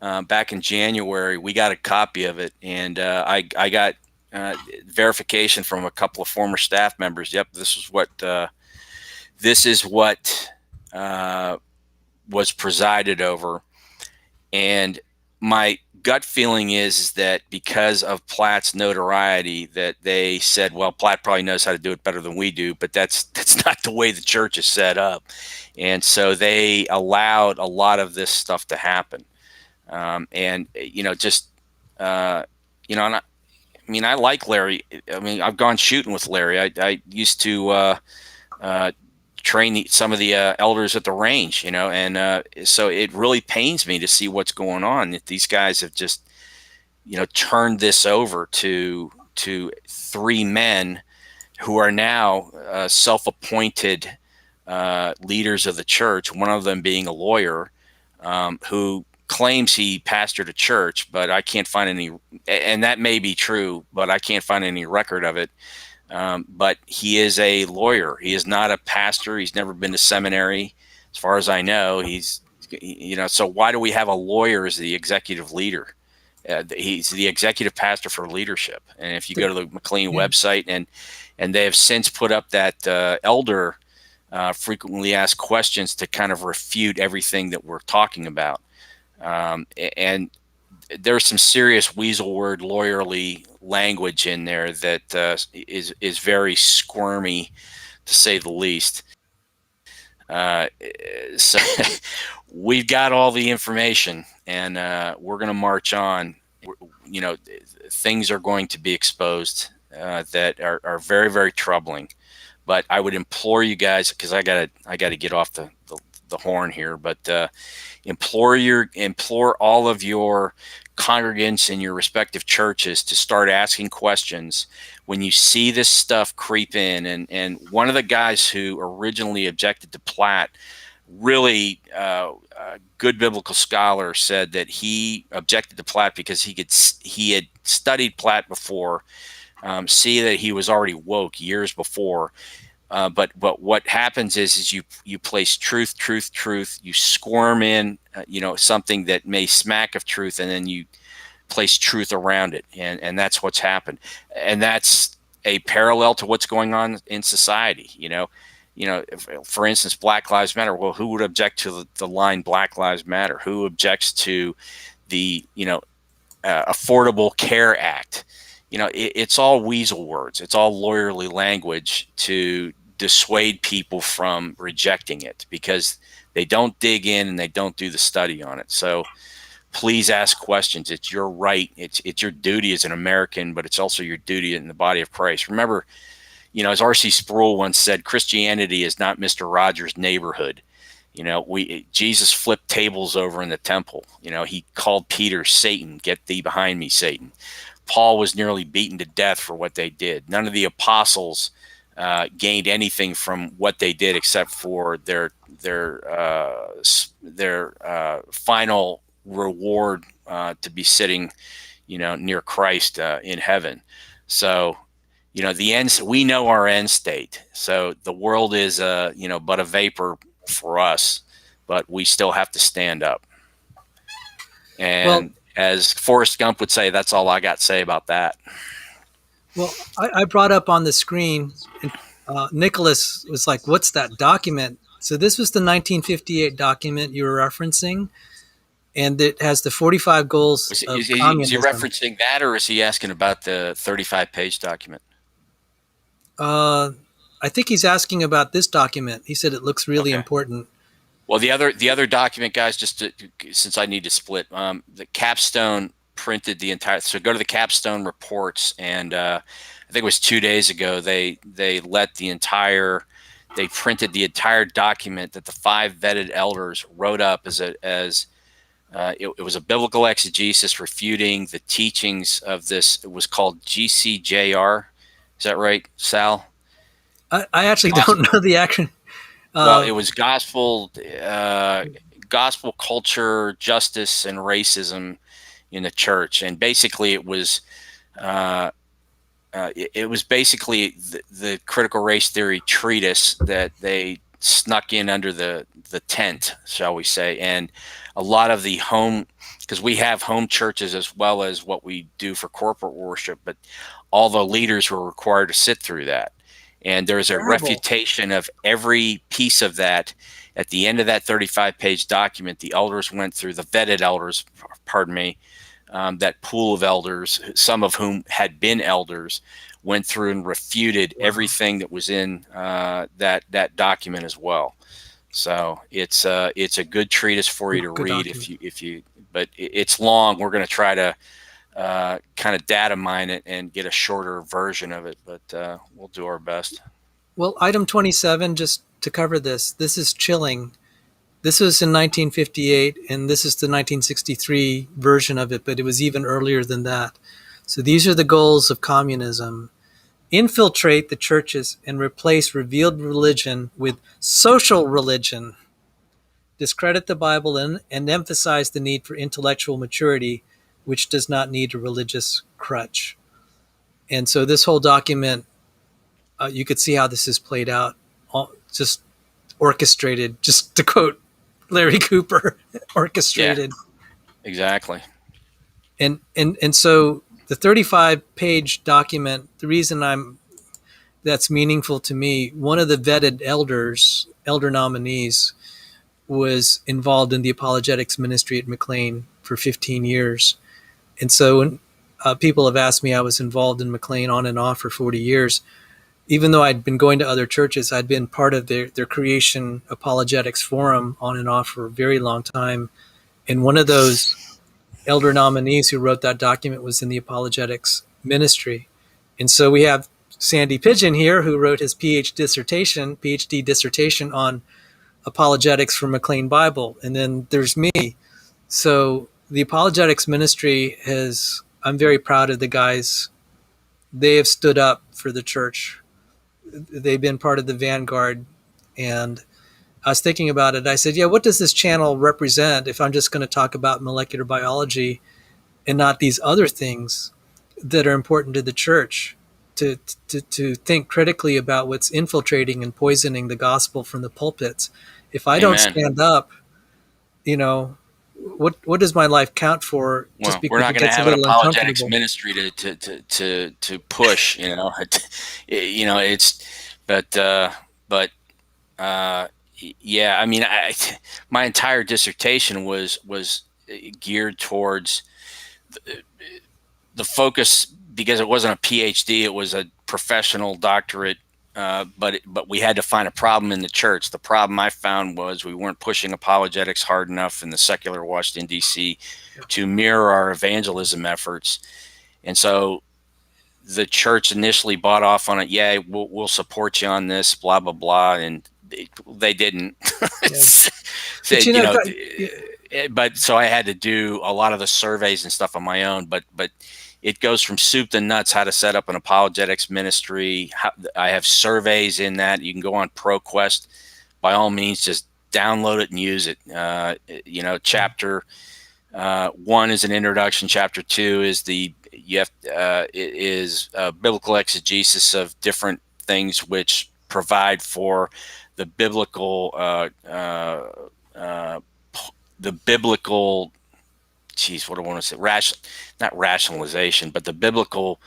back in January. We got a copy of it, and I got verification from a couple of former staff members. Yep, this is what was presided over. And my gut feeling is that because of Platt's notoriety, that they said, well, Platt probably knows how to do it better than we do, but that's not the way the church is set up. And so they allowed a lot of this stuff to happen. And I like Larry. I mean, I've gone shooting with Larry. I used to train some of the elders at the range, and so it really pains me to see what's going on. That these guys have just, turned this over to three men who are now self-appointed leaders of the church. One of them being a lawyer who claims he pastored a church, but I can't find any, and that may be true, but I can't find any record of it. But he is a lawyer. He is not a pastor. He's never been to seminary, as far as I know. So why do we have a lawyer as the executive leader? He's the executive pastor for leadership. And if you go to the McLean website, and they have since put up that elder frequently asked questions to kind of refute everything that we're talking about. And there's some serious weasel word lawyerly language in there that is very squirmy, to say the least. So we've got all the information, and we're going to march on. Things are going to be exposed that are very, very troubling. But I would implore you guys, because I gotta get off the horn here, but implore all of your congregants in your respective churches to start asking questions when you see this stuff creep in. And one of the guys who originally objected to Platt, really a good biblical scholar, said that he objected to Platt because he had studied Platt before, see that he was already woke years before. But what happens is you place truth, you squirm in, something that may smack of truth, and then you place truth around it. And that's what's happened. And that's a parallel to what's going on in society. For instance, Black Lives Matter. Well, who would object to the line Black Lives Matter? Who objects to the, Affordable Care Act? It's all weasel words. It's all lawyerly language to dissuade people from rejecting it, because they don't dig in and they don't do the study on it. So please ask questions. It's your right. It's your duty as an American, but it's also your duty in the body of Christ. Remember, as R.C. Sproul once said, Christianity is not Mr. Rogers' neighborhood. Jesus flipped tables over in the temple. He called Peter Satan. Get thee behind me, Satan. Paul was nearly beaten to death for what they did. None of the apostles gained anything from what they did except for their final reward to be sitting, near Christ in heaven. So, the end. We know our end state. So the world is, but a vapor for us. But we still have to stand up. And as Forrest Gump would say, that's all I got to say about that. Well, I brought up on the screen, and Nicholas was like, what's that document? So this was the 1958 document you were referencing, and it has the 45 goals of communism. Is he referencing that, or is he asking about the 35-page document? I think he's asking about this document. He said it looks really important. Well, the other document, guys, since I need to split, the Capstone printed the entire. So go to the Capstone reports, and I think it was 2 days ago. They printed the entire document that the 5 vetted elders wrote up it was a biblical exegesis refuting the teachings of this. It was called GCJR, Is that right, Sal? I actually don't know the acronym. Well, it was gospel culture, justice, and racism in the church, and basically it was basically the critical race theory treatise that they snuck in under the tent, shall we say. And a lot of the home, because we have home churches as well as what we do for corporate worship, but all the leaders were required to sit through that. And there's a refutation of every piece of that. At the end of that 35-page document, the elders went through, the vetted elders, pardon me, that pool of elders, some of whom had been elders, went through and refuted everything that was in that document as well. So it's a good treatise for you to read but it's long. We're going to try to kind of data mine it and get a shorter version of it, but we'll do our best. Well, item 27, just to cover this is chilling. This was in 1958, and this is the 1963 version of it, but it was even earlier than that. So these are the goals of communism. Infiltrate the churches and replace revealed religion with social religion. Discredit the Bible and emphasize the need for intellectual maturity, which does not need a religious crutch. And so this whole document, you could see how this is played out, just orchestrated, just to quote Larry Cooper, orchestrated. Yeah, exactly. And so the 35-page document, the reason that's meaningful to me, one of the vetted elder nominees, was involved in the apologetics ministry at McLean for 15 years. And so when people have asked me, I was involved in McLean on and off for 40 years. Even though I'd been going to other churches, I'd been part of their creation apologetics forum on and off for a very long time. And one of those elder nominees who wrote that document was in the apologetics ministry. And so we have Sandy Pigeon here, who wrote his PhD dissertation on apologetics for McLean Bible. And then there's me. So the apologetics ministry I'm very proud of the guys. They have stood up for the church. They've been part of the vanguard. And I was thinking about it. I said, yeah, what does this channel represent if I'm just going to talk about molecular biology and not these other things that are important to the church? To think critically about what's infiltrating and poisoning the gospel from the pulpits. If I don't stand up, what does my life count for? Well, just because we're not going to have an apologetics ministry to push. Yeah. I mean, my entire dissertation was geared towards the focus, because it wasn't a PhD, it was a professional doctorate. But we had to find a problem in the church. The problem I found was we weren't pushing apologetics hard enough in the secular Washington, D.C. to mirror our evangelism efforts. And so the church initially bought off on it. Yeah, we'll support you on this, blah, blah, blah. And they didn't. But so I had to do a lot of the surveys and stuff on my own. But it goes from soup to nuts how to set up an apologetics ministry. I have surveys in that. You can go on ProQuest. By all means, just download it and use it. Chapter 1 is an introduction. Chapter 2 is biblical exegesis of different things which provide for the biblical what do I want to say? Not rationalization, but the biblical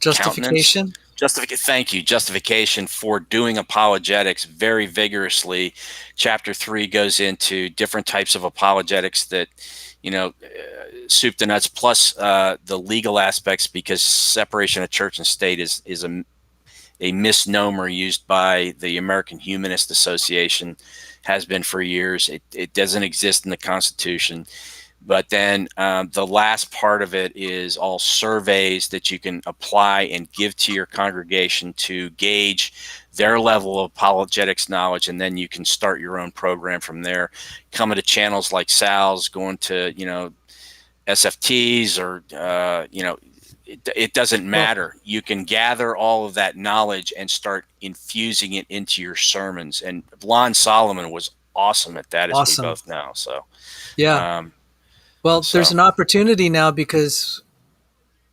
justification. Thank you. Justification for doing apologetics very vigorously. Chapter 3 goes into different types of apologetics that, soup to nuts, plus the legal aspects, because separation of church and state is a misnomer used by the American Humanist Association. Has been for years. It doesn't exist in the Constitution. But then the last part of it is all surveys that you can apply and give to your congregation to gauge their level of apologetics knowledge, and then you can start your own program from there. Coming to channels like Sal's, going to SFTs, or It doesn't matter. You can gather all of that knowledge and start infusing it into your sermons. And Lon Solomon was awesome at that, as we Awesome. both know. So, Yeah. Well, there's an opportunity now because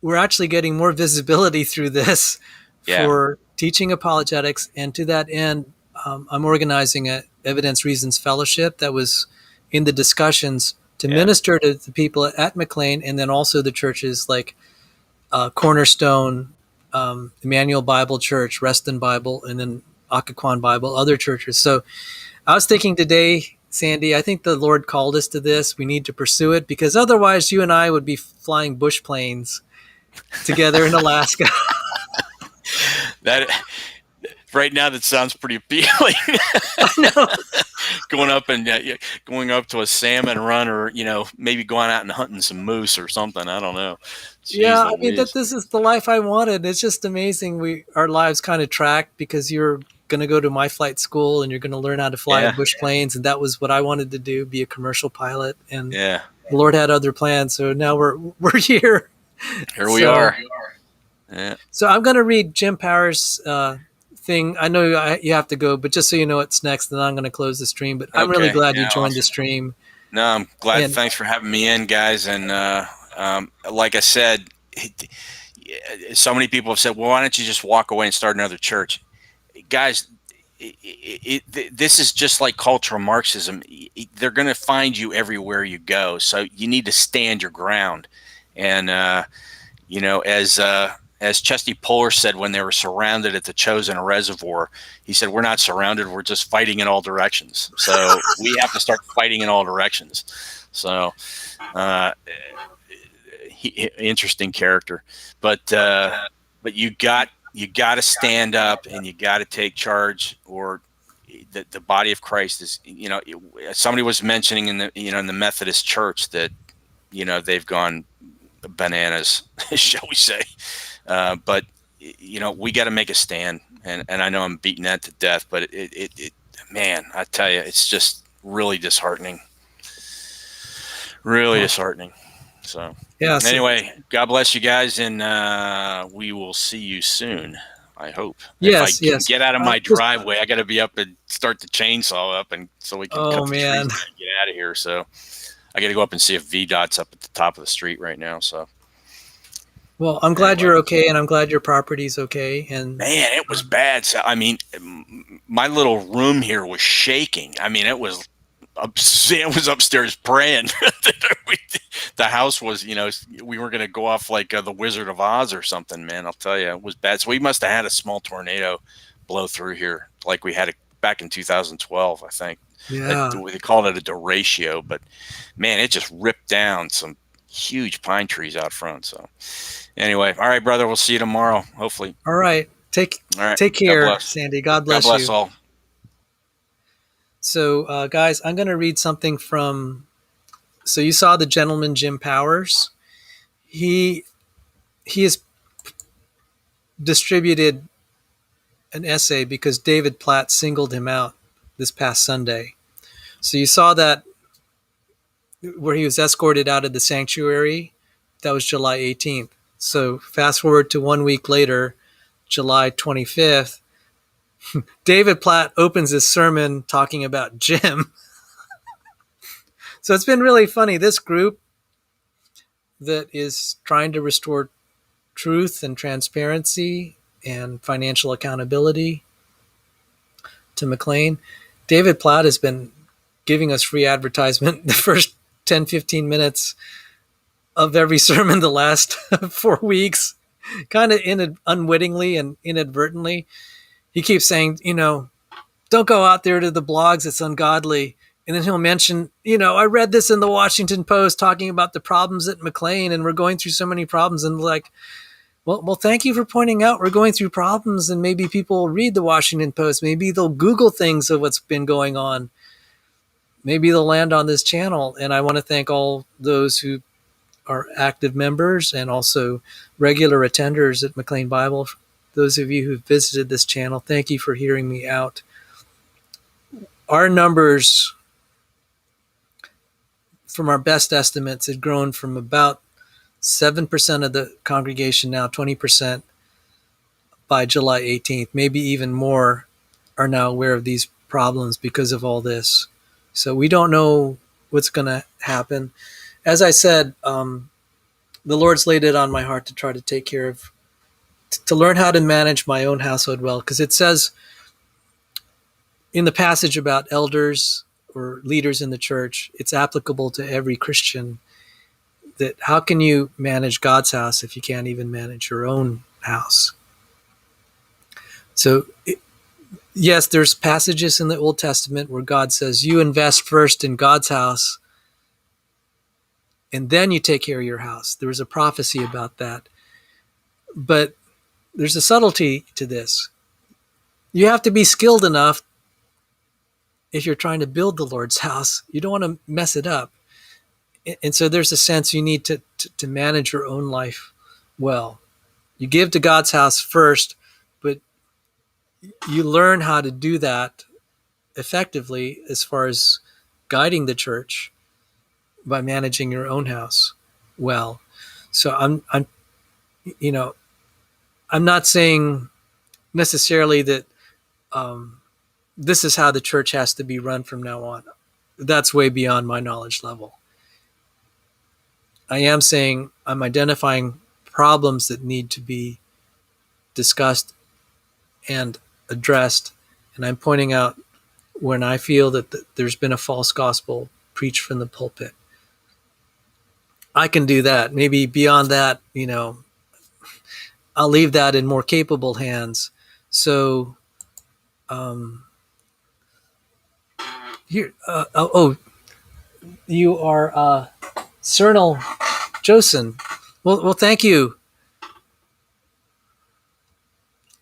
we're actually getting more visibility through this for teaching apologetics. And to that end, I'm organizing a Evidence Reasons Fellowship that was in the discussions to minister to the people at McLean, and then also the churches like Cornerstone, Emmanuel Bible Church, Reston Bible, and then Occoquan Bible, other churches. So I was thinking today, Sandy, I think the Lord called us to this. We need to pursue it, because otherwise you and I would be flying bush planes together in Alaska. That right now, that sounds pretty appealing. I know. Going up to a salmon run, or maybe going out and hunting some moose or something. I don't know. Jeez, I mean, this is the life I wanted. It's just amazing. Our lives kind of tracked, because you're going to go to my flight school and you're going to learn how to fly bush planes, and that was what I wanted to do, be a commercial pilot. And the Lord had other plans, so now we're here. Here we are. Yeah. So I'm going to read Jim Power's thing. I know you have to go, but just so you know what's next, then I'm going to close the stream. But I'm really glad you joined the stream. No, I'm glad. Thanks for having me in, guys. And like I said, so many people have said, well, why don't you just walk away and start another church? Guys, this is just like cultural Marxism. They're going to find you everywhere you go. So you need to stand your ground. And, as Chesty Puller said when they were surrounded at the Chosin Reservoir, he said, we're not surrounded, we're just fighting in all directions. So we have to start fighting in all directions. So interesting character. But you got to stand up and you got to take charge, or the body of Christ is, somebody was mentioning in the Methodist Church that, they've gone bananas, shall we say. But we got to make a stand, and I know I'm beating that to death, but it man, I tell you, it's just really disheartening, disheartening. So anyway, God bless you guys, and we will see you soon, I hope. If I can get out of my driveway, I got to be up and start the chainsaw up, and so we can cut the trees and get out of here. So I got to go up and see if VDOT's up at the top of the street right now. So. Well, I'm glad you're okay, and I'm glad your property's okay. And man, it was bad. So, I mean, my little room here was shaking. I mean, Sam was upstairs praying. The house was, we were going to go off like the Wizard of Oz or something, man. I'll tell you, it was bad. So we must have had a small tornado blow through here, like we had it back in 2012, I think. Yeah. They called it a derecho, but man, it just ripped down some huge pine trees out front. So anyway, all right, brother, we'll see you tomorrow, hopefully. All right. Take care, Sandy. God bless you. God bless all. So, guys, I'm going to read something from, so you saw the gentleman, Jim Powers. He has distributed an essay because David Platt singled him out this past Sunday. So you saw that where he was escorted out of the sanctuary. That was July 18th. So fast forward to 1 week later, July 25th, David Platt opens his sermon talking about Jim. So it's been really funny. This group that is trying to restore truth and transparency and financial accountability to McLean, David Platt has been giving us free advertisement the first 10, 15 minutes of every sermon the last 4 weeks, kind of unwittingly and inadvertently. He keeps saying, don't go out there to the blogs, it's ungodly. And then he'll mention, I read this in the Washington Post talking about the problems at McLean, and we're going through so many problems. And like, well, thank you for pointing out we're going through problems, and maybe people will read the Washington Post. Maybe they'll Google things of what's been going on. Maybe they'll land on this channel. And I want to thank all those who are active members and also regular attenders at McLean Bible. Those of you who've visited this channel, thank you for hearing me out. Our numbers from our best estimates had grown from about 7% of the congregation now, 20% by July 18th, maybe even more, are now aware of these problems because of all this. So we don't know what's going to happen. As I said, the Lord's laid it on my heart to try to take care of, to learn how to manage my own household well, because it says in the passage about elders or leaders in the church, it's applicable to every Christian, that how can you manage God's house if you can't even manage your own house? So yes, there's passages in the Old Testament where God says you invest first in God's house and then you take care of your house. There was a prophecy about that. But there's a subtlety to this. You have to be skilled enough if you're trying to build the Lord's house. You don't want to mess it up. And so there's a sense you need to manage your own life well. You give to God's house first, but you learn how to do that effectively as far as guiding the church by managing your own house well. So I'm not saying necessarily that this is how the church has to be run from now on. That's way beyond my knowledge level. I am saying I'm identifying problems that need to be discussed and addressed, and I'm pointing out when I feel that there's been a false gospel preached from the pulpit. I can do that. Maybe beyond that, I'll leave that in more capable hands. So, here, you are Cernal Josen. Well, thank you.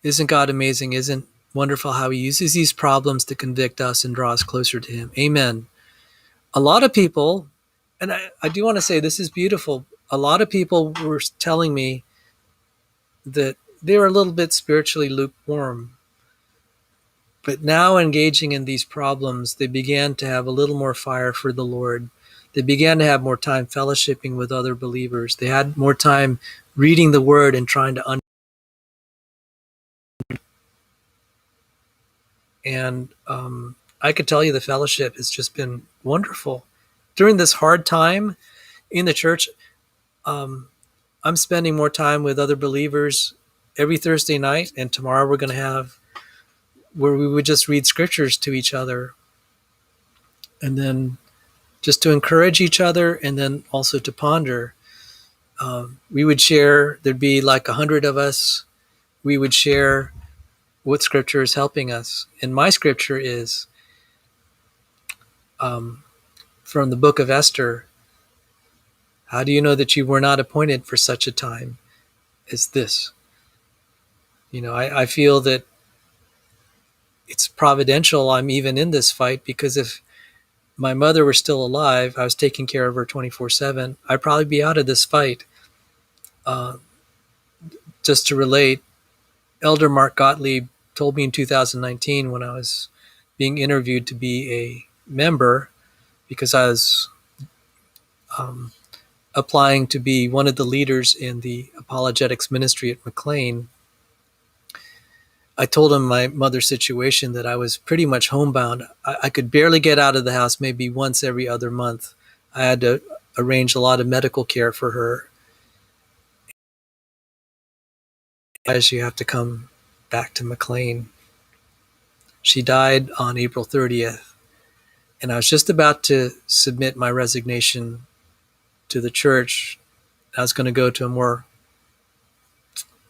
Isn't God amazing? Isn't wonderful how he uses these problems to convict us and draw us closer to him? Amen. A lot of people, and I do want to say this is beautiful, a lot of people were telling me that they were a little bit spiritually lukewarm. But now engaging in these problems, they began to have a little more fire for the Lord. They began to have more time fellowshipping with other believers. They had more time reading the Word and trying to understand. And I could tell you the fellowship has just been wonderful. During this hard time in the church, I'm spending more time with other believers every Thursday night, and tomorrow we're going to have where we would just read scriptures to each other, and then just to encourage each other, and then also to ponder. We would share, there'd be like 100 of us. We would share what scripture is helping us. And my scripture is from the book of Esther. How do you know that you were not appointed for such a time as this? I feel that it's providential I'm even in this fight, because if my mother were still alive, I was taking care of her 24/7, I'd probably be out of this fight. Just to relate, Elder Mark Gottlieb told me in 2019 when I was being interviewed to be a member, because I was applying to be one of the leaders in the Apologetics ministry at McLean. I told him my mother's situation, that I was pretty much homebound. I could barely get out of the house maybe once every other month. I had to arrange a lot of medical care for her. As you have to come back to McLean. She died on April 30th, and I was just about to submit my resignation to the church. I was going to go to a more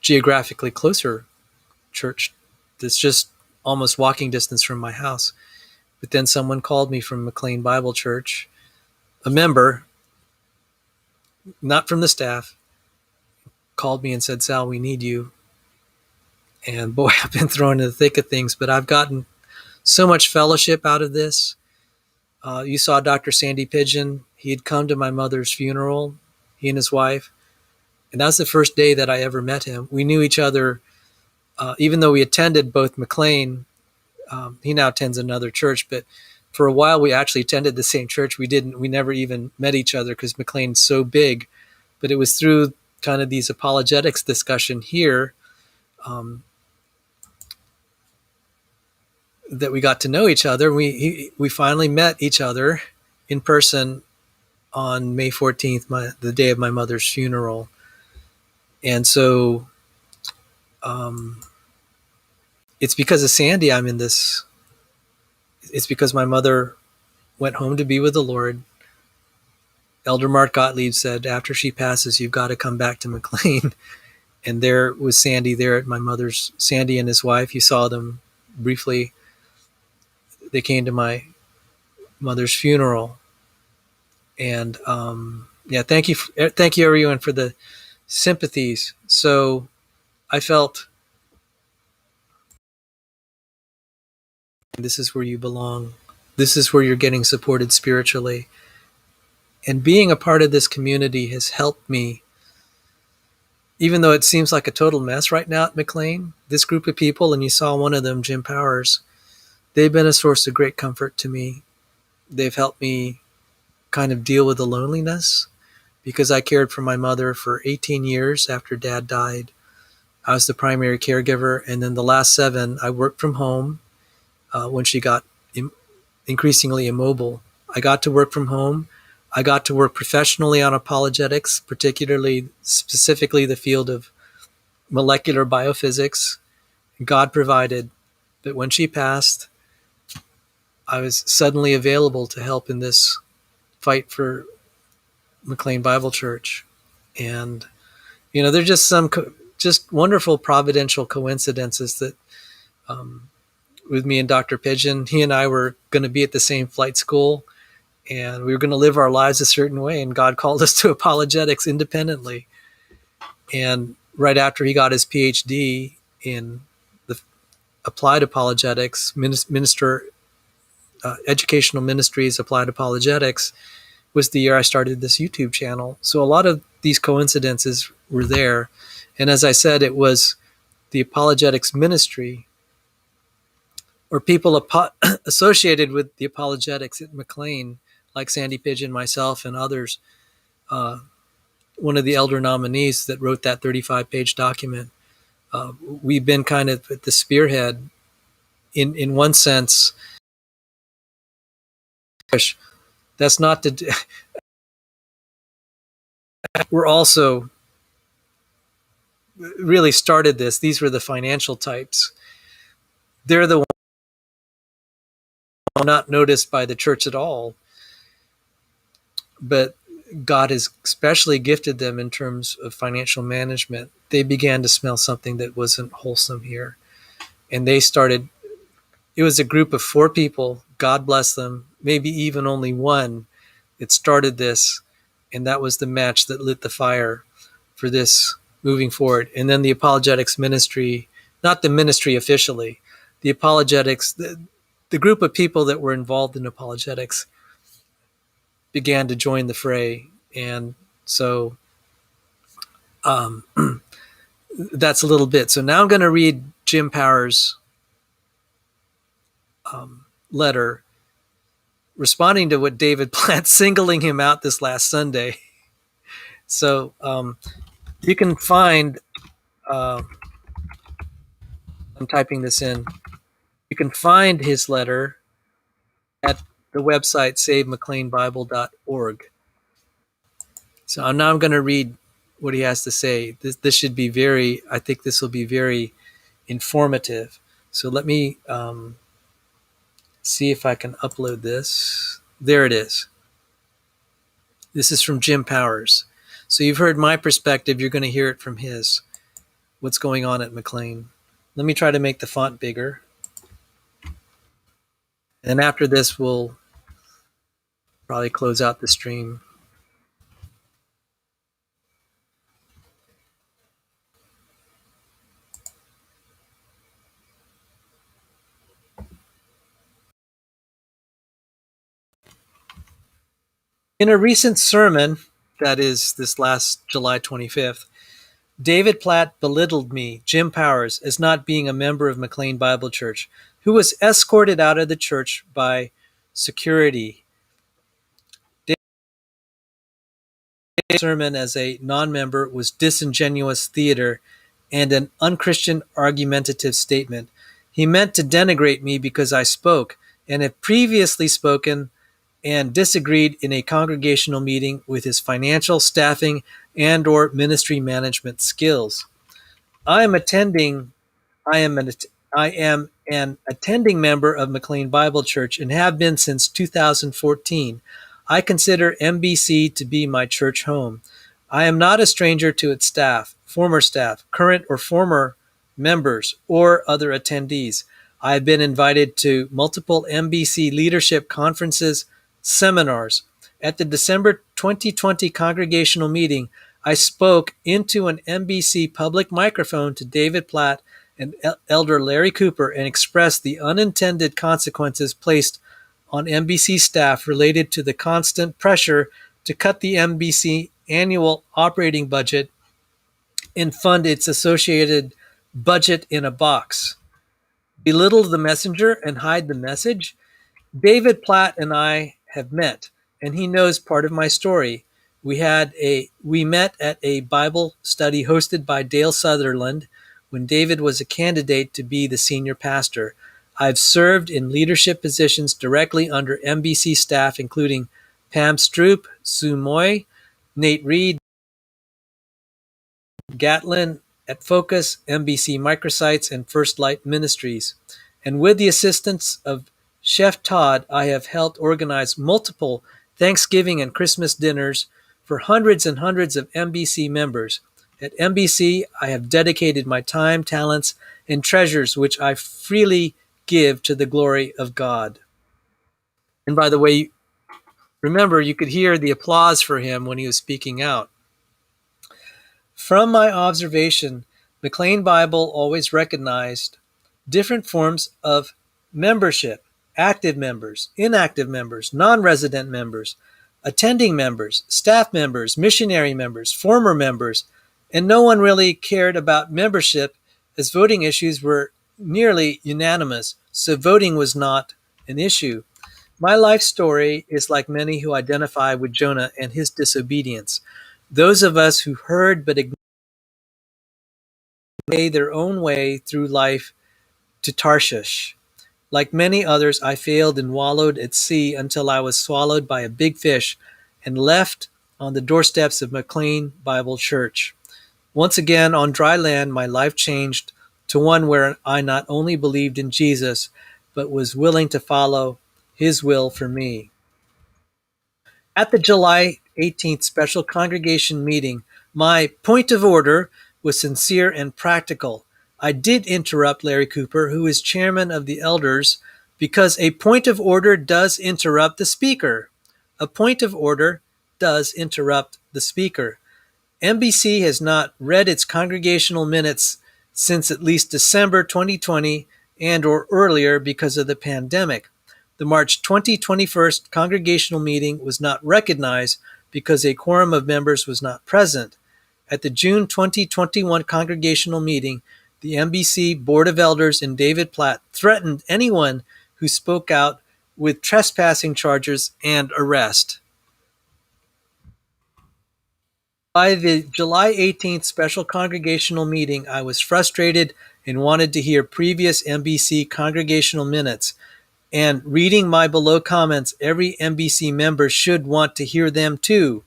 geographically closer church that's just almost walking distance from my house. But then someone called me from McLean Bible Church, a member, not from the staff, called me and said, "Sal, we need you." And boy, I've been thrown in the thick of things, but I've gotten so much fellowship out of this. You saw Dr. Sandy Pigeon. He had come to my mother's funeral, he and his wife. And that was the first day that I ever met him. We knew each other, even though we attended both McLean. He now attends another church, but for a while we actually attended the same church. We never even met each other because McLean's so big. But it was through kind of these apologetics discussion here that we got to know each other. We finally met each other in person on May 14th, the day of my mother's funeral. And so it's because of Sandy I'm in this. It's because my mother went home to be with the Lord. Elder Mark Gottlieb said, after she passes, you've got to come back to McLean. And there was Sandy there at my mother's, Sandy and his wife. You saw them briefly. They came to my mother's funeral. And thank you everyone for the sympathies. So I felt this is where you belong. This is where you're getting supported spiritually. And being a part of this community has helped me, even though it seems like a total mess right now at McLean. This group of people, and you saw one of them, Jim Powers, they've been a source of great comfort to me. They've helped me kind of deal with the loneliness, because I cared for my mother for 18 years after Dad died. I was the primary caregiver, and then the last 7, I worked from home when she got increasingly immobile. I got to work from home. I got to work professionally on apologetics, specifically the field of molecular biophysics. God provided. But when she passed, I was suddenly available to help in this fight for McLean Bible Church. And, there's just some just wonderful providential coincidences that with me and Dr. Pigeon, he and I were going to be at the same flight school, and we were going to live our lives a certain way. And God called us to apologetics independently. And right after he got his PhD in the applied apologetics, educational ministries, applied apologetics, was the year I started this YouTube channel. So a lot of these coincidences were there. And as I said, it was the apologetics ministry or people associated with the apologetics at McLean, like Sandy Pigeon, myself, and others. One of the elder nominees that wrote that 35-page document. We've been kind of at the spearhead in one sense. That's not to. We're also really started this. These were the financial types. They're the ones not noticed by the church at all, but God has especially gifted them in terms of financial management. They began to smell something that wasn't wholesome here. And they started, it was a group of 4 people, God bless them, maybe even only one that started this. And that was the match that lit the fire for this moving forward. And then the apologetics ministry, not the ministry officially, the apologetics, the group of people that were involved in apologetics began to join the fray. And so that's a little bit. So now I'm going to read Jim Powers' letter responding to what David Platt, singling him out this last Sunday. So you can find, I'm typing this in, you can find his letter at the website savemcleanbible.org. So now I'm going to read what he has to say. This should be I think this will be very informative. So let me see if I can upload this. There it is. This is from Jim Powers. So you've heard my perspective. You're going to hear it from his. What's going on at McLean. Let me try to make the font bigger. And after this, we'll probably close out the stream. In a recent sermon, that is this last July 25th, David Platt belittled me, Jim Powers, as not being a member of McLean Bible Church, who was escorted out of the church by security. sermon as a non-member was disingenuous theater and an unchristian argumentative statement. He meant to denigrate me because I spoke and have previously spoken and disagreed in a congregational meeting with his financial, staffing, and or ministry management skills. I am attending I am an I am an attending member of McLean Bible Church and have been since 2014. I consider MBC to be my church home. I am not a stranger to its staff, current or former members, or other attendees. I have been invited to multiple MBC leadership conferences, seminars. At the December 2020 congregational meeting, I spoke into an MBC public microphone to David Platt and Elder Larry Cooper and expressed the unintended consequences placed on MBC staff related to the constant pressure to cut the MBC annual operating budget and fund its associated budget in a box. Belittle the messenger and hide the message? David Platt and I have met, and he knows part of my story. We met at a Bible study hosted by Dale Sutherland when David was a candidate to be the senior pastor. I've served in leadership positions directly under MBC staff, including Pam Stroop, Sue Moy, Nate Reed, Gatlin at Focus, MBC Microsites, and First Light Ministries. And with the assistance of Chef Todd, I have helped organize multiple Thanksgiving and Christmas dinners for hundreds and hundreds of MBC members. At MBC, I have dedicated my time, talents, and treasures, which I freely give to the glory of God. And by the way, remember, you could hear the applause for him when he was speaking out. From my observation, McLean Bible always recognized different forms of membership: active members, inactive members, non-resident members, attending members, staff members, missionary members, former members, and no one really cared about membership as voting issues were nearly unanimous, so voting was not an issue. My life story is like many who identify with Jonah and his disobedience. Those of us who heard but ignored their own way through life to Tarshish. Like many others, I failed and wallowed at sea until I was swallowed by a big fish and left on the doorsteps of McLean Bible Church. Once again, on dry land, my life changed to one where I not only believed in Jesus, but was willing to follow his will for me. At the July 18th special congregation meeting, my point of order was sincere and practical. I did interrupt Larry Cooper, who is chairman of the elders, because a point of order does interrupt the speaker. A point of order does interrupt the speaker. MBC has not read its congregational minutes since at least December 2020 and or earlier because of the pandemic. The March 2021 congregational meeting was not recognized because a quorum of members was not present. At the June 2021 congregational meeting, the MBC Board of Elders and David Platt threatened anyone who spoke out with trespassing charges and arrest. By the July 18th special congregational meeting, I was frustrated and wanted to hear previous MBC congregational minutes. And reading my below comments, every MBC member should want to hear them too.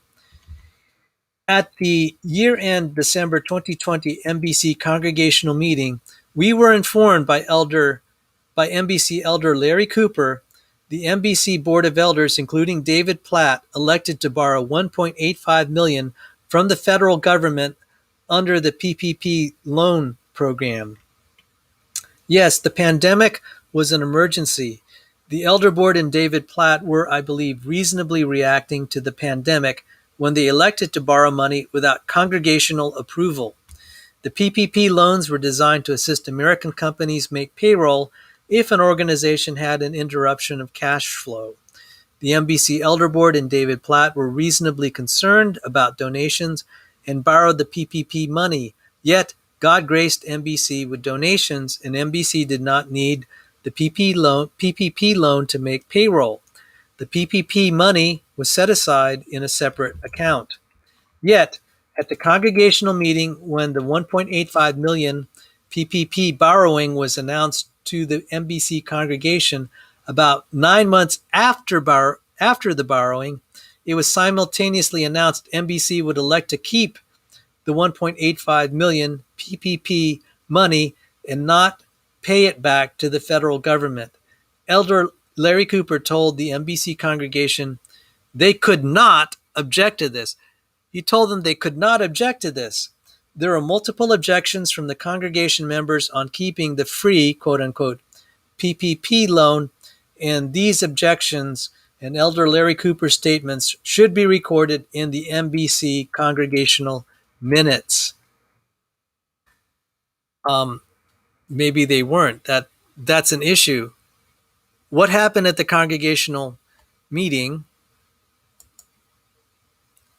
At the year-end December 2020 MBC congregational meeting, we were informed by MBC Elder Larry Cooper, the MBC Board of Elders, including David Platt, elected to borrow $1.85 million from the federal government under the PPP loan program. Yes, the pandemic was an emergency. The Elder Board and David Platt were, I believe, reasonably reacting to the pandemic when they elected to borrow money without congregational approval. The PPP loans were designed to assist American companies make payroll if an organization had an interruption of cash flow. The MBC Elder Board and David Platt were reasonably concerned about donations and borrowed the PPP money, yet God graced MBC with donations, and MBC did not need the PPP loan to make payroll. The PPP money was set aside in a separate account. Yet, at the congregational meeting when the 1.85 million PPP borrowing was announced to the MBC congregation about 9 months after the borrowing, it was simultaneously announced MBC would elect to keep the 1.85 million PPP money and not pay it back to the federal government. Elder Larry Cooper told the MBC congregation they could not object to this. He told them they could not object to this. There are multiple objections from the congregation members on keeping the free, quote unquote, PPP loan, and these objections and Elder Larry Cooper's statements should be recorded in the MBC congregational minutes. Maybe they weren't. That's an issue. What happened at the congregational meeting?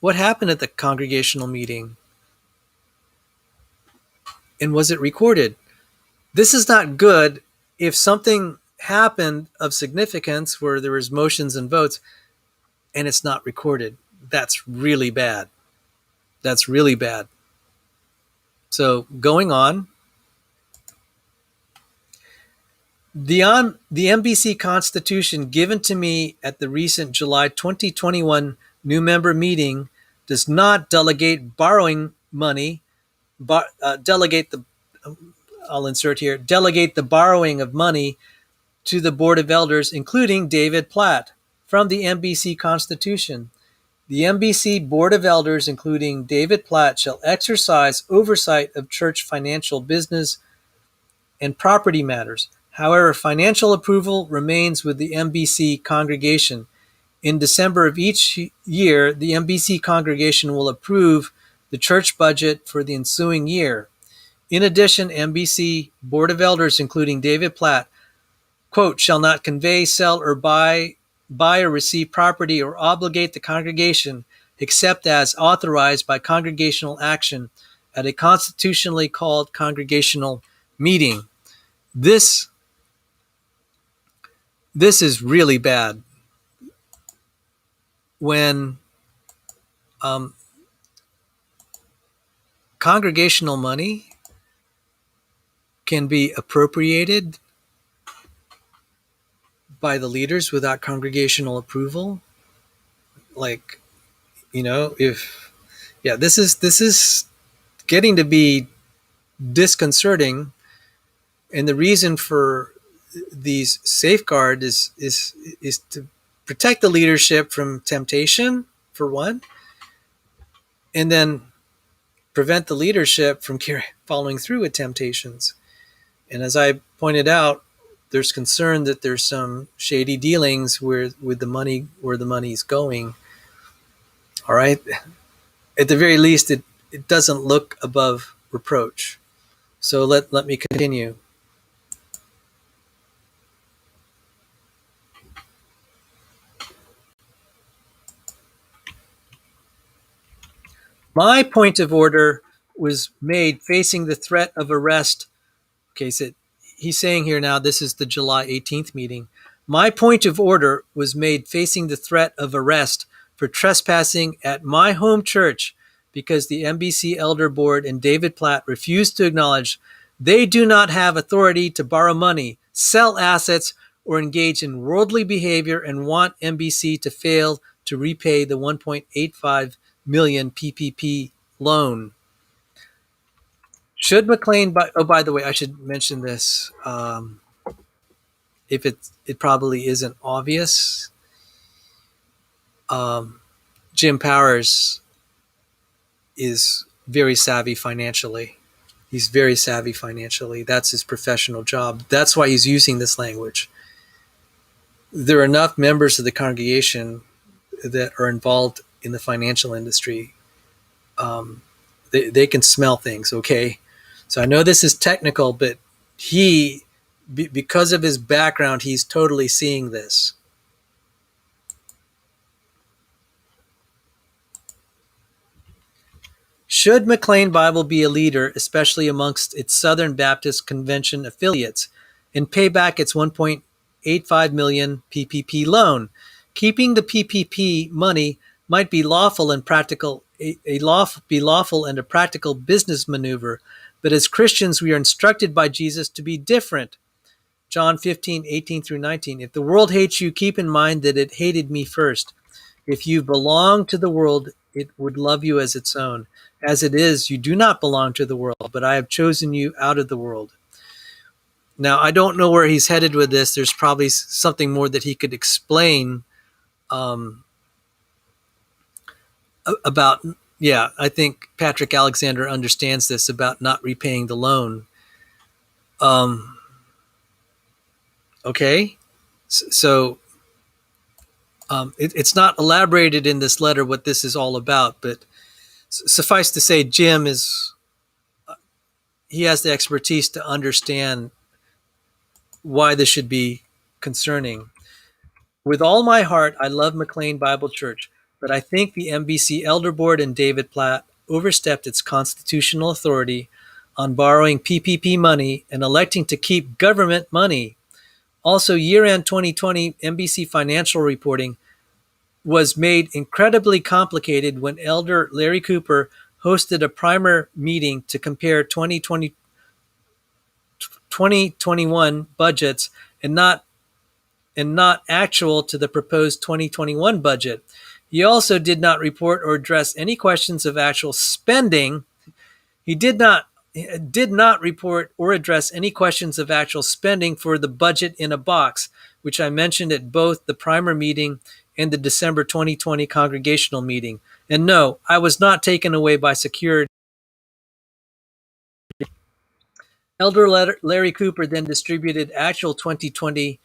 What happened at the congregational meeting? And was it recorded? This is not good. If something happened of significance where there was motions and votes and it's not recorded, that's really bad. That's really bad. So going on, the MBC Constitution given to me at the recent July 2021 new member meeting does not delegate borrowing money, delegate the borrowing of money to the Board of Elders, including David Platt, from the MBC Constitution. The MBC Board of Elders, including David Platt, shall exercise oversight of church financial business and property matters. However, financial approval remains with the MBC congregation. In December of each year, the MBC congregation will approve the church budget for the ensuing year. In addition, MBC Board of Elders, including David Platt, quote, shall not convey, sell, or buy or receive property or obligate the congregation except as authorized by congregational action at a constitutionally called congregational meeting. This is really bad. When congregational money can be appropriated by the leaders without congregational approval, like, this is getting to be disconcerting. And the reason for these safeguards is to protect the leadership from temptation, for one, and then prevent the leadership from following through with temptations. And as I pointed out, there's concern that there's some shady dealings with the money, where the money's going. All right. At the very least, it doesn't look above reproach. So let me continue. My point of order was made facing the threat of arrest. Okay, so he's saying here now, this is the July 18th meeting. My point of order was made facing the threat of arrest for trespassing at my home church because the MBC Elder Board and David Platt refused to acknowledge they do not have authority to borrow money, sell assets, or engage in worldly behavior, and want MBC to fail to repay the 1.85 million PPP loan. Should McLean, by the way, I should mention this, if it probably isn't obvious. Jim Powers is very savvy financially. He's very savvy financially. That's his professional job. That's why he's using this language. There are enough members of the congregation that are involved in the financial industry. They can smell things, okay? So I know this is technical, but because of his background, he's totally seeing this. Should McLean Bible be a leader, especially amongst its Southern Baptist Convention affiliates, and pay back its 1.85 million PPP loan? Keeping the PPP money might be lawful and practical, be lawful and a practical business maneuver, but as Christians we are instructed by Jesus to be different. John 15:18 through 19. If the world hates you, keep in mind that it hated me first. If you belong to the world, it would love you as its own. As it is, you do not belong to the world, but I have chosen you out of the world. Now, I don't know where he's headed with this. There's probably something more that he could explain about. Yeah, I think Patrick Alexander understands this about not repaying the loan. Okay, so it's not elaborated in this letter what this is all about, but suffice to say, Jim he has the expertise to understand why this should be concerning. With all my heart, I love McLean Bible Church, but I think the MBC Elder Board and David Platt overstepped its constitutional authority on borrowing PPP money and electing to keep government money. Also, year-end 2020 MBC financial reporting was made incredibly complicated when Elder Larry Cooper hosted a primer meeting to compare 2021 budgets and not actual to the proposed 2021 budget. He also did not report or address any questions of actual spending. He did not report or address any questions of actual spending for the budget in a box, which I mentioned at both the primer meeting and the December 2020 Congregational meeting. And no, I was not taken away by security. Elder Larry Cooper then distributed actual 2020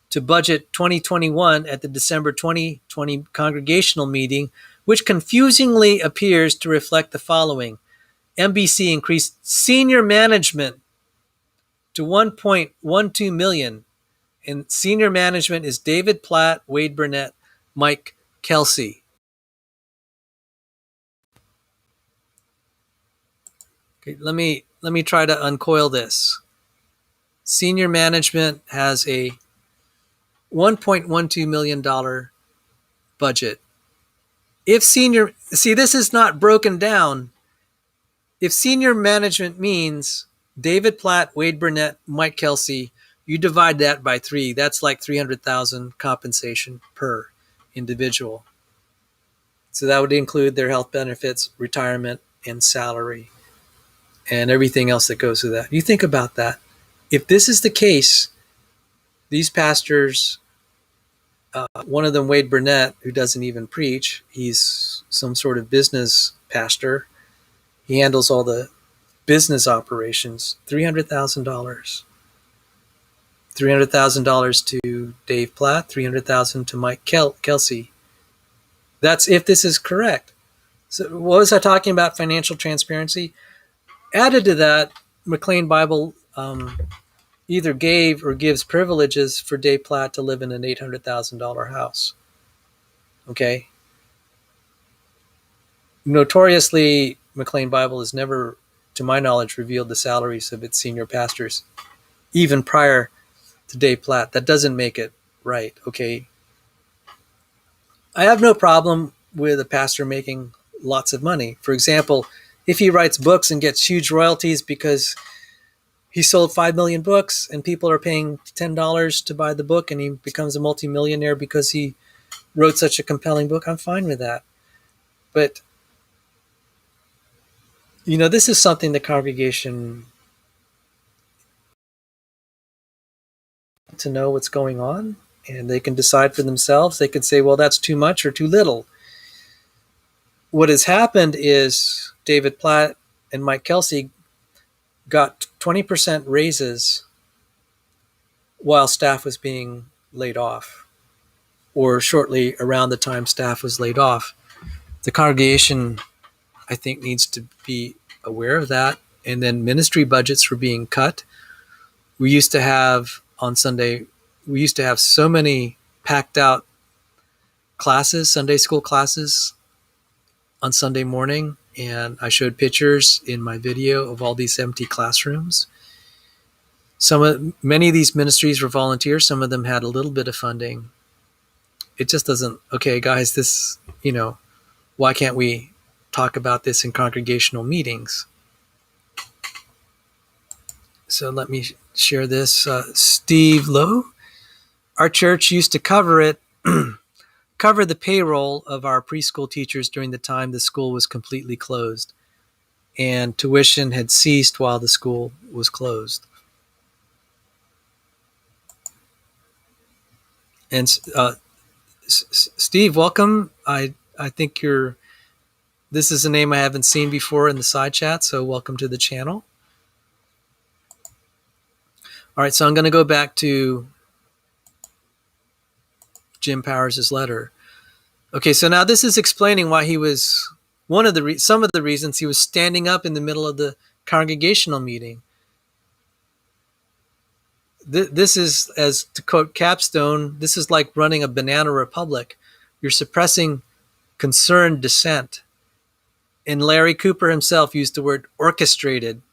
to budget 2021 at the December 2020 Congregational meeting, which confusingly appears to reflect the following. MBC increased senior management to $1.12 million, and senior management is David Platt, Wade Burnett, Mike Kelsey. Okay, let me try to uncoil this. Senior management has a $1.12 million budget. This is not broken down. If senior management means David Platt, Wade Burnett, Mike Kelsey, you divide that by 3. That's like $300,000 compensation per individual. So that would include their health benefits, retirement, and salary, and everything else that goes with that. You think about that. If this is the case, these pastors, one of them, Wade Burnett, who doesn't even preach, he's some sort of business pastor. He handles all the business operations. $300,000. $300,000 to Dave Platt, $300,000 to Mike Kelsey. That's if this is correct. So what was I talking about? Financial transparency. Added to that, McLean Bible either gave or gives privileges for Dave Platt to live in an $800,000 house. Okay. Notoriously, McLean Bible has never, to my knowledge, revealed the salaries of its senior pastors, even prior to Dave Platt. That doesn't make it right. Okay. I have no problem with a pastor making lots of money. For example, if he writes books and gets huge royalties because he sold 5 million books and people are paying $10 to buy the book and he becomes a multimillionaire because he wrote such a compelling book, I'm fine with that. But, this is something the congregation to know what's going on, and they can decide for themselves. They could say, well, that's too much or too little. What has happened is David Platt and Mike Kelsey got 20% raises while staff was being laid off, or shortly around the time staff was laid off. The congregation, I think, needs to be aware of that. And then ministry budgets were being cut. We used to have on Sunday, so many packed out classes, Sunday school classes on Sunday morning. And I showed pictures in my video of all these empty classrooms. Many of these ministries were volunteers. Some of them had a little bit of funding. It just doesn't, okay, guys, this, why can't we talk about this in congregational meetings? So let me share this. Steve Lowe, our church used to cover the payroll of our preschool teachers during the time the school was completely closed, and tuition had ceased while the school was closed. And Steve, welcome. I think this is a name I haven't seen before in the side chat, so welcome to the channel. All right, so I'm going to go back to Jim Powers' letter. Okay, so now this is explaining why he was some of the reasons he was standing up in the middle of the congregational meeting. This is, as to quote Capstone, this is like running a Bananna Republic. You're suppressing concerned dissent. And Larry Cooper himself used the word orchestrated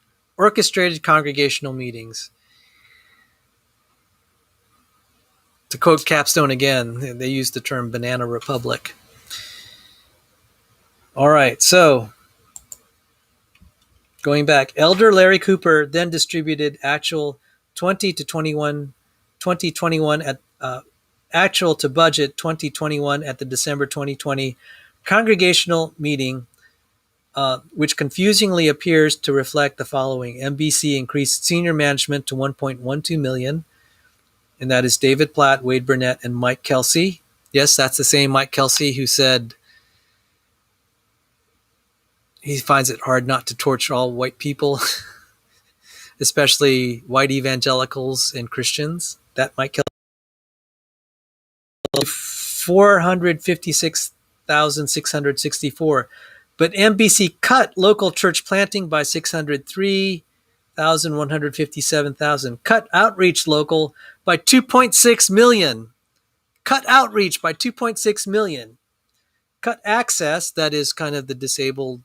congregational meetings. To quote Capstone again, they used the term Bananna Republic. All right, so going back, Elder Larry Cooper then distributed actual 2021 at actual to budget 2021 at the December 2020 congregational meeting, which confusingly appears to reflect the following. MBC increased senior management to $1.12 million, and that is David Platt, Wade Burnett, and Mike Kelsey. Yes, that's the same Mike Kelsey who said he finds it hard not to torture all white people, especially white evangelicals and Christians. That Mike Kelsey. 456,664. But MBC cut local church planting by 603,157,000. Cut outreach local by 2.6 million. Cut outreach by 2.6 million. Cut access, that is kind of the disabled,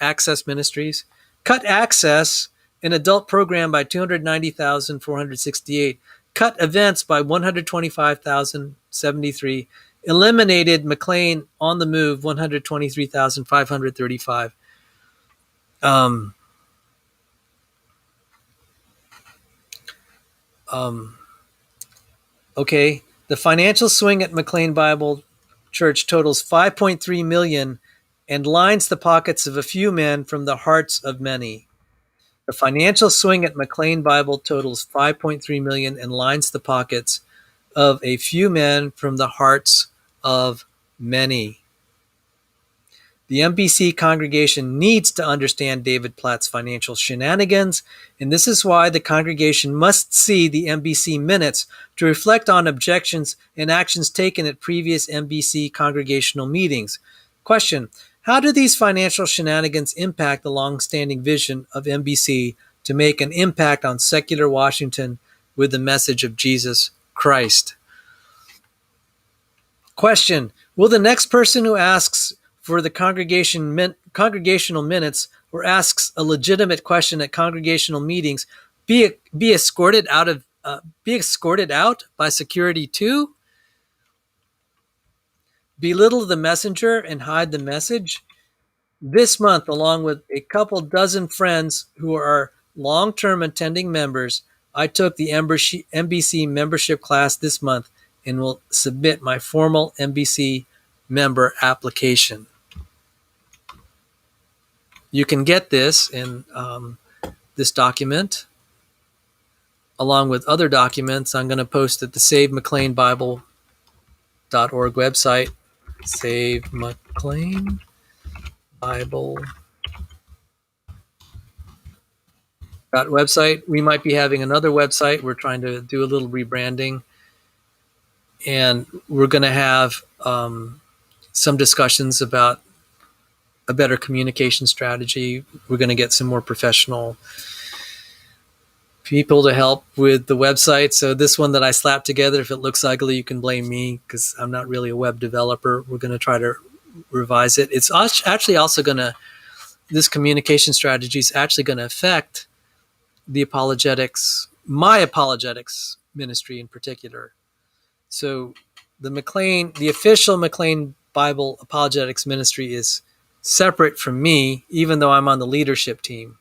access ministries. Cut access, an adult program, by 290,468. Cut events by 125,073. Eliminated McLean on the move, 123,535. Okay, the financial swing at McLean Bible Church totals 5.3 million and lines the pockets of a few men from the hearts of many. The financial swing at McLean Bible totals 5.3 million and lines the pockets of a few men from the hearts of many. The MBC congregation needs to understand David Platt's financial shenanigans, and this is why the congregation must see the MBC minutes to reflect on objections and actions taken at previous MBC congregational meetings. Question: how do these financial shenanigans impact the long-standing vision of MBC to make an impact on secular Washington with the message of Jesus Christ? Question: will the next person who asks for the congregational minutes or asks a legitimate question at congregational meetings be escorted out by security too? Belittle the messenger and hide the message? This month, along with a couple dozen friends who are long-term attending members, I took the MBC membership class this month and will submit my formal MBC member application. You can get this in this document, along with other documents. I'm going to post at the SaveMcLeanBible.org website. SaveMcLeanBible.website. We might be having another website. We're trying to do a little rebranding, and we're going to have some discussions about a better communication strategy. We're going to get some more professional people to help with the website. So this one that I slapped together, if it looks ugly, you can blame me because I'm not really a web developer. We're going to try to revise it. It's actually also going to, this communication strategy is actually going to affect the apologetics, my apologetics ministry in particular. So the official McLean Bible Apologetics Ministry is separate from me, even though I'm on the leadership team.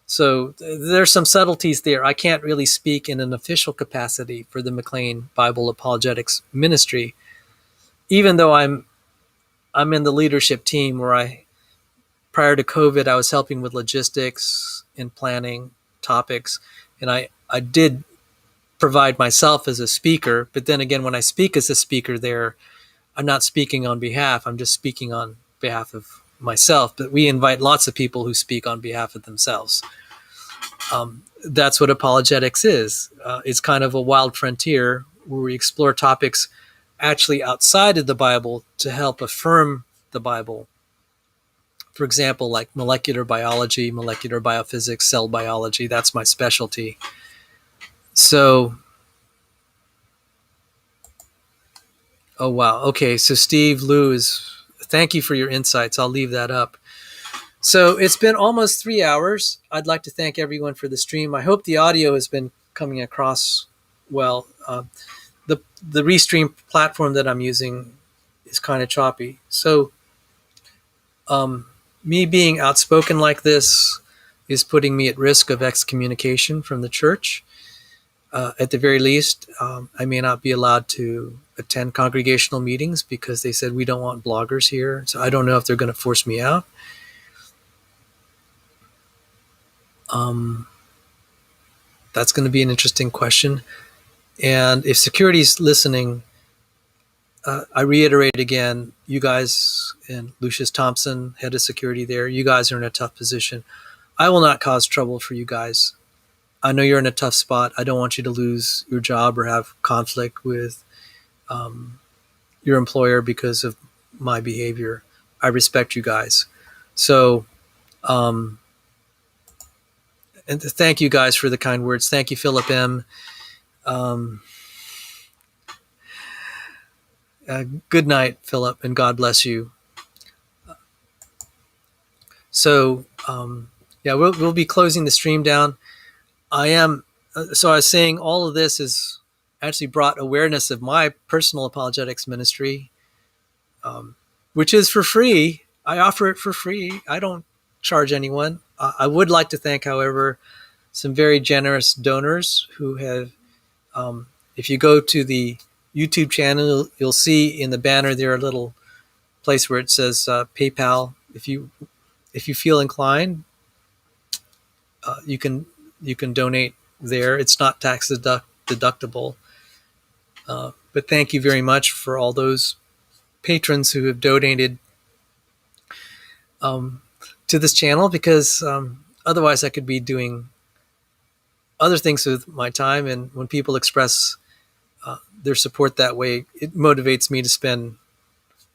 So there's some subtleties there. I can't really speak in an official capacity for the McLean Bible Apologetics Ministry, even though I'm in the leadership team where prior to COVID, I was helping with logistics and planning topics. And I did provide myself as a speaker. But then again, when I speak as a speaker there, I'm not speaking on behalf. I'm just speaking on behalf of myself. But we invite lots of people who speak on behalf of themselves. That's what apologetics is. It's kind of a wild frontier where we explore topics actually outside of the Bible to help affirm the Bible. For example, like molecular biology, molecular biophysics, cell biology. That's my specialty. So, oh wow. Okay, so Steve Lou thank you for your insights. I'll leave that up. So it's been almost 3 hours. I'd like to thank everyone for the stream. I hope the audio has been coming across well. The Restream platform that I'm using is kind of choppy. So me being outspoken like this is putting me at risk of excommunication from the church. At the very least, I may not be allowed to attend congregational meetings because they said we don't want bloggers here. So I don't know if they're going to force me out. That's going to be an interesting question. And if security's listening, I reiterate again, you guys and Lucius Thompson, head of security there, you guys are in a tough position. I will not cause trouble for you guys. I know you're in a tough spot. I don't want you to lose your job or have conflict with your employer because of my behavior. I respect you guys. So, and thank you guys for the kind words. Thank you, Philip M. Good night, Philip, and God bless you. So, yeah, we'll be closing the stream down. So I was saying all of this has actually brought awareness of my personal apologetics ministry, which is for free. I offer it for free. I don't charge anyone. I would like to thank, however, some very generous donors who have, if you go to the YouTube channel, you'll see in the banner there a little place where it says PayPal. If you feel inclined, you can donate there. It's not tax deductible. But thank you very much for all those patrons who have donated to this channel, because otherwise I could be doing other things with my time. And when people express their support that way, it motivates me to spend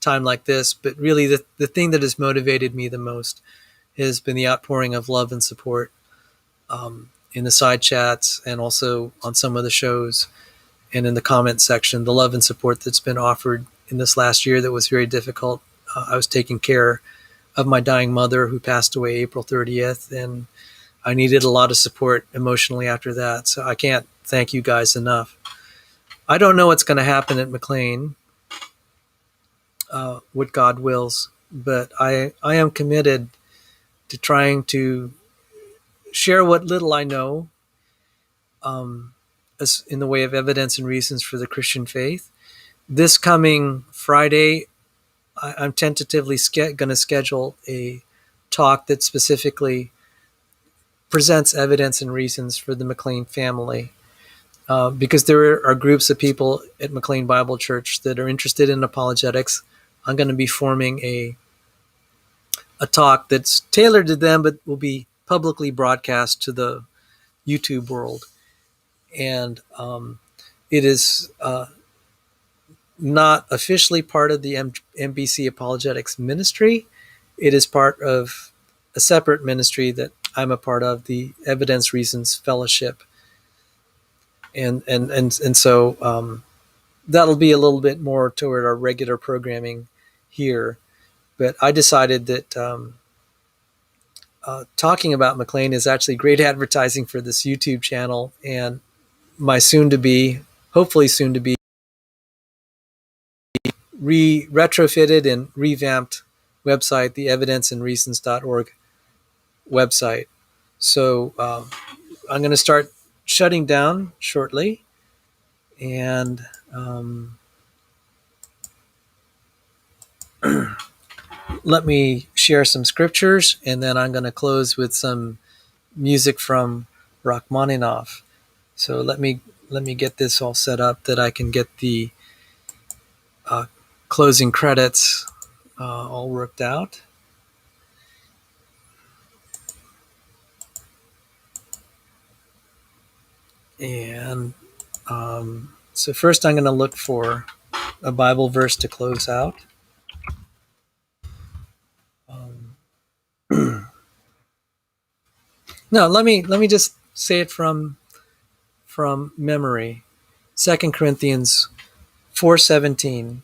time like this. But really the thing that has motivated me the most has been the outpouring of love and support in the side chats and also on some of the shows and in the comment section. The love and support that's been offered in this last year that was very difficult. I was taking care of my dying mother who passed away April 30th, and I needed a lot of support emotionally after that. So I can't thank you guys enough. I don't know what's going to happen at McLean, what God wills, but I am committed to trying to share what little I know as in the way of evidence and reasons for the Christian faith. This coming Friday, I'm tentatively going to schedule a talk that specifically presents evidence and reasons for the McLean family. Because there are groups of people at McLean Bible Church that are interested in apologetics. I'm going to be forming a talk that's tailored to them, but will be publicly broadcast to the YouTube world. And it is not officially part of the MBC Apologetics ministry. It is part of a separate ministry that I'm a part of, the Evidence Reasons Fellowship. And so that'll be a little bit more toward our regular programming here. But I decided that talking about McLean is actually great advertising for this YouTube channel, and my hopefully soon to be retrofitted and revamped website, the evidenceandreasons.org website. So I'm going to start shutting down shortly, and let me share some scriptures, and then I'm going to close with some music from Rachmaninoff. So let me get this all set up that I can get the closing credits all worked out. And so first I'm going to look for a Bible verse to close out. No, let me just say it from memory. 2 Corinthians 4:17.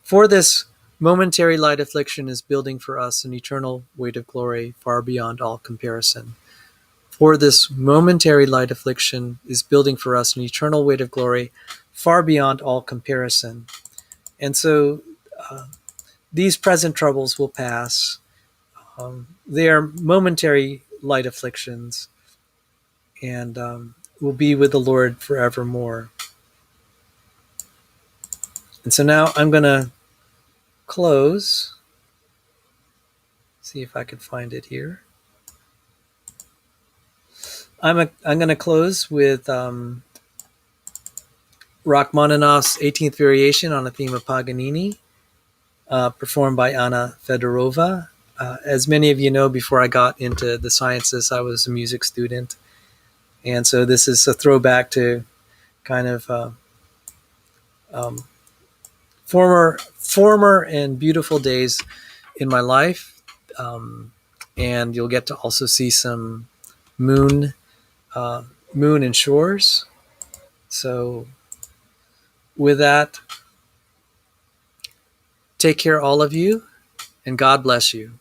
For this momentary light affliction is building for us an eternal weight of glory far beyond all comparison. For this momentary light affliction is building for us an eternal weight of glory far beyond all comparison. And so these present troubles will pass. They are momentary light afflictions, and will be with the Lord forevermore. And so now I'm going to close. See if I can find it here. I'm going to close with Rachmaninoff's 18th Variation on a theme of Paganini, performed by Anna Fedorova. As many of you know, before I got into the sciences, I was a music student. And so this is a throwback to kind of former and beautiful days in my life. And you'll get to also see some moon and shores. So with that, take care, all of you, and God bless you.